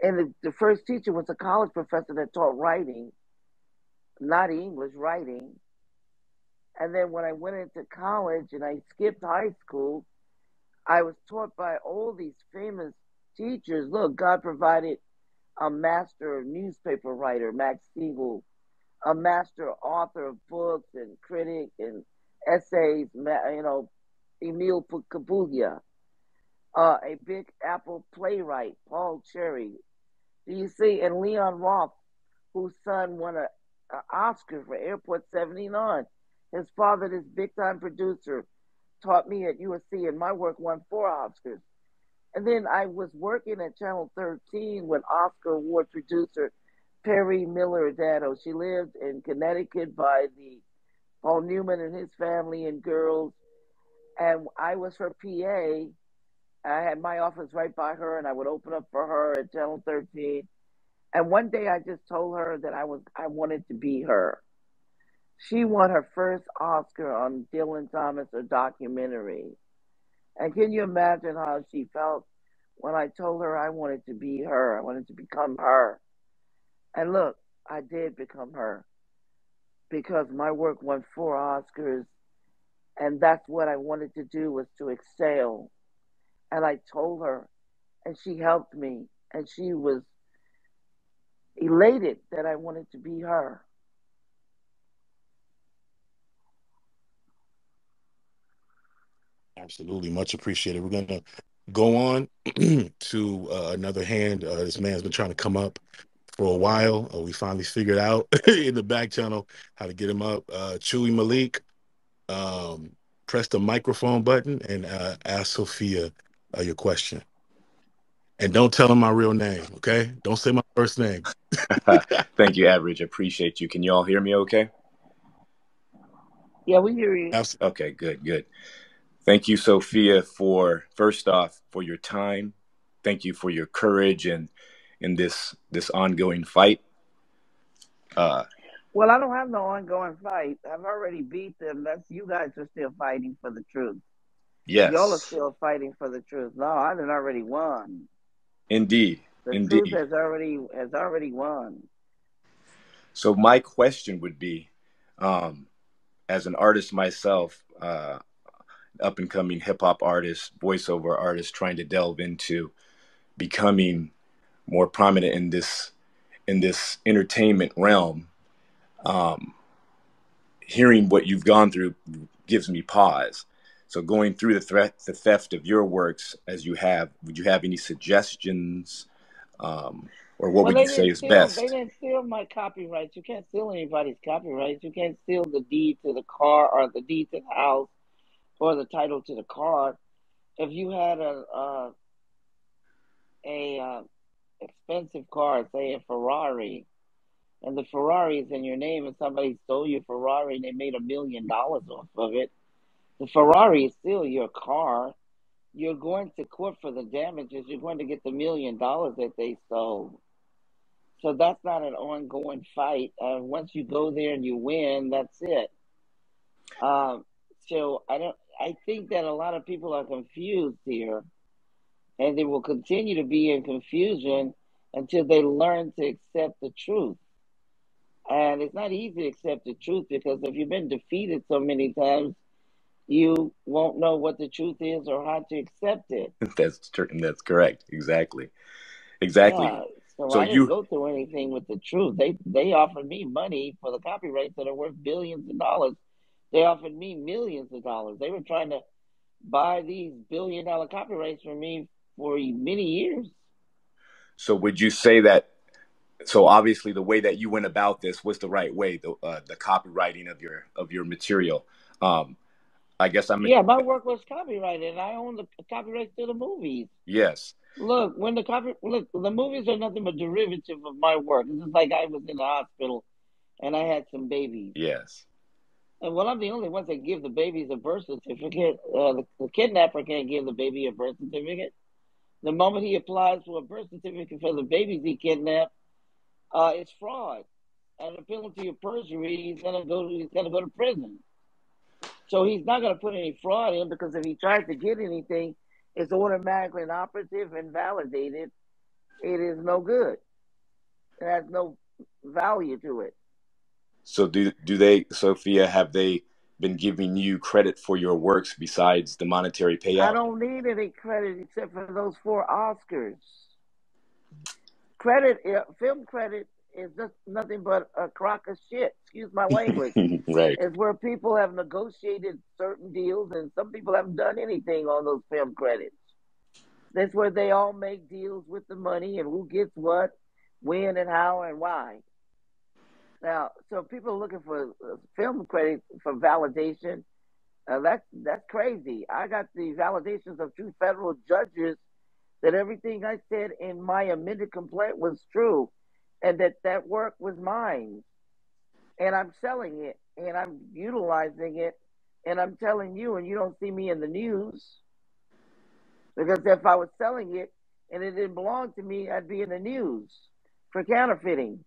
And the first teacher was a college professor that taught writing, not English, writing. And then when I went into college and I skipped high school, I was taught by all these famous teachers. Look, God provided a master newspaper writer, Max Siegel, a master author of books and critic and essays, Emile Kabuya, a Big Apple playwright, Paul Cherry. Do you see? And Leon Roth, whose son won an Oscar for Airport 79. His father, this big time producer, taught me at USC, and my work won 4 Oscars. And then I was working at Channel 13 with Oscar Award producer Perry Miller Dado. She lived in Connecticut by the Paul Newman and his family and girls. And I was her PA. I had my office right by her, and I would open up for her at Channel 13. And one day I just told her that I wanted to be her. She won her first Oscar on Dylan Thomas, a documentary. And can you imagine how she felt when I told her I wanted to be her? I wanted to become her. And look, I did become her because my work won 4 Oscars. And that's what I wanted to do, was to excel. And I told her, and she helped me. And she was elated that I wanted to be her. Absolutely, much appreciated. We're gonna go on to another hand. This man's been trying to come up for a while. We finally figured out in the back channel how to get him up. Chewy Malik, press the microphone button and ask Sophia your question. And don't tell him my real name, okay? Don't say my first name. Thank you, Average. Appreciate you. Can you all hear me okay? Yeah, we hear you. Absolutely. Okay, good. Thank you, Sophia, first off, for your time. Thank you for your courage and in this ongoing fight. Well, I don't have no ongoing fight. I've already beat them. That's, you guys are still fighting for the truth. Y'all are Yes, still fighting for the truth. No, I done already won. indeed. The truth has already won. So my question would be, as an artist myself, up and coming hip hop artist, voiceover artist, trying to delve into becoming more prominent in this entertainment realm. Hearing what you've gone through gives me pause. So going through the theft of your works as you have, would you have any suggestions, or what Well, would you say is they best? didn't steal my copyrights. You can't steal anybody's copyrights. You can't steal the deed to the car or the deed to the house or the title to the car. If you had a expensive car, say a Ferrari, and the Ferrari is in your name, and somebody stole your Ferrari and they made $1 million off of it, the Ferrari is still your car. You're going to court for the damages. You're going to get the $1 million that they stole. So that's not an ongoing fight. Once you go there and you win, that's it. Um, so I don't. I think that a lot of people are confused here, and they will continue to be in confusion until they learn to accept the truth. And it's not easy to accept the truth because if you've been defeated so many times, you won't know what the truth is or how to accept it. That's true. That's correct. Exactly. Exactly. Yeah. So So I didn't you, go through anything with the truth. They offered me money for the copyrights that are worth billions of dollars. They offered me millions of dollars. They were trying to buy these $1 billion copyrights from me for many years. so would you say that? So obviously, the way that you went about this was the right way. The copywriting of your material. Um, I guess I'm. Yeah, my work was copyrighted, and I own the copyrights to the movies. Yes. Look, the movies are nothing but derivative of my work. It's just like I was in the hospital and I had some babies. Yes. And well, I'm the only one that give the babies a birth certificate. The kidnapper can't give the baby a birth certificate. The moment he applies for a birth certificate for the babies he kidnapped, it's fraud. And the penalty of perjury, he's gonna go to prison. So he's not gonna put any fraud in because if he tries to get anything, it's automatically inoperative and validated. It is no good. It has no value to it. So do they, Sophia? Have they been giving you credit for your works besides the monetary I payout? don't need any credit except for those 4 Oscars. Credit, film credit is just nothing but a crock of shit. Excuse my language. Right. It's where people have negotiated certain deals, and some people haven't done anything on those film credits. That's where they all make deals with the money and who gets what, when, and how, and why. Now, so people are looking for film credit for validation. That's crazy. I got the validations of 2 federal judges that everything I said in my amended complaint was true, and that work was mine, and I'm selling it, and I'm utilizing it, and I'm telling you, and you don't see me in the news because if I was selling it and it didn't belong to me, I'd be in the news for counterfeiting.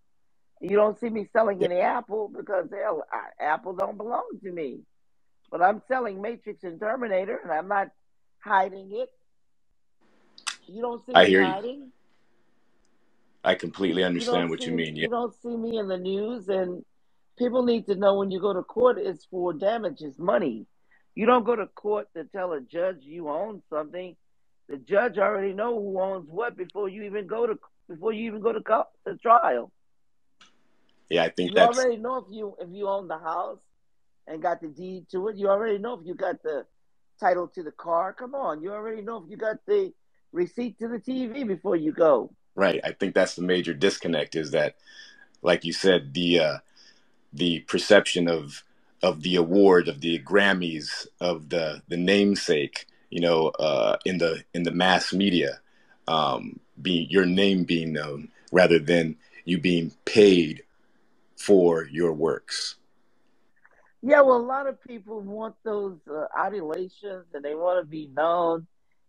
You don't see me selling Yeah, any Apple because hell, Apple don't belong to me. But I'm selling Matrix and Terminator, and I'm not hiding it. You don't see I me hear you. hiding. I completely understand what you mean. Yeah. You don't see me in the news, and people need to know when you go to court, it's for damages, money. You don't go to court to tell a judge you own something. The judge already know who owns what before you even go to trial. Yeah, I think You that's already know if you own the house and got the deed to it. You already know if you got the title to the car. Come on, you already know if you got the receipt to the TV before you go. right. I think that's the major disconnect is that, like you said, the perception of the award, of the Grammys, of the namesake, in the mass media, being your name being known rather than you being paid for your works. Yeah, well, a lot of people want those adulations and they want to be known,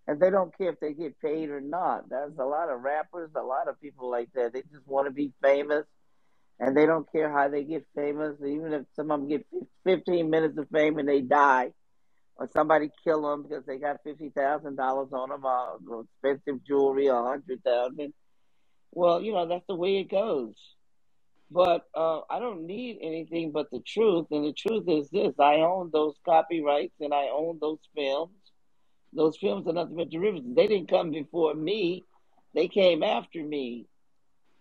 and they don't care if they get paid or not. There's a lot of rappers, a lot of people like that. They just want to be famous, and they don't care how they get famous. Even if some of them get 15 minutes of fame and they die, or somebody kill them because they got $50,000 on them, or expensive jewelry, or 100,000. Well, that's the way it goes. But I don't need anything but the truth, and the truth is this: I own those copyrights, and I own those films. Those films are nothing but derivatives. They didn't come before me; they came after me.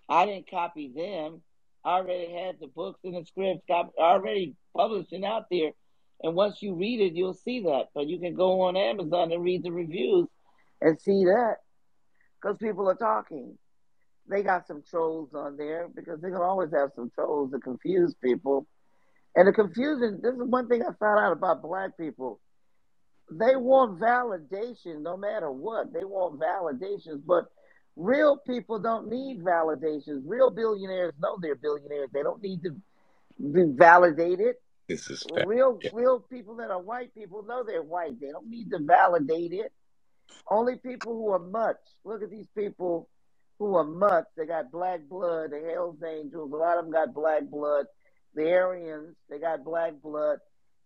I didn't copy them. I already had the books and the scripts already published and out there. And once you read it, you'll see that. But you can go on Amazon and read the reviews and see that because people are talking. They got some trolls on there because they're gonna always have some trolls to confuse people. And the confusion, this is one thing I found out about black people. They want validation no matter what. They want validations, but Real people don't need validations. Real billionaires know they're billionaires. They don't need to be validated. This is fact. Real people that are white people know they're white. They don't need to validate it. Only people who are mutts. Look at these people who are mutts. They got black blood. The Hells Angels. A lot of them got black blood. The Aryans. They got black blood.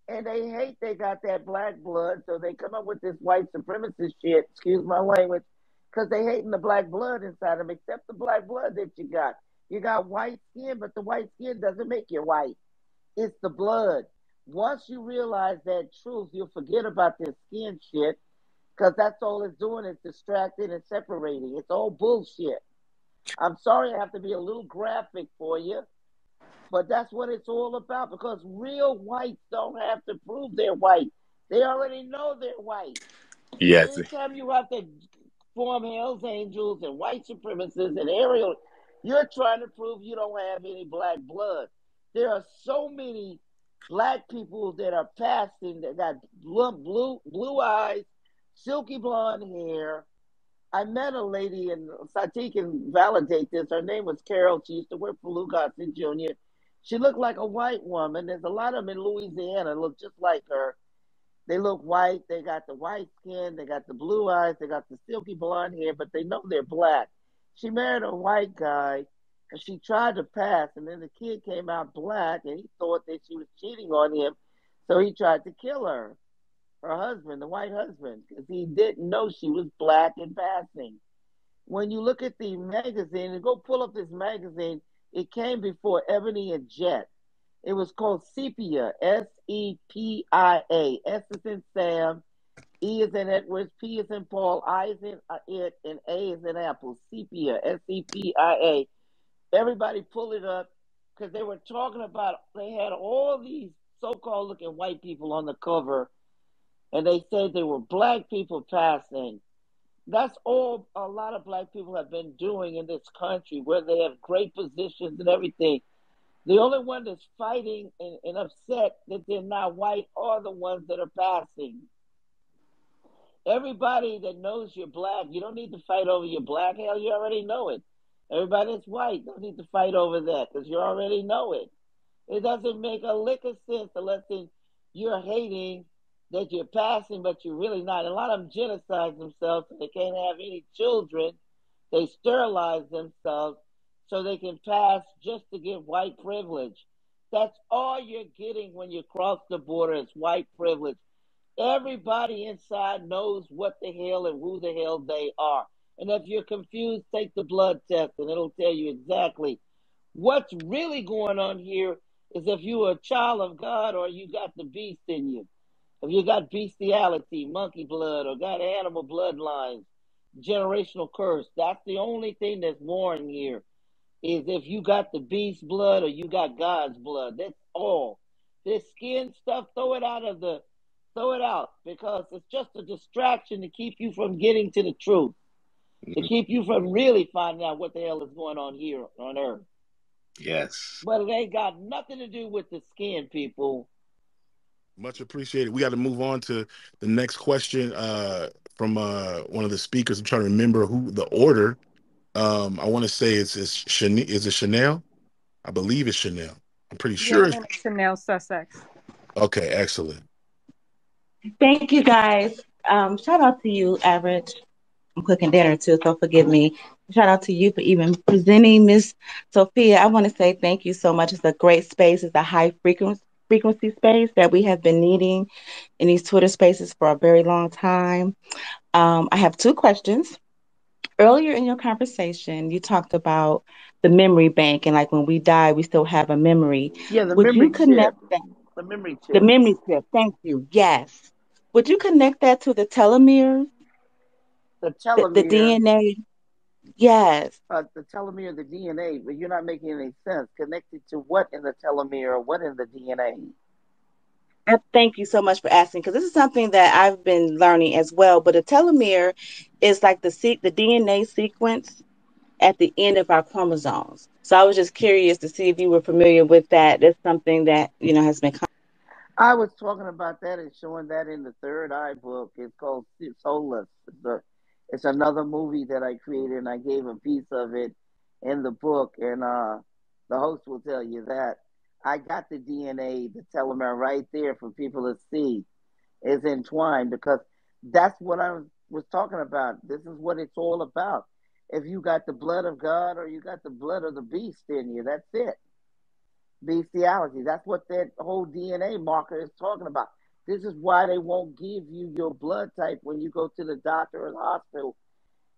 And they hate they got that black blood, so they come up with this white supremacist shit. Excuse my language, because they hating the black blood inside them. Except the black blood that you got. You got white skin, but the white skin doesn't make you white. It's the blood. Once you realize that truth, you'll forget about this skin shit because that's all it's doing is distracting and separating. It's all bullshit. I'm sorry I have to be a little graphic for you, but that's what it's all about because real whites don't have to prove they're white. They already know they're white. Yes. Anytime you have to form Hells Angels and white supremacists and Ariel, you're trying to prove you don't have any black blood. There are so many black people that are passing that got blue eyes, silky blonde hair. I met a lady, and Sati can validate this. Her name was Carol. She used to work for Lou Gossett Jr. She looked like a white woman. There's a lot of them in Louisiana that look just like her. They look white. They got the white skin. They got the blue eyes. They got the silky blonde hair, but they know they're black. She married a white guy, and she tried to pass, and then the kid came out black, and he thought that she was cheating on him, so he tried to kill her husband, the white husband, because he didn't know she was black and passing. When you look at the magazine, and go pull up this magazine, it came before Ebony and Jet. It was called Sepia, Sepia. S is in Sam, E is in Edwards, P is in Paul, I is in it, and A is in Apple. Sepia, Sepia. Everybody pull it up because they were talking about, they had all these so-called looking white people on the cover, and they said they were black people passing. That's all a lot of black people have been doing in this country, where they have great positions and everything. The only one that's fighting and upset that they're not white are the ones that are passing. Everybody that knows you're black, you don't need to fight over your black. Hell, you already know it. Everybody that's white don't need to fight over that because you already know it. It doesn't make a lick of sense unless you're hating that you're passing, but you're really not. And a lot of them genocide themselves so they can't have any children. They sterilize themselves so they can pass just to get white privilege. That's all you're getting when you cross the border is white privilege. Everybody inside knows what the hell and who the hell they are. And if you're confused, take the blood test and it'll tell you exactly what's really going on here is if you're a child of God or you got the beast in you. If you got bestiality, monkey blood, or got animal bloodlines, generational curse, that's the only thing that's warring here is if you got the beast blood or you got God's blood. That's all. This skin stuff, throw it out because it's just a distraction to keep you from getting to the truth, to keep you from really finding out what the hell is going on here on earth. Yes. But it ain't got nothing to do with the skin, people. Much appreciated. We got to move on to the next question from one of the speakers. I'm trying to remember who the order. I want to say it's Chanel. Is it Chanel? I believe it's Chanel. I'm pretty Yeah, my sure. name is Chanel Sussex. Okay, excellent. Thank you guys. Shout out to you, Average. I'm cooking dinner too, so forgive me. Shout out to you for even presenting Miss Sophia. I want to say thank you so much. It's a great space. It's a high frequency space that we have been needing in these Twitter spaces for a very long time. I have two questions. Earlier in your conversation, you talked about the memory bank and like when we die, we still have a memory. Yeah, the Would you memory chip. connect that? The memory The chip. memory chip. Thank you. Yes. Would you connect that to the telomeres, The the telomere. DNA? Yes. The telomere, the DNA, but you're not making any sense. Connected to what in the telomere or what in the DNA? Thank you so much for asking because this is something that I've been learning as well. But a telomere is like the DNA sequence at the end of our chromosomes. So I was just curious to see if you were familiar with that. That's something that has been. I was talking about that and showing that in the third eye book. It's called Solus. It's another movie that I created, and I gave a piece of it in the book. And the host will tell you that I got the DNA, the telomere right there for people to see is entwined, because that's what was talking about. This is what it's all about. If you got the blood of God or you got the blood of the beast in you, that's it. Bestiality. That's what that whole DNA marker is talking about. This is why they won't give you your blood type when you go to the doctor or the hospital.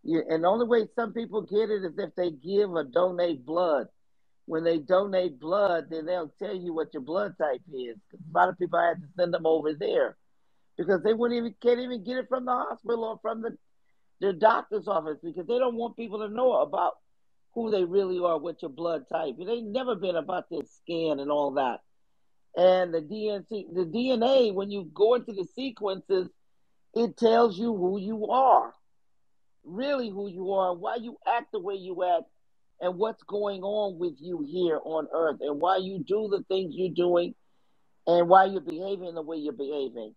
And the only way some people get it is if they give or donate blood. When they donate blood, then they'll tell you what your blood type is. A lot of people, I had to send them over there because they can't even get it from the hospital or from their doctor's office, because they don't want people to know about who they really are, what your blood type. It ain't never been about this scan and all that. And the DNA, when you go into the sequences, it tells you who you are, really who you are, why you act the way you act, and what's going on with you here on earth, and why you do the things you're doing, and why you're behaving the way you're behaving.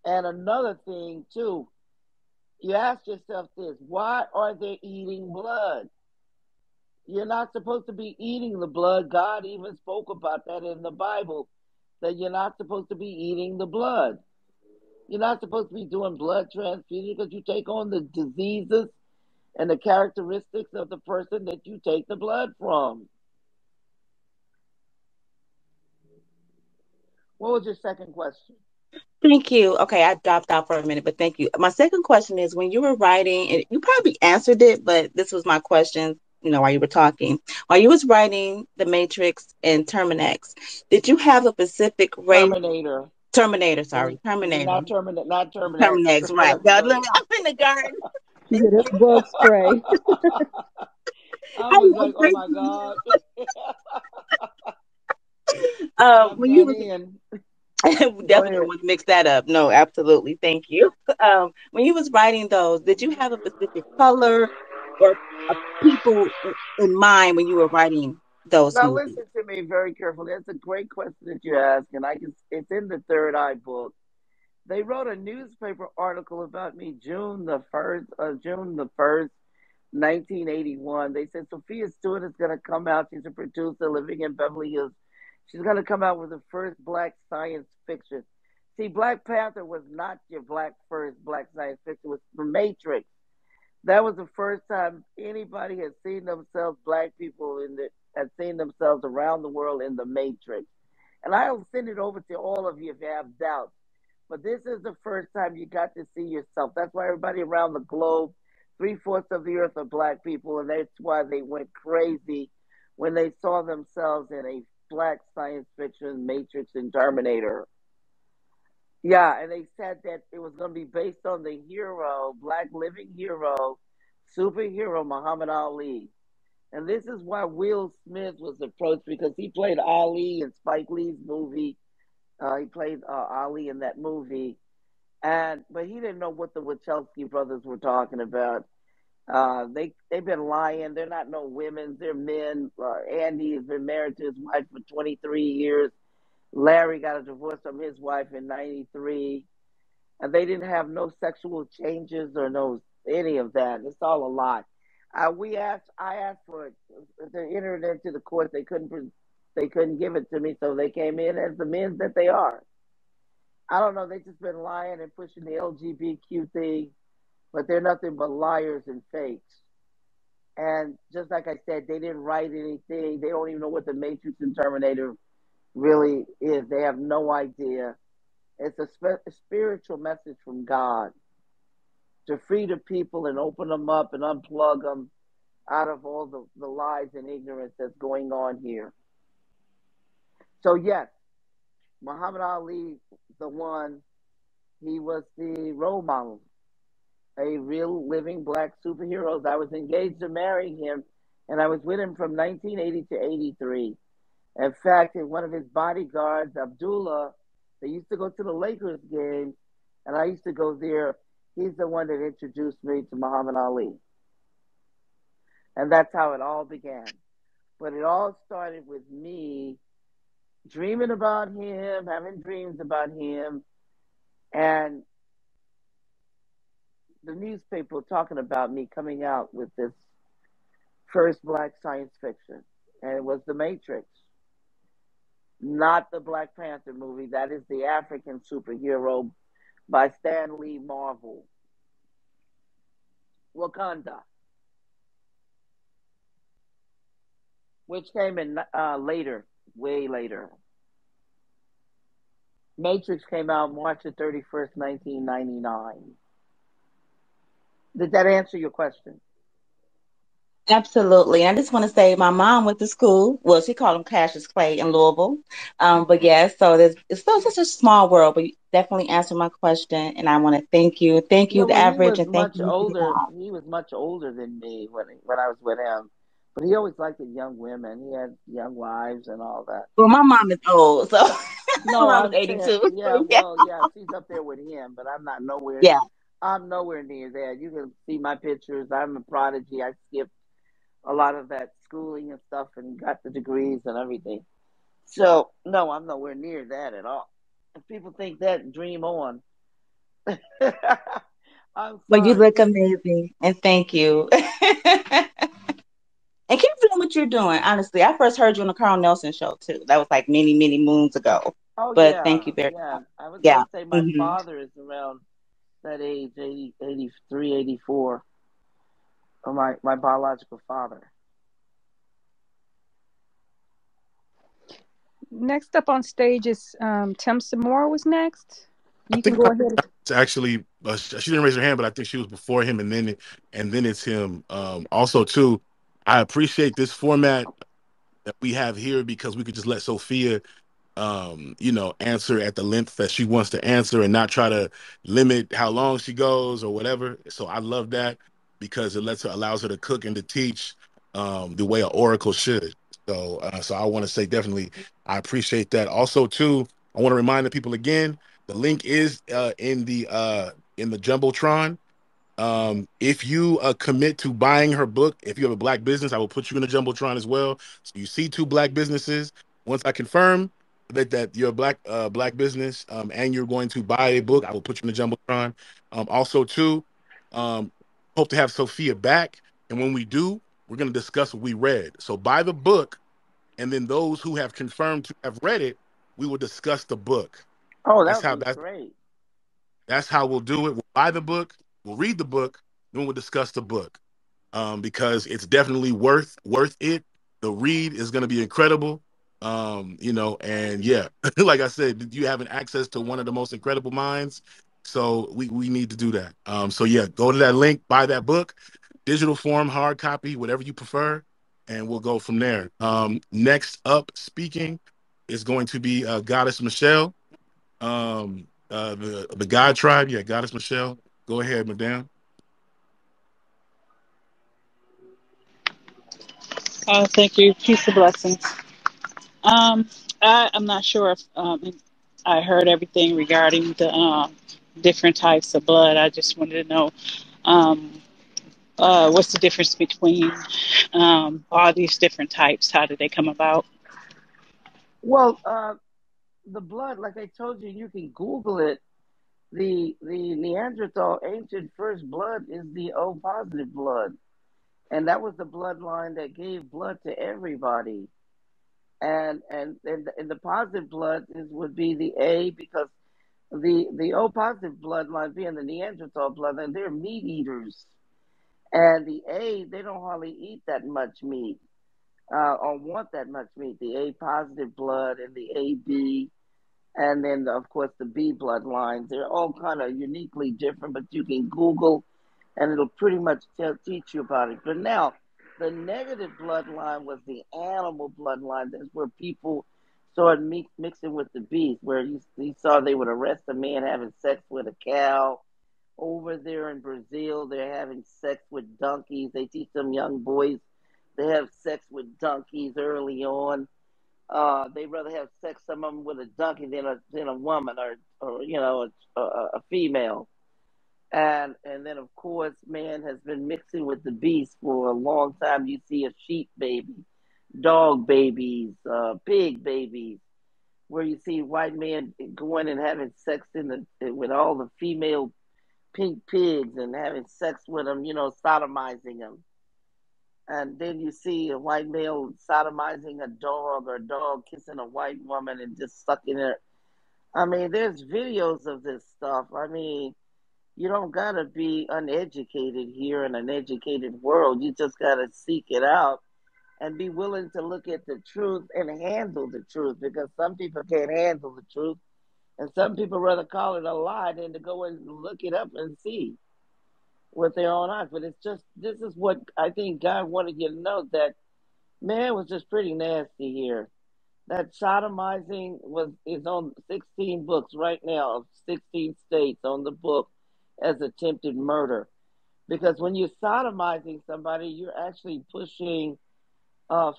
And another thing, too, you ask yourself this: why are they eating blood? You're not supposed to be eating the blood. God even spoke about that in the Bible, that you're not supposed to be eating the blood. You're not supposed to be doing blood transfusion, because you take on the diseases and the characteristics of the person that you take the blood from. What was your second question? Thank you. Okay, I dropped out for a minute, but thank you. My second question is, when you were writing, and you probably answered it, but this was my question, while you were talking. While you was writing The Matrix and Terminex, did you have a specific race? Terminator. Terminator, It was sorry. Terminator. not not Terminex. Terminex, right. Whatever. God, Go look, ahead. I'm in the garden. She said it's bug spray. I I was love like, oh my racism. God. I'm When you done was in. Go definitely don't ahead. want to mix that up. No, absolutely. Thank you. When you was writing those, did you have a specific color or people in mind when you were writing those Now movies? listen to me very carefully. That's a great question that you ask, and it's in the Third Eye book. They wrote a newspaper article about me June the first, 1981. They said Sophia Stewart is going to come out. She's a producer living in Beverly Hills. She's going to come out with the first black science fiction. See, Black Panther was not your first black science fiction. It was The Matrix. That was the first time anybody had seen themselves, black people had seen themselves around the world in The Matrix. And I'll send it over to all of you if you have doubts. But this is the first time you got to see yourself. That's why everybody around the globe, three-fourths of the earth are black people, and that's why they went crazy when they saw themselves in a black science fiction Matrix and Terminator. Yeah, and they said that it was going to be based on the hero, black living hero, superhero Muhammad Ali. And this is why Will Smith was approached, because he played Ali in Spike Lee's movie. He played Ali in that movie, but he didn't know what the Wachowski brothers were talking about. They've been lying. They're not no women. They're men. Andy has been married to his wife for 23 years. Larry got a divorce from his wife in '93, and they didn't have no sexual changes or no any of that. It's all a lie. I asked for it to enter it into the court. They couldn't give it to me, so they came in as the men that they are. I don't know. They just been lying and pushing the LGBTQ thing, but they're nothing but liars and fakes. And just like I said, they didn't write anything. They don't even know what the Matrix and Terminator really is. They have no idea. It's a spiritual message from God to free the people and open them up and unplug them out of all the lies and ignorance that's going on here. So, yes, Muhammad Ali, the one, he was the role model, a real living black superhero. I was engaged to marry him, and I was with him from 1980 to 83. In fact, one of his bodyguards, Abdullah, they used to go to the Lakers games, and I used to go there. He's the one that introduced me to Muhammad Ali. And that's how it all began. But it all started with me dreaming about him, having dreams about him, and the newspaper talking about me coming out with this first black science fiction, and it was The Matrix, not the Black Panther movie. That is the African superhero by Stan Lee Marvel, Wakanda, which came in later, way later. Matrix came out March the 31st, 1999. Did that answer your question? Absolutely. I just want to say my mom went to school. Well, she called him Cassius Clay in Louisville. But yes, so it's still just a small world, but you definitely answered my question. And I want to thank you. Thank Yeah, you, the well, he average, was and thank much you, Nikki older. God. He was much older than me when I was with him. But he always liked the young women. He had young wives and all that. Well, my mom is old, so my No, mom is I'm saying, 82. yeah, So yeah. well, yeah, she's up there with him, but I'm not nowhere. Yeah. I'm nowhere near that. You can see my pictures. I'm a prodigy. I skipped a lot of that schooling and stuff and got the degrees and everything. So, no, I'm nowhere near that at all. If people think that, dream on. I'm Well, you sorry. look amazing, and thank you. And keep doing what you're doing. Honestly, I first heard you on the Carl Nelson show too. That was like many, many moons ago. Oh, But thank yeah, you very yeah. much. I was going Yeah. to say my Hmm. father is around that age, 80, 83, 84. Or my biological father. Next up on stage is Tim Samora was next. I You can think go ahead. it's actually she didn't raise her hand, but I think she was before him, and then it's him. Also, too, I appreciate this format that we have here because we could just let Sophia answer at the length that she wants to answer and not try to limit how long she goes or whatever. So I love that because it allows her to cook and to teach the way an oracle should. So I want to say definitely I appreciate that. Also, too, I want to remind the people again, the link is in the Jumbotron. If you commit to buying her book, if you have a black business, I will put you in the Jumbotron as well. So you see two black businesses. Once I confirm that you're a black business and you're going to buy a book, I will put you in the Jumbotron. Also, too, um, hope to have Sophia back. And when we do, we're going to discuss what we read. So buy the book, and then those who have confirmed to have read it, we will discuss the book. Oh, that That's would how be that's great. that's how we'll do it. We'll buy the book, we'll read the book, then we'll discuss the book. Because it's definitely worth it. The read is going to be incredible. And yeah, like I said, you having access to one of the most incredible minds. So we need to do that. So yeah, go to that link, buy that book, digital form, hard copy, whatever you prefer, and we'll go from there. Next up, speaking is going to be Goddess Michelle. The God Tribe, yeah, Goddess Michelle. Go ahead, madam. Thank you. Peace and blessings. Um, I'm not sure if I heard everything regarding the different types of blood. I just wanted to know um, what's the difference between all these different types? How did they come about? Well, the blood, like I told you, you can Google it. The Neanderthal ancient first blood is the O positive blood, and that was the bloodline that gave blood to everybody. And the positive blood would be the A, because the O positive bloodline being the Neanderthal bloodline, they're meat eaters, and the A, they don't hardly eat that much meat or want that much meat. The A positive blood and the AB, and then of course the B bloodlines. They're all kind of uniquely different, but you can Google, and it'll pretty much teach you about it. But now, the negative bloodline was the animal bloodline. That's where people started mixing with the beast, where you saw they would arrest a man having sex with a cow. Over there in Brazil, they're having sex with donkeys. They teach them young boys to have sex with donkeys early on. They rather have sex, some of them, with a donkey than a woman, or a female. And then of course man has been mixing with the beast for a long time. You see a sheep baby, dog babies, pig babies, where you see white men going and having sex with all the female pink pigs and having sex with them, sodomizing them. And then you see a white male sodomizing a dog, or a dog kissing a white woman and just sucking her. I mean, there's videos of this stuff. I mean, you don't gotta be uneducated here in an educated world. You just gotta seek it out and be willing to look at the truth and handle the truth, because some people can't handle the truth, and some people rather call it a lie than to go and look it up and see with their own eyes. But it's just, this is what I think God wanted you to know, that man was just pretty nasty here. That sodomizing is on 16 books right now of 16 states on the book as attempted murder. Because when you're sodomizing somebody, you're actually pushing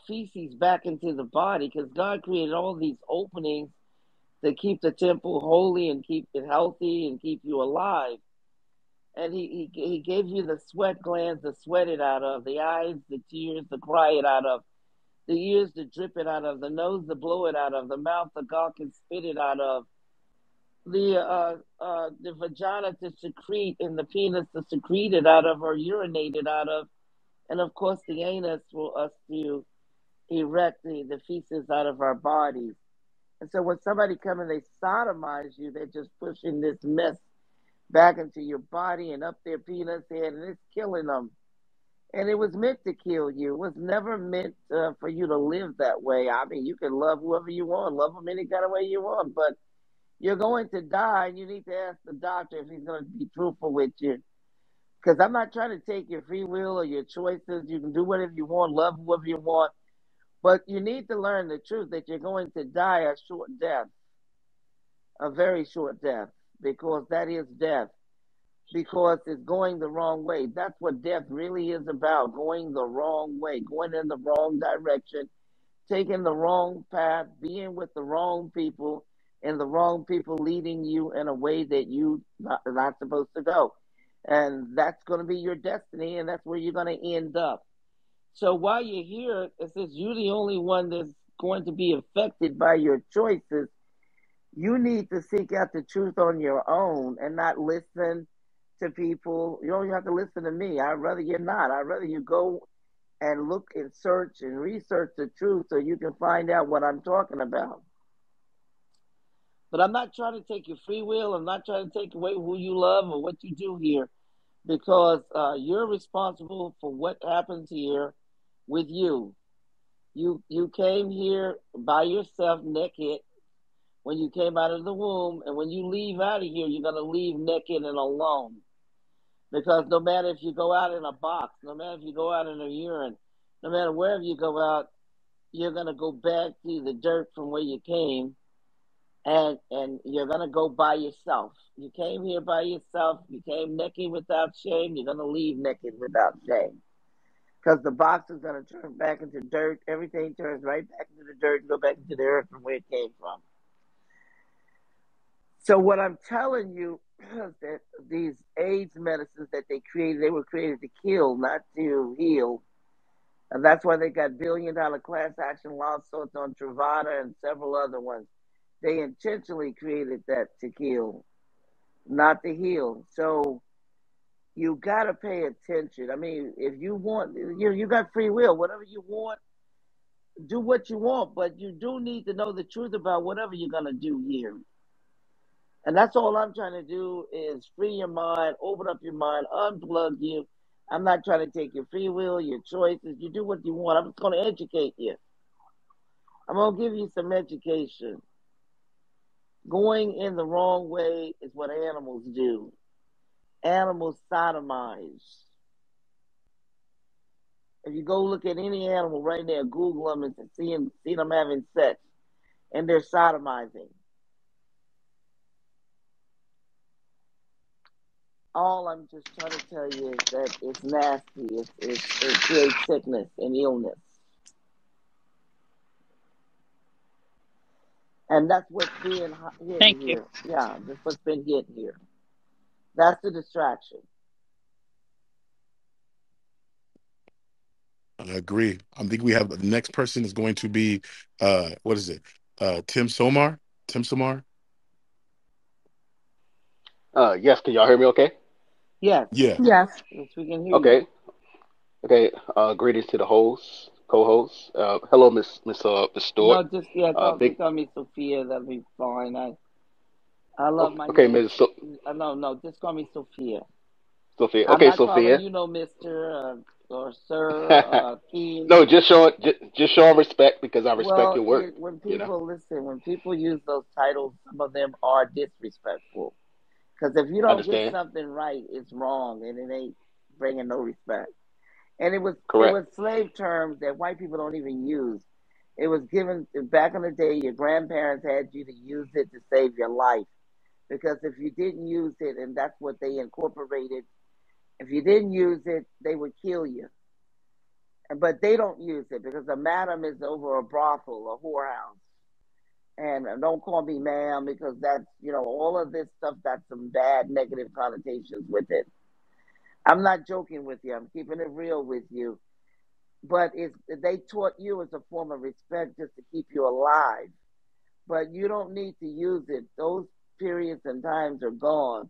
feces back into the body, because God created all these openings to keep the temple holy and keep it healthy and keep you alive. And he gave you the sweat glands to sweat it out of, the eyes, the tears to cry it out of, the ears to drip it out of, the nose to blow it out of, the mouth to gawk and spit it out of, the vagina to secrete, and the penis to secrete it out of or urinate it out of, and of course the anus for us to erect the feces out of our bodies. And so when somebody come and they sodomize you, they're just pushing this mess back into your body and up their penis head, and it's killing them. And it was meant to kill you. It was never meant for you to live that way. I mean, you can love whoever you want, love them any kind of way you want, but you're going to die, and you need to ask the doctor if he's going to be truthful with you. Because I'm not trying to take your free will or your choices. You can do whatever you want, love whoever you want, but you need to learn the truth that you're going to die a short death, a very short death, because that is death, because it's going the wrong way. That's what death really is about, going the wrong way, going in the wrong direction, taking the wrong path, being with the wrong people, and the wrong people leading you in a way that you not supposed to go. And that's going to be your destiny, and that's where you're going to end up. So while you're here, it says you're the only one that's going to be affected by your choices. You need to seek out the truth on your own and not listen to people. You don't have to listen to me. I'd rather you're not. I'd rather you go and look and search and research the truth so you can find out what I'm talking about. But I'm not trying to take your free will. I'm not trying to take away who you love or what you do here, because you're responsible for what happens here with you. You came here by yourself naked when you came out of the womb, and when you leave out of here, you're going to leave naked and alone. Because no matter if you go out in a box, no matter if you go out in a urine, no matter wherever you go out, you're going to go back to the dirt from where you came, and you're going to go by yourself. You came here by yourself. You came naked without shame. You're going to leave naked without shame. Because the box is going to turn back into dirt. Everything turns right back into the dirt and go back into the earth from where it came from. So what I'm telling you is that these AIDS medicines that they were created to kill, not to heal. And that's why they got billion-dollar class action lawsuits on Truvada and several other ones. They intentionally created that to kill, not to heal. So you got to pay attention. I mean, if you want, you got free will. Whatever you want, do what you want. But you do need to know the truth about whatever you're going to do here. And that's all I'm trying to do, is free your mind, open up your mind, unplug you. I'm not trying to take your free will, your choices. You do what you want. I'm just going to educate you. I'm going to give you some education. Going in the wrong way is what animals do. Animals sodomize. If you go look at any animal right now, Google them and see them having sex, and they're sodomizing. All I'm just trying to tell you is that it's nasty. It creates sickness and illness. And that's what's being hidden Thank you. here. Yeah, that's what's been hidden here. That's the distraction. I agree. I think we have the next person is going to be what is it? Tim Somar. Tim Somar. Yes, can y'all hear me okay? Yes, Yeah. Yes. yes, we can hear you. Okay. Okay. Greetings to the host, co-host. Hello, Miss Stewart. No, just yeah, Big. call me Sophia. That'll be fine. I love my Okay, name. Miss No, just call me Sophia. Sophia. I'm Okay, not calling Sophia. you no Mister or Sir King. No, just showing respect because I respect Well, your work. when You know. people listen, when people use those titles, some of them are disrespectful. Because if you don't get Understand? something right, it's wrong, and it ain't bringing no respect. And it Correct. was slave terms that white people don't even use. It was given back in the day. Your grandparents had you to use it to save your life because if you didn't use it, and that's what they incorporated. If you didn't use it, they would kill you. But they don't use it because a madam is over a brothel, a whorehouse. And don't call me ma'am because that's, all of this stuff got some bad negative connotations with it. I'm not joking with you. I'm keeping it real with you. But they taught you as a form of respect just to keep you alive. But you don't need to use it. Those periods and times are gone.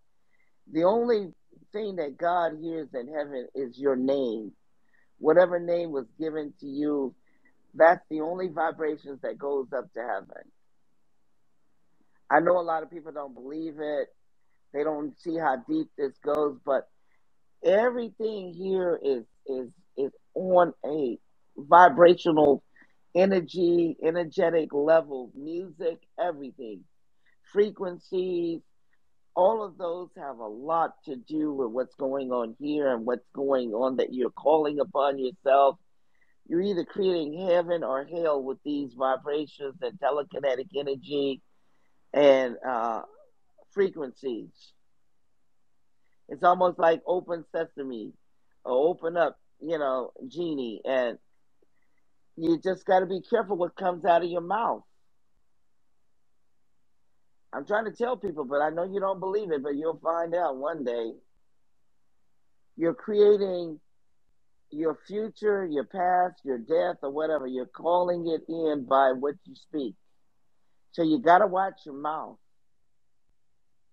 The only thing that God hears in heaven is your name. Whatever name was given to you, that's the only vibrations that goes up to heaven. I know a lot of people don't believe it. They don't see how deep this goes, but everything here is on a vibrational energetic level, music, everything, frequencies, all of those have a lot to do with what's going on here and what's going on that you're calling upon yourself. You're either creating heaven or hell with these vibrations and telekinetic energy and frequencies. It's almost like open sesame or open up, genie. And you just got to be careful what comes out of your mouth. I'm trying to tell people, but I know you don't believe it, but you'll find out one day. You're creating your future, your past, your death, or whatever. You're calling it in by what you speak. So you got to watch your mouth.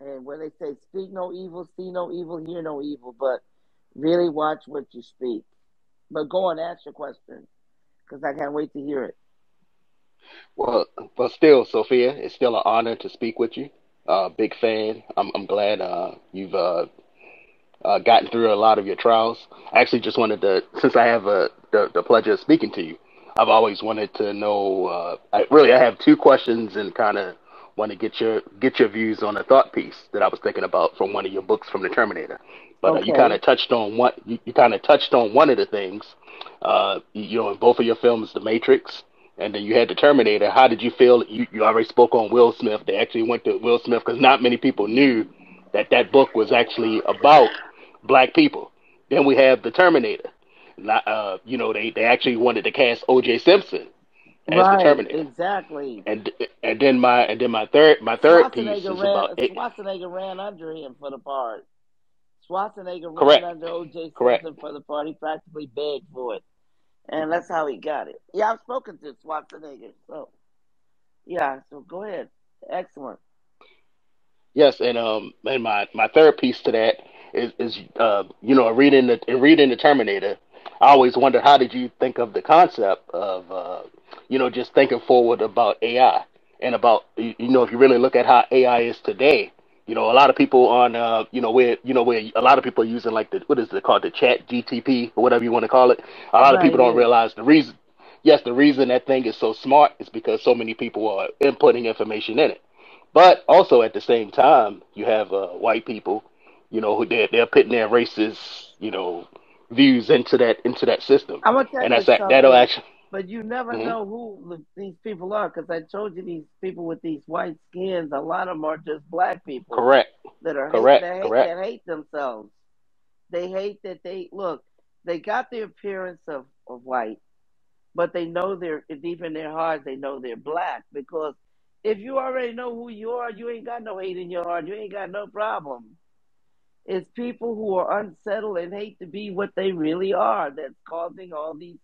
And when they say speak no evil, see no evil, hear no evil, but really watch what you speak. But go and ask your question because I can't wait to hear it. Well, but still, Sophia, it's still an honor to speak with you. Big fan. I'm glad you've gotten through a lot of your trials. I actually just wanted to, since I have the pleasure of speaking to you, I've always wanted to know. I have two questions and kind of want to get your views on a thought piece that I was thinking about from one of your books from the Terminator. But you kind Okay. of touched on you kind of touched on one of the things. In both of your films, The Matrix, and then you had the Terminator. How did you feel? You already spoke on Will Smith. They actually went to Will Smith because not many people knew that book was actually about black people. Then we have the Terminator. They actually wanted to cast O.J. Simpson as the Right. Terminator. Exactly. And then my third piece is about it. Schwarzenegger ran under him for the part. Schwarzenegger ran Correct, under O.J. correct. Simpson for the part. He practically begged for it, and that's how he got it. Yeah, I've spoken to Schwarzenegger. So yeah. So go ahead. Excellent. Yes, and my third piece to that is reading the Terminator. I always wonder how did you think of the concept of just thinking forward about AI and about if you really look at how AI is today. A lot of people on where a lot of people are using like the what is it called, the Chat GTP or whatever you want to call it. A lot of Right. people don't Yes. realize the reason. Yes, the reason that thing is so smart is because so many people are inputting information in it. But also at the same time, you have white people, who they're putting their racist, views into that system, I'm gonna tell and you that'll something, actually. but you never Mhm. know who these people are because I told you these people with these white skins. A lot of them are just black people Correct, that are correct, correct. that hate themselves. They hate that they look. They got the appearance of white, but they know they're deep in their hearts. They know they're black because if you already know who you are, you ain't got no hate in your heart. You ain't got no problem. It's people who are unsettled and hate to be what they really are that's causing all these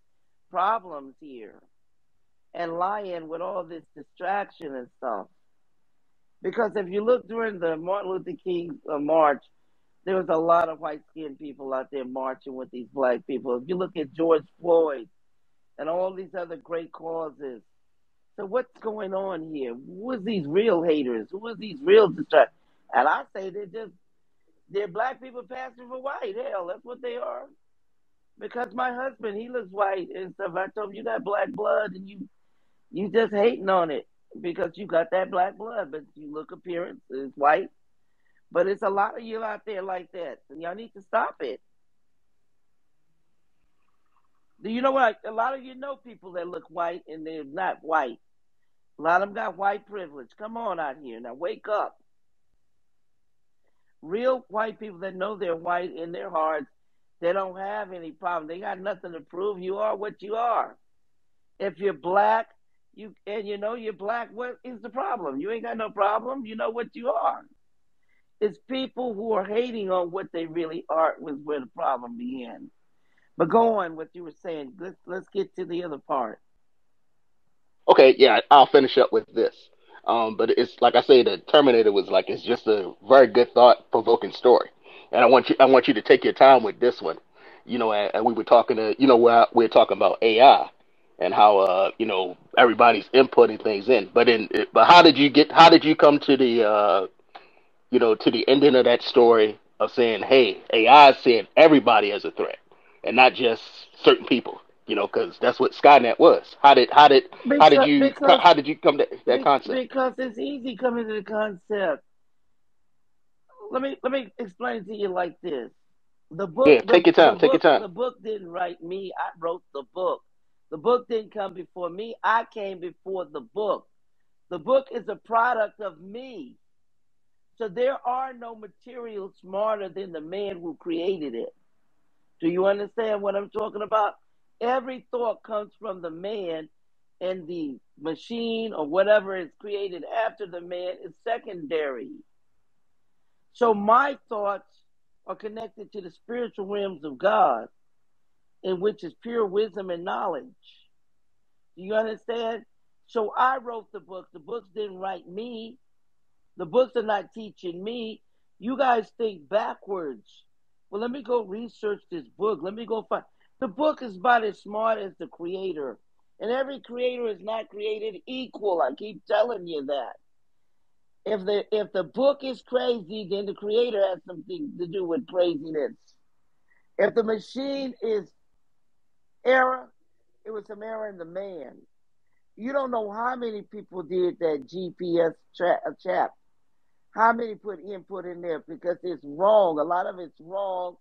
problems here and lying with all this distraction and stuff. Because if you look during the Martin Luther King march, There was a lot of white skinned people out there marching with these black people. If you look at George Floyd and all these other great causes, so what's going on here? Who is these real haters? Who is these real distractors? And I say they're black people passing for white. Hell, that's what they are. Because my husband, he looks white and stuff. I told him you got black blood and you just hating on it because you got that black blood, but you look appearance is white. But it's a lot of you out there like that, and y'all need to stop it. Do you know what? A lot of you know people that look white and they're not white. A lot of them got white privilege. Come on out here now, wake up. Real white people that know they're white in their hearts, they don't have any problem. They got nothing to prove. You are what you are. If you're black, you know you're black, what is the problem? You ain't got no problem. You know what you are. It's people who are hating on what they really are was where the problem began. But go on, what you were saying. Let's get to the other part. Okay, yeah, I'll finish up with this. But it's like I say, the Terminator was like it's just a very good thought provoking story, and I want you to take your time with this one. And we were talking to where we are talking about AI and how everybody's inputting things in. But how did you come to the to the ending of that story of saying, hey, AI is seeing everybody as a threat and not just certain people? Because that's what Skynet was. Because because How did you come to that concept? because it's easy coming to the concept. Let me explain it to you like this. The book Yeah, take your time. Take your time. the book didn't write me. I wrote the book. The book didn't come before me. I came before the book. The book is a product of me. So there are no materials smarter than the man who created it. Do you understand what I'm talking about? Every thought comes from the man, and the machine or whatever is created after the man is secondary. So my thoughts are connected to the spiritual realms of God, in which is pure wisdom and knowledge. Do you understand? So I wrote the book. The books didn't write me. The books are not teaching me. You guys think backwards. Well, let me go research this book. Let me go find. The book is about as smart as the creator. And every creator is not created equal. I keep telling you that. If the book is crazy, then the creator has something to do with craziness. If the machine is error, it was some error in the man. You don't know how many people did that GPS chap. How many put input in there because it's wrong. A lot of it's wrong,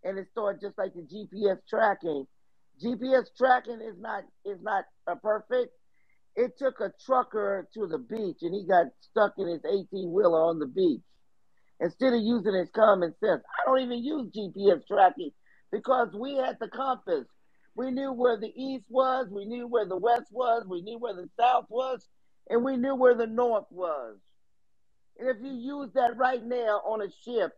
and it started just like the GPS tracking. GPS tracking is not a perfect. It took a trucker to the beach, and he got stuck in his 18-wheeler on the beach. Instead of using his common sense, I don't even use GPS tracking because we had the compass. We knew where the east was, we knew where the west was, we knew where the south was, and we knew where the north was. And if you use that right now on a ship,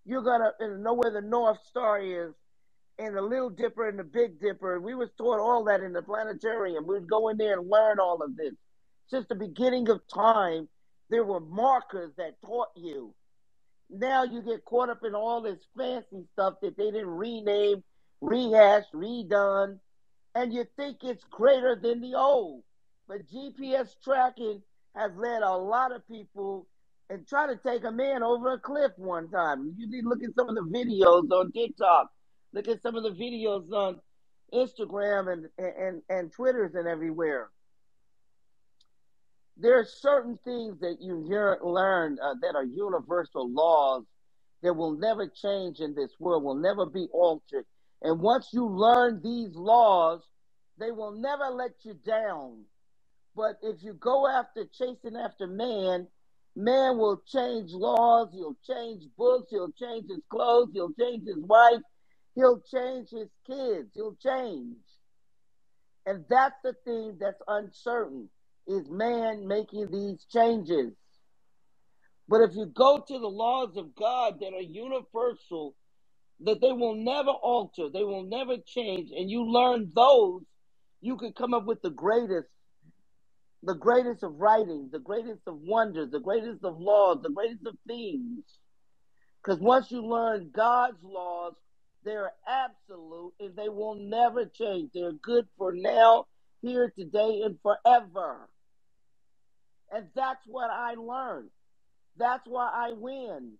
you're gonna know where the North Star is, and the Little Dipper and the Big Dipper. We was taught all that in the planetarium. We'd go in there and learn all of this. Since the beginning of time, there were markers that taught you. Now you get caught up in all this fancy stuff that they didn't rename, rehash, redone, and you think it's greater than the old. But GPS tracking has led a lot of people and try to take a man over a cliff one time. You need to look at some of the videos on TikTok. Look at some of the videos on Instagram and Twitters and everywhere. There are certain things that you learn that are universal laws that will never change in this world, will never be altered. And once you learn these laws, they will never let you down. But if you go after chasing after man, man will change laws, he'll change books, he'll change his clothes, he'll change his wife, he'll change his kids, he'll change. And that's the thing that's uncertain, is man making these changes. But if you go to the laws of God that are universal, that they will never alter, they will never change, and you learn those, you can come up with the greatest of writings, the greatest of wonders, the greatest of laws, the greatest of things. Because once you learn God's laws, they're absolute and they will never change. They're good for now, here, today, and forever. And that's what I learned. That's why I win.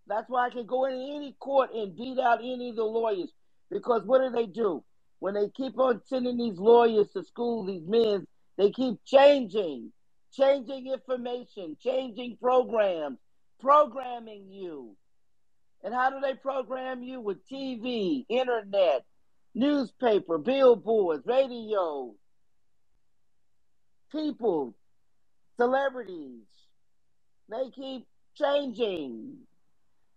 That's why I can go into any court and beat out any of the lawyers. Because what do? When they keep on sending these lawyers to school, these men, they keep changing information, changing programs, programming you. And how do they program you? With TV, internet, newspaper, billboards, radio, people, celebrities. They keep changing.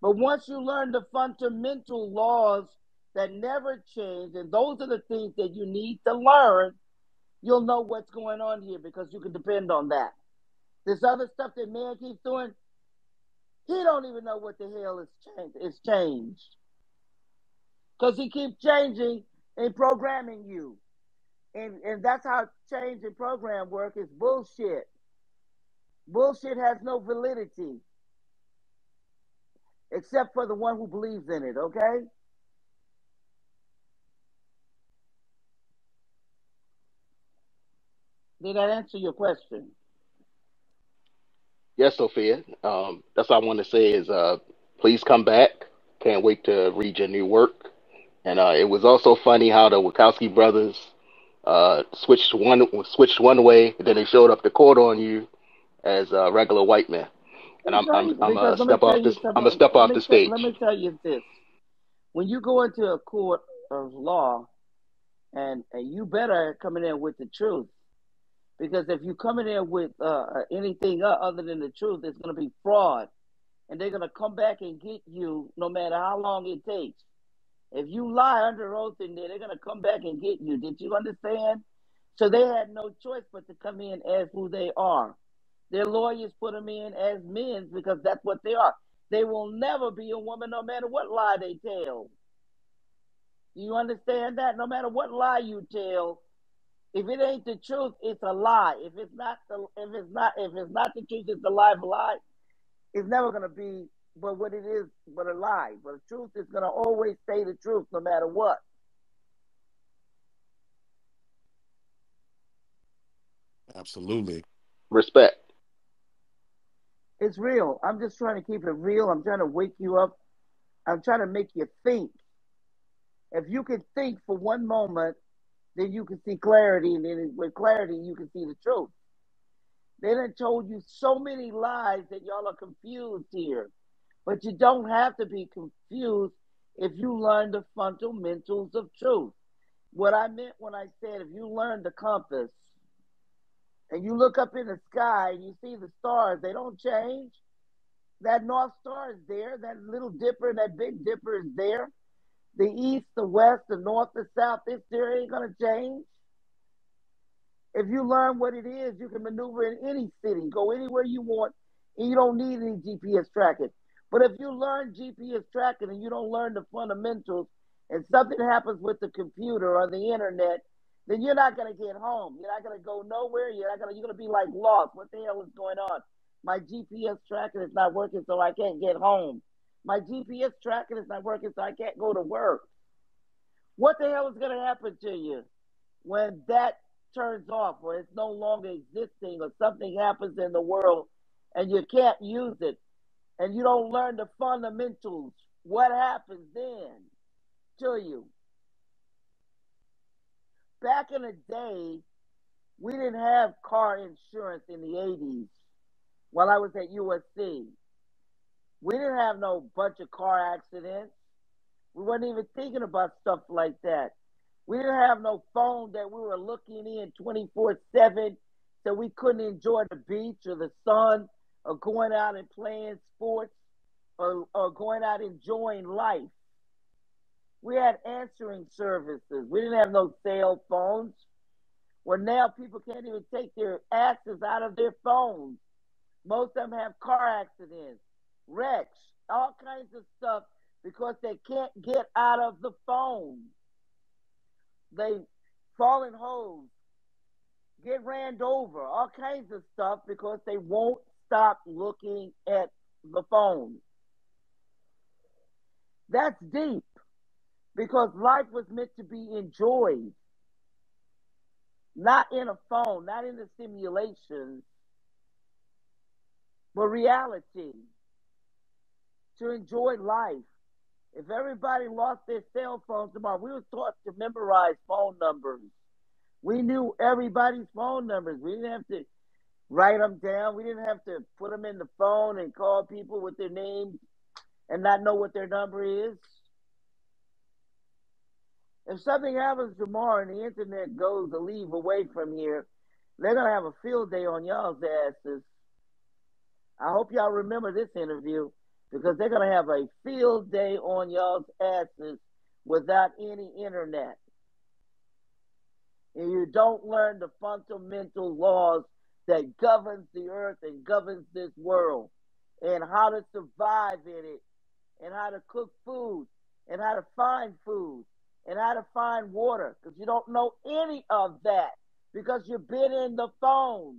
But once you learn the fundamental laws that never change, and those are the things that you need to learn, you'll know what's going on here because you can depend on that. This other stuff that man keeps doing, he don't even know what the hell is changed. Because he keeps changing and programming you. And that's how change and program work is bullshit. Bullshit has no validity. Except for the one who believes in it, okay? Did that answer your question? Yes, Sophia. That's all I want to say is please come back. Can't wait to read your new work. And it was also funny how the Wachowski brothers switched one way, and then they showed up to court on you as regular white men. And It's crazy because let me tell you I'm gonna something. step off the Let stage. me tell you this: when you go into a court of law, and you better come in there with the truth, because if you come in there with anything other than the truth, it's going to be fraud, and they're going to come back and get you no matter how long it takes. If you lie under oath in there, they're going to come back and get you. Did you understand? So they had no choice but to come in as who they are. Their lawyers put them in as men because that's what they are. They will never be a woman no matter what lie they tell. Do you understand that? No matter what lie you tell, if it ain't the truth, it's a lie. If it's not the truth, it's a lie of a lie. It's never gonna be but what it is, but a lie. But the truth is gonna always say the truth no matter what. Absolutely. Respect. It's real. I'm just trying to keep it real. I'm trying to wake you up. I'm trying to make you think. If you can think for one moment, then you can see clarity, and then with clarity, you can see the truth. They done told you so many lies that y'all are confused here. But you don't have to be confused if you learn the fundamentals of truth. What I meant when I said if you learn the compass and you look up in the sky and you see the stars, they don't change. That North Star is there. That Little Dipper and that Big Dipper is there. The east, the west, the north, the south, it's there. Ain't going to change. If you learn what it is, you can maneuver in any city, go anywhere you want, and you don't need any GPS tracking. But if you learn GPS tracking and you don't learn the fundamentals, and something happens with the computer or the internet, then you're not going to get home. You're not going to go nowhere. You're going to be like lost. What the hell is going on? My GPS tracking is not working, so I can't get home. My GPS tracking is not working, so I can't go to work. What the hell is going to happen to you when that turns off or it's no longer existing or something happens in the world and you can't use it and you don't learn the fundamentals? What happens then to you? Back in the day, we didn't have car insurance in the 80s while I was at USC. We didn't have no bunch of car accidents. We weren't even thinking about stuff like that. We didn't have no phone that we were looking in 24/7, so we couldn't enjoy the beach or the sun or going out and playing sports or going out enjoying life. We had answering services. We didn't have no cell phones. Well, now people can't even take their asses out of their phones. Most of them have car accidents, wrecks, all kinds of stuff because they can't get out of the phone. They fall in holes, get ran over, all kinds of stuff because they won't stop looking at the phone. That's deep because life was meant to be enjoyed, not in a phone, not in a simulation, but reality. To enjoy life. If everybody lost their cell phones tomorrow, we were taught to memorize phone numbers. We knew everybody's phone numbers. We didn't have to write them down. We didn't have to put them in the phone and call people with their names and not know what their number is. If something happens tomorrow and the internet goes to leave away from here, they're going to have a field day on y'all's asses. I hope y'all remember this interview because they're going to have a field day on y'all's asses without any internet. And you don't learn the fundamental laws that governs the earth and governs this world and how to survive in it and how to cook food and how to find food and how to find water because you don't know any of that because you've been in the phone.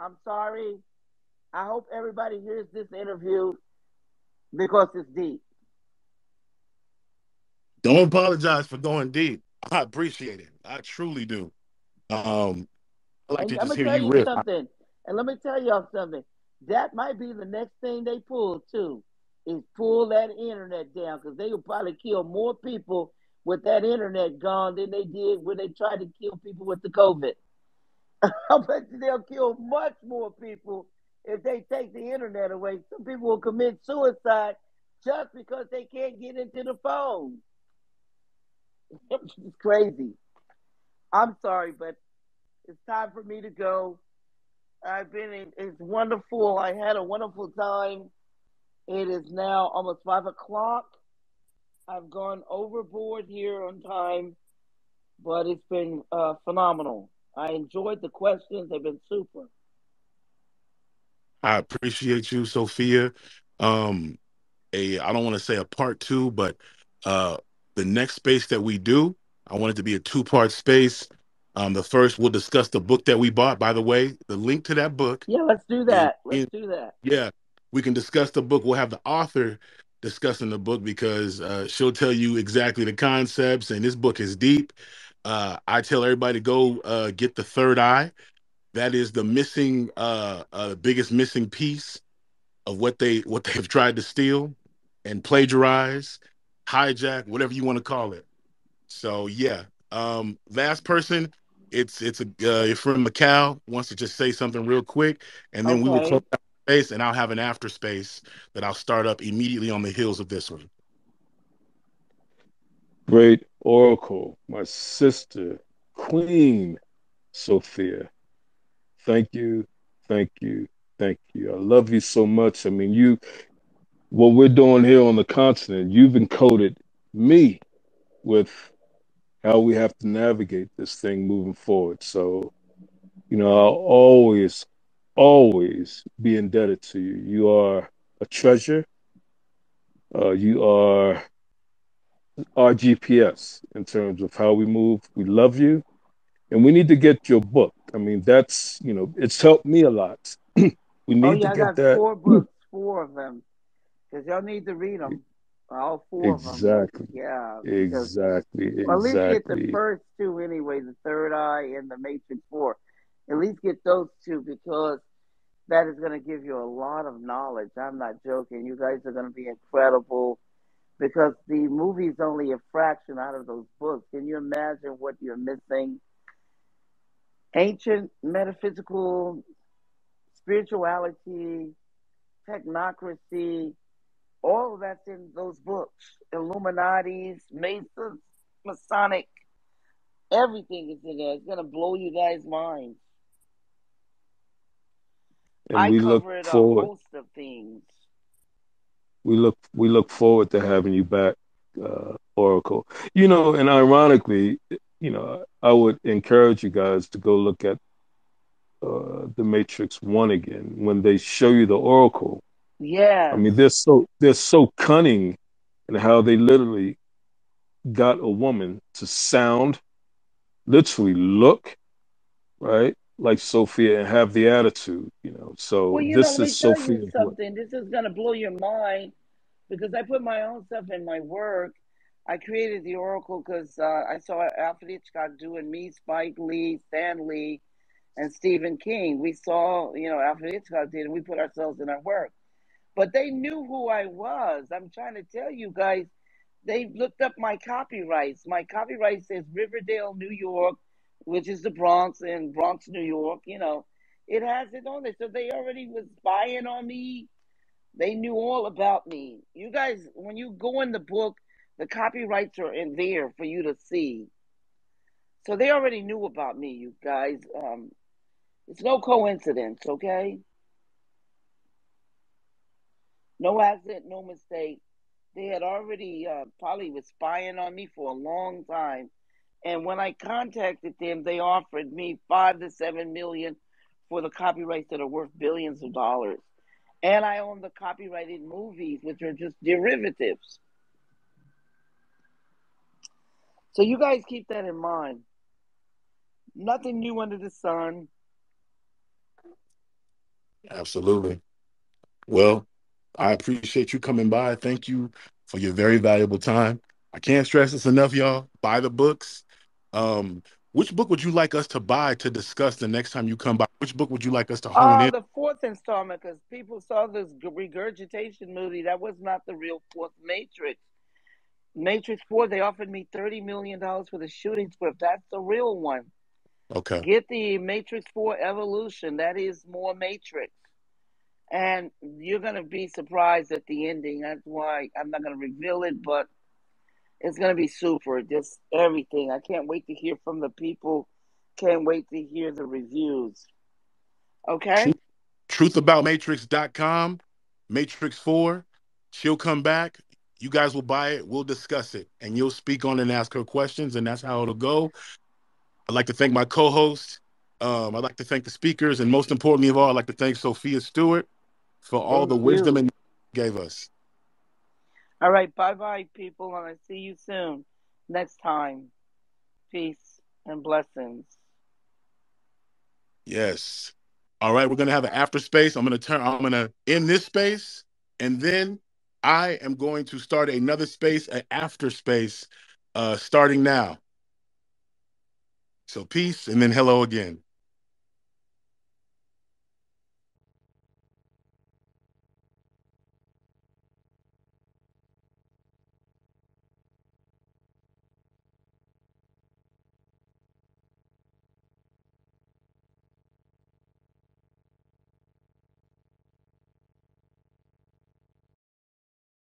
I'm sorry. I hope everybody hears this interview because it's deep. Don't apologize for going deep. I appreciate it. I truly do. Um, I like And to I'm just gonna hear tell you you rip. something. And let me tell y'all something. That might be the next thing they pull too. Is pull that internet down because they will probably kill more people with that internet gone than they did when they tried to kill people with the COVID. I bet you they'll kill much more people if they take the internet away. Some people will commit suicide just because they can't get into the phone. It's crazy. I'm sorry, but it's time for me to go. It's wonderful. I had a wonderful time. It is now almost 5 o'clock. I've gone overboard here on time, but it's been phenomenal. I enjoyed the questions. They've been super. I appreciate you, Sophia. Um, I don't want to say a part two, but uh, the next space that we do, I want it to be a two-part space. The first, we'll discuss the book that we bought. By the way, the link to that book Yeah, let's do is that. Let's in. do that. Yeah, we can discuss the book. We'll have the author discussing the book because she'll tell you exactly the concepts, and this book is deep. I tell everybody to go get the third eye. That is the biggest missing piece of what they've tried to steal and plagiarize, hijack, whatever you want to call it. So yeah, last person, it's a from Macau wants to just say something real quick, and then we will close Okay. out the space, and I'll have an after space that I'll start up immediately on the heels of this one. Great Oracle, my sister, Queen Sophia. Thank you, thank you, thank you. I love you so much. I mean, what we're doing here on the continent, you've encoded me with how we have to navigate this thing moving forward. So, I'll always be indebted to you. You are a treasure. You are our GPS in terms of how we move. We love you, and we need to get your book. I mean, it's helped me a lot. We Oh need to yeah, I get got that. 4 books, 4 of them, because y'all need to read them, all 4 of them. Exactly, Yeah, because exactly, well, at least get the exactly. first two anyway, the Third Eye and the Matrix Four. At least get those two because that is going to give you a lot of knowledge. I'm not joking. You guys are going to be incredible because the movie is only a fraction out of those books. Can you imagine what you're missing? Ancient metaphysical spirituality, technocracy, all of that's in those books. Illuminati's, Masons, Masonic, everything is in there. It's going to blow you guys' minds. And I we look covered a forward. host of things. We look forward to having you back, Oracle. And ironically, I would encourage you guys to go look at the Matrix One again when they show you the Oracle. I Yes. mean, they're so cunning in how they literally got a woman to sound, literally look, right, like Sophia and have the attitude. Well, So let this me is tell you Sophia's way. something. This is going to blow your mind because I put my own stuff in my work. I created the Oracle because I saw Alfred Hitchcock doing me, Spike Lee, Stan Lee, and Stephen King. We saw, Alfred Hitchcock did, and we put ourselves in our work. But they knew who I was. I'm trying to tell you guys, they looked up my copyrights. My copyright says Riverdale, New York, which is the Bronx, and Bronx, New York. It has it on it. So they already was spying on me. They knew all about me. You guys, when you go in the book, the copyrights are in there for you to see. So they already knew about me, you guys. It's no coincidence, okay? No accident, no mistake. They had already probably was spying on me for a long time. And when I contacted them, they offered me 5 to 7 million for the copyrights that are worth billions of dollars. And I own the copyrighted movies, which are just derivatives. So you guys keep that in mind. Nothing new under the sun. Absolutely. Well, I appreciate you coming by. Thank you for your very valuable time. I can't stress this enough, y'all. Buy the books. Um, which book would you like us to buy to discuss the next time you come by? Which book would you like us to hone in? The fourth installment, because people saw this regurgitation movie. That was not the real fourth Matrix. Matrix 4, they offered me $30 million for the shooting script. That's the real one. Okay. Get the Matrix 4 Evolution. That is more Matrix. And you're going to be surprised at the ending. That's why I'm not going to reveal it, but it's going to be super. Just everything. I can't wait to hear from the people. Can't wait to hear the reviews. Okay? Truth, truthaboutmatrix.com, Matrix 4. She'll come back. You guys will buy it. We'll discuss it. And you'll speak on it and ask her questions, and that's how it'll go. I'd like to thank my co-host. I'd like to thank the speakers. And most importantly of all, I'd like to thank Sophia Stewart for all the Thank wisdom you. and gave us. All right. Bye-bye, people. And I see you soon. Next time. Peace and blessings. Yes. All right, we're gonna have an after space. I'm gonna end this space, and then I am going to start another space, an after space, starting now. So peace and then hello again.